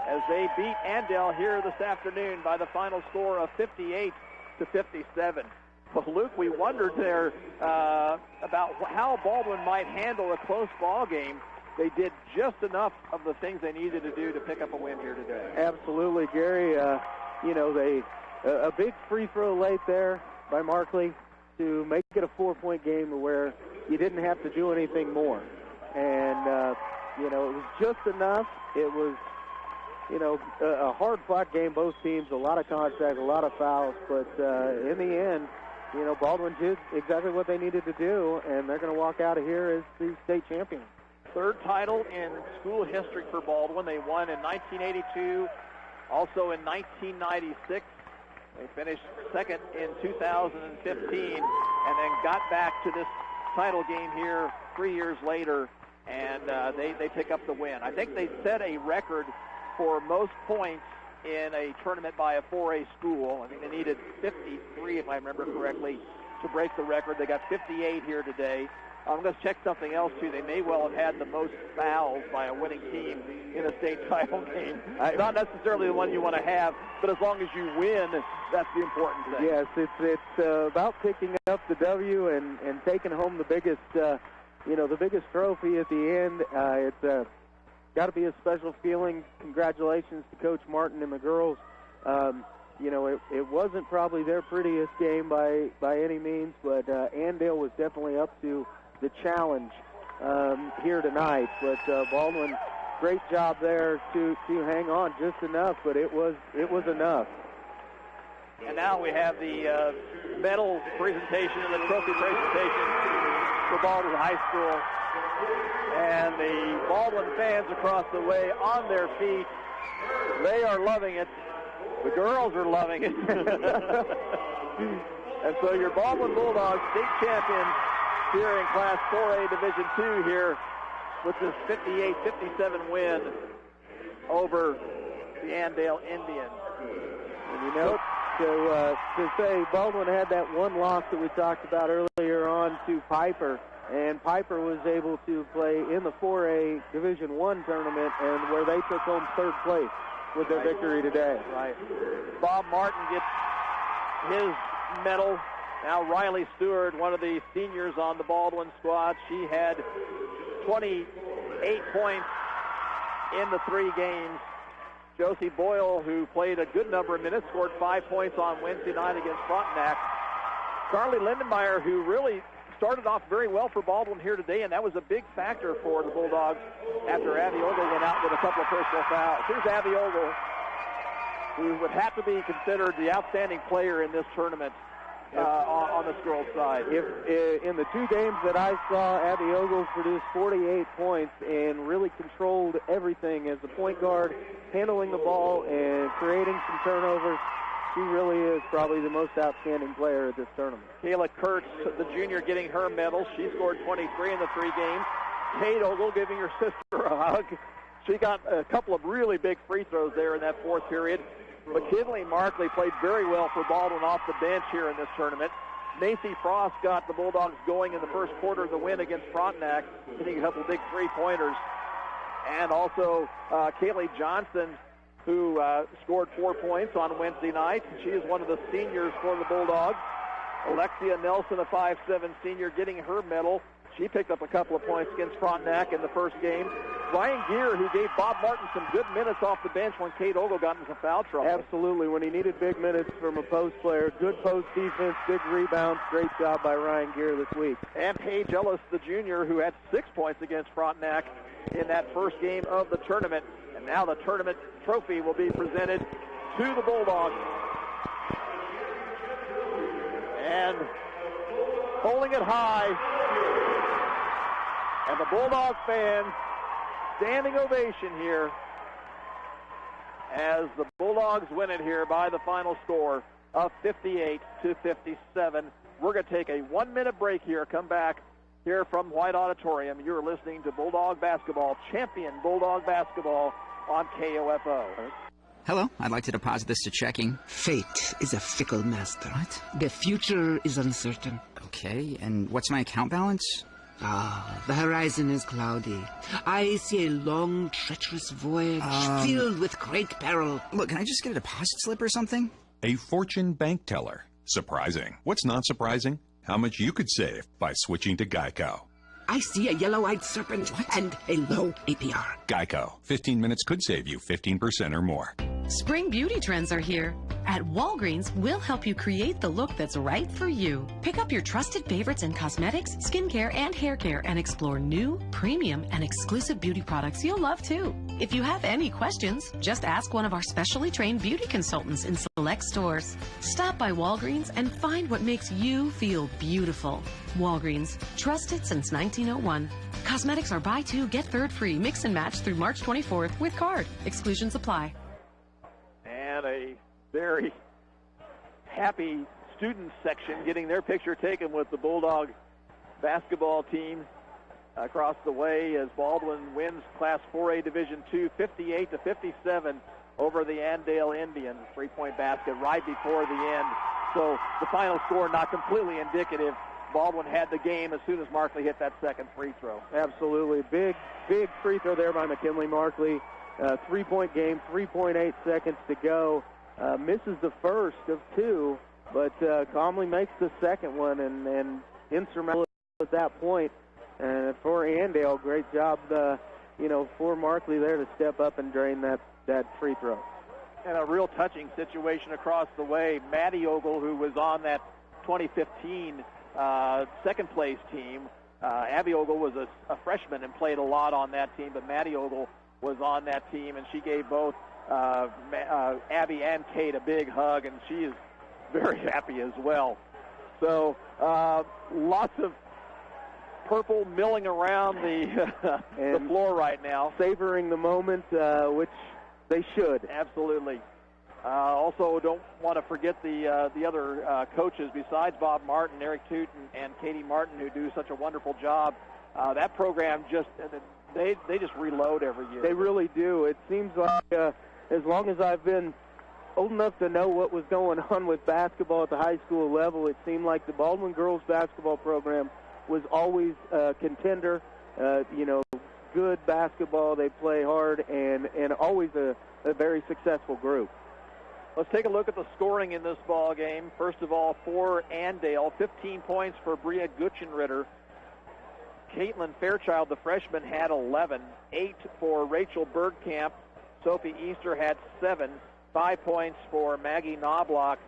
as they beat Andale here this afternoon by the final score of 58-57. Well, Luke, we wondered there about how Baldwin might handle a close ball game. They did just enough of the things they needed to do to pick up a win here today. Absolutely, Gary. A big free throw late there by Markley to make it a 4-point game where you didn't have to do anything more. And, it was just enough. It was, a hard-fought game, both teams, a lot of contact, a lot of fouls. But in the end, Baldwin did exactly what they needed to do, and they're going to walk out of here as the state champions. Third title in school history for Baldwin. They won in 1982, also in 1996. They finished second in 2015 and then got back to this title game here 3 years later, and they pick up the win. I think they set a record for most points in a tournament by a 4A school. I think they needed 53, if I remember correctly, to break the record. They got 58 here today. I'm going to check something else, too. They may well have had the most fouls by a winning team in a state title game. Not necessarily the one you want to have, but as long as you win, that's the important thing. Yes, it's about picking up the W and taking home the biggest, the biggest trophy at the end. It's got to be a special feeling. Congratulations to Coach Martin and the girls. It wasn't probably their prettiest game by any means, but Andale was definitely up to the challenge here tonight. But Baldwin, great job there to hang on just enough, but it was enough. And now we have the medal presentation and the trophy presentation for Baldwin High School. And the Baldwin fans across the way on their feet, they are loving it. The girls are loving it. And so your Baldwin Bulldogs, state champions here in Class 4A Division II here with this 58-57 win over the Andale Indians. And to say Baldwin had that one loss that we talked about earlier on to Piper, and Piper was able to play in the 4A Division I tournament, and where they took home third place with their victory today. Right. Bob Martin gets his medal. Now Riley Stewart, one of the seniors on the Baldwin squad, she had 28 points in the 3 games. Josie Boyle, who played a good number of minutes, scored 5 points on Wednesday night against Frontenac. Carly Lindenmeyer, who really started off very well for Baldwin here today, and that was a big factor for the Bulldogs after Abby Ogle went out with a couple of personal fouls. Here's Abby Ogle, who would have to be considered the outstanding player in this tournament on this girls' side. In the 2 games that I saw, Abby Ogle produced 48 points and really controlled everything as a point guard, handling the ball and creating some turnovers. She really is probably the most outstanding player at this tournament. Kayla Kurtz, the junior, getting her medal. She scored 23 in the 3 games. Kate Ogle giving her sister a hug. She got a couple of really big free throws there in that 4th period. McKinley Markley played very well for Baldwin off the bench here in this tournament. Macy Frost got the Bulldogs going in the first quarter of the win against Frontenac, hitting a couple of big 3-pointers. And also Kaylee Johnson, who scored 4 points on Wednesday night. She is one of the seniors for the Bulldogs. Alexia Nelson, a 5'7" senior, getting her medal. She picked up a couple of points against Frontenac in the first game. Ryan Gear, who gave Bob Martin some good minutes off the bench when Kate Ogle got into some foul trouble. Absolutely. When he needed big minutes from a post player, good post defense, big rebounds. Great job by Ryan Gear this week. And Paige Ellis, the junior, who had 6 points against Frontenac in that first game of the tournament. And now the tournament trophy will be presented to the Bulldogs. And holding it high, and the Bulldog fans, standing ovation here as the Bulldogs win it here by the final score of 58-57. We're going to take a 1-minute break here, come back here from White Auditorium. You're listening to Bulldog Basketball, champion Bulldog Basketball on KOFO. Hello, I'd like to deposit this to checking. Fate is a fickle master. What? The future is uncertain. Okay, and what's my account balance? The horizon is cloudy. I see a long, treacherous voyage filled with great peril. Look, can I just get a deposit slip or something? A fortune bank teller. Surprising. What's not surprising? How much you could save by switching to Geico. I see a yellow-eyed serpent and a low APR. Geico. 15 minutes could save you 15% or more. Spring beauty trends are here. At Walgreens, we'll help you create the look that's right for you. Pick up your trusted favorites in cosmetics, skincare, and hair care and explore new, premium, and exclusive beauty products you'll love too. If you have any questions, just ask one of our specially trained beauty consultants in select stores. Stop by Walgreens and find what makes you feel beautiful. Walgreens, trusted since 1901. Cosmetics are buy 2, get 3rd free. Mix and match through March 24th with card. Exclusions apply. And a very happy student section getting their picture taken with the Bulldog basketball team across the way as Baldwin wins Class 4A Division II 58-57 over the Andale Indians. Three-point basket right before the end. So the final score not completely indicative. Baldwin had the game as soon as Markley hit that second free throw. Absolutely. Big free throw there by McKinley Markley. Three-point game, 3.8 seconds to go. Misses the first of two, but calmly makes the second one and insurmountable at that point. And for Andale, great job, for Markley there to step up and drain that free throw. And a real touching situation across the way. Maddie Ogle, who was on that 2015 second-place team. Abby Ogle was a freshman and played a lot on that team, but Maddie Ogle was on that team, and she gave both Abby and Kate a big hug, and she is very happy as well. So lots of purple milling around the floor right now. Savoring the moment, which they should. Absolutely. Also, don't want to forget the other coaches besides Bob Martin, Eric Tootin, and Katie Martin, who do such a wonderful job. That program they just reload every year. They really do. It seems like as long as I've been old enough to know what was going on with basketball at the high school level, it seemed like the Baldwin girls basketball program was always a contender. Good basketball. They play hard and always a very successful group. Let's take a look at the scoring in this ball game. First of all, for Andale, 15 points for Bria Gutchenritter. Caitlin Fairchild, the freshman, had 11. 8 for Rachel Bergkamp. Sophie Easter had 7. 5 points for Maggie Knobloch.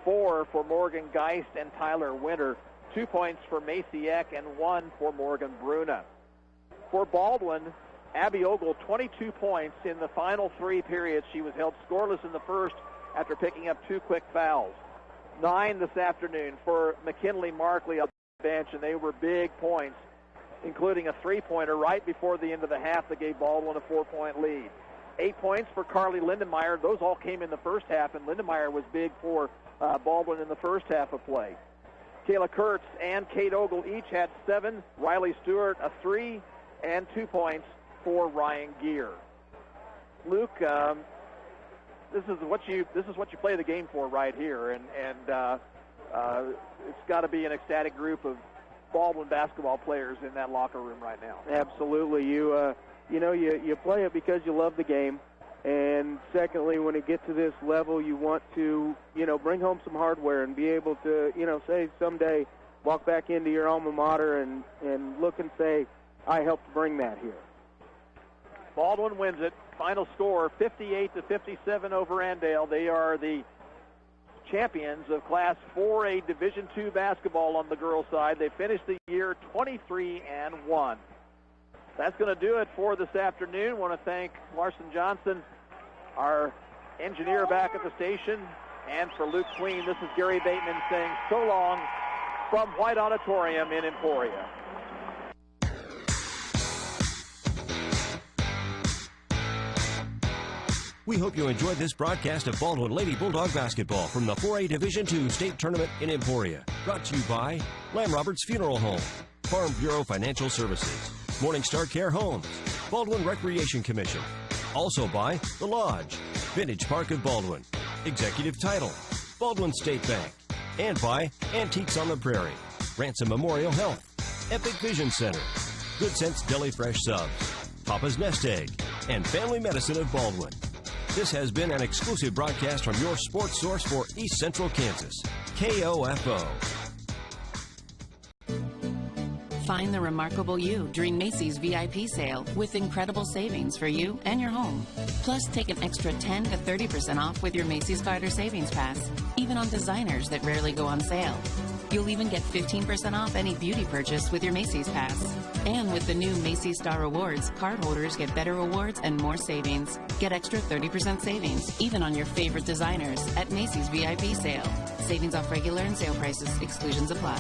4 for Morgan Geist and Tyler Winter. 2 points for Macy Eck and 1 for Morgan Bruna. For Baldwin, Abby Ogle, 22 points in the final 3 periods. She was held scoreless in the first after picking up 2 quick fouls. 9 this afternoon for McKinley Markley on the bench, and they were big points, including a 3-pointer right before the end of the half that gave Baldwin a 4-point lead. 8 points for Carly Lindenmeyer. Those all came in the first half, and Lindenmeyer was big for Baldwin in the first half of play. Kayla Kurtz and Kate Ogle each had 7. Riley Stewart a 3, and 2 points for Ryan Gear. Luke, this is what you play the game for right here, and it's got to be an ecstatic group of Baldwin basketball players in that locker room right now. Absolutely, you play it because you love the game, and secondly, when it gets to this level, you want to bring home some hardware and be able to say someday walk back into your alma mater and look and say, I helped bring that here. Baldwin wins it. Final score, 58-57 over Andale. They are the champions of Class 4A Division II basketball on the girls' side. They finished the year 23-1. That's going to do it for this afternoon. I want to thank Larson Johnson, our engineer back at the station, and for Luke Queen, this is Gary Bateman saying so long from White Auditorium in Emporia. We hope you enjoyed this broadcast of Baldwin Lady Bulldog basketball from the 4A Division II State Tournament in Emporia. Brought to you by Lamb Roberts Funeral Home, Farm Bureau Financial Services, Morningstar Care Homes, Baldwin Recreation Commission. Also by The Lodge, Vintage Park of Baldwin, Executive Title, Baldwin State Bank, and by Antiques on the Prairie, Ransom Memorial Health, Epic Vision Center, Good Sense Deli Fresh Subs, Papa's Nest Egg, and Family Medicine of Baldwin. This has been an exclusive broadcast from your sports source for East Central Kansas, KOFO. Find the remarkable you during Macy's VIP sale with incredible savings for you and your home. Plus, take an extra 10 to 30% off with your Macy's Garter Savings Pass, even on designers that rarely go on sale. You'll even get 15% off any beauty purchase with your Macy's Pass. And with the new Macy's Star Awards, cardholders get better rewards and more savings. Get extra 30% savings, even on your favorite designers at Macy's VIP sale. Savings off regular and sale prices. Exclusions apply.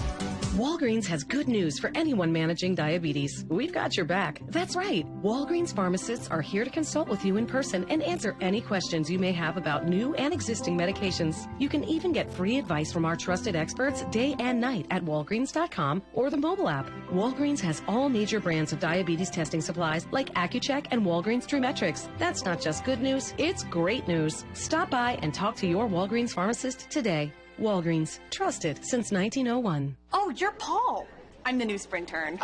Walgreens has good news for anyone managing diabetes. We've got your back. That's right. Walgreens pharmacists are here to consult with you in person and answer any questions you may have about new and existing medications. You can even get free advice from our trusted experts day and night at Walgreens.com or the mobile app. Walgreens has all major brands of diabetes testing supplies like Accu-Check and Walgreens TrueMetrics. That's not just good news, it's great news. Stop by and talk to your Walgreens pharmacist today. Walgreens, trusted since 1901. Oh, you're Paul. I'm the new Sprintern.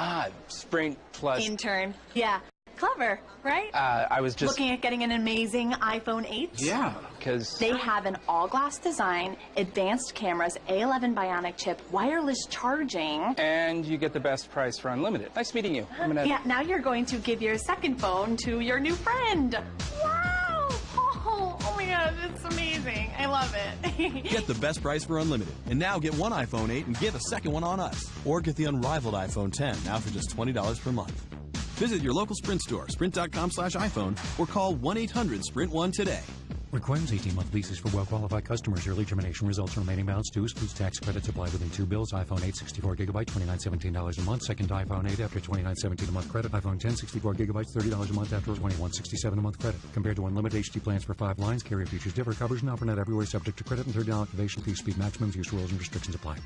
Sprint plus... Intern. Yeah. Clever, right? I was just... looking at getting an amazing iPhone 8. Yeah, because... They have an all-glass design, advanced cameras, A11 Bionic chip, wireless charging. And you get the best price for unlimited. Nice meeting you. Yeah, now you're going to give your second phone to your new friend. Wow! Oh my God, it's amazing. I love it. Get the best price for unlimited. And now get one iPhone 8 and get a second one on us. Or get the unrivaled iPhone 10 now for just $20 per month. Visit your local Sprint store, sprint.com/iPhone, or call 1-800-SPRINT1 today. Requires 18-month leases for well-qualified customers. Early termination results in remaining balance due. Excludes tax credits applied within 2 bills. iPhone 8, 64GB, $29.17 a month. Second iPhone 8 after $29.17 a month credit. iPhone 10, 64GB, $30 a month after $21.67 a month credit. Compared to unlimited HD plans for 5 lines, carrier features differ. Coverage not net everywhere subject to credit and $30 activation fee. Speed maximums, use rules and restrictions apply.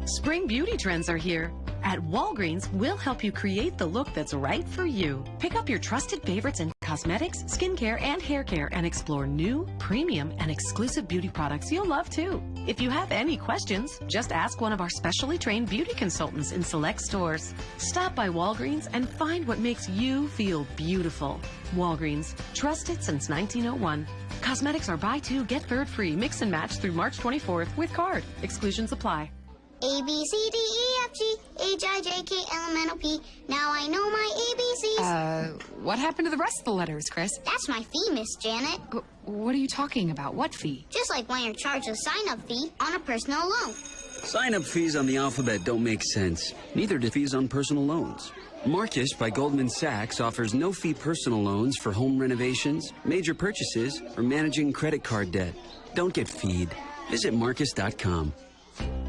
Spring beauty trends are here. At Walgreens, we'll help you create the look that's right for you. Pick up your trusted favorites in cosmetics, skincare, and hair care and explore new, premium, and exclusive beauty products you'll love too. If you have any questions, just ask one of our specially trained beauty consultants in select stores. Stop by Walgreens and find what makes you feel beautiful. Walgreens, trusted since 1901. Cosmetics are buy 2, get third free. Mix and match through March 24th with card. Exclusions apply. A, B, C, D, E, F, G, H, I, J, K, L, M, N, O, P. Now I know my ABCs. What happened to the rest of the letters, Chris? That's my fee, Miss Janet. What are you talking about? What fee? Just like when you're charged a sign-up fee on a personal loan. Sign-up fees on the alphabet don't make sense. Neither do fees on personal loans. Marcus by Goldman Sachs offers no-fee personal loans for home renovations, major purchases, or managing credit card debt. Don't get feed. Visit Marcus.com.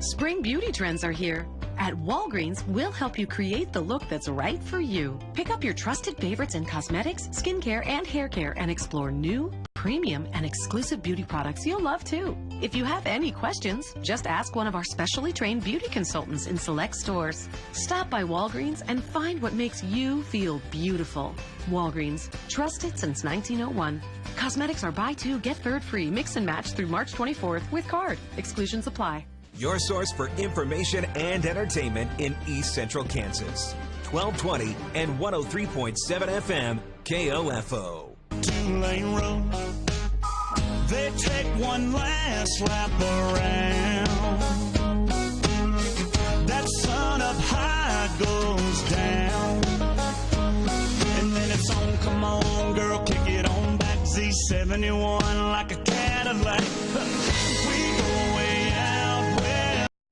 Spring beauty trends are here. At Walgreens, we'll help you create the look that's right for you. Pick up your trusted favorites in cosmetics, skincare, and hair care and explore new, premium, and exclusive beauty products you'll love too. If you have any questions, just ask one of our specially trained beauty consultants in select stores. Stop by Walgreens and find what makes you feel beautiful. Walgreens, trusted since 1901. Cosmetics are buy 2, get third free. Mix and match through March 24th with card. Exclusions apply. Your source for information and entertainment in East Central Kansas. 1220 and 103.7 FM, KOFO. 2-lane road. They take one last lap around. That sun up high goes down. And then it's on, come on, girl, kick it on back. Z71 like a Cadillac.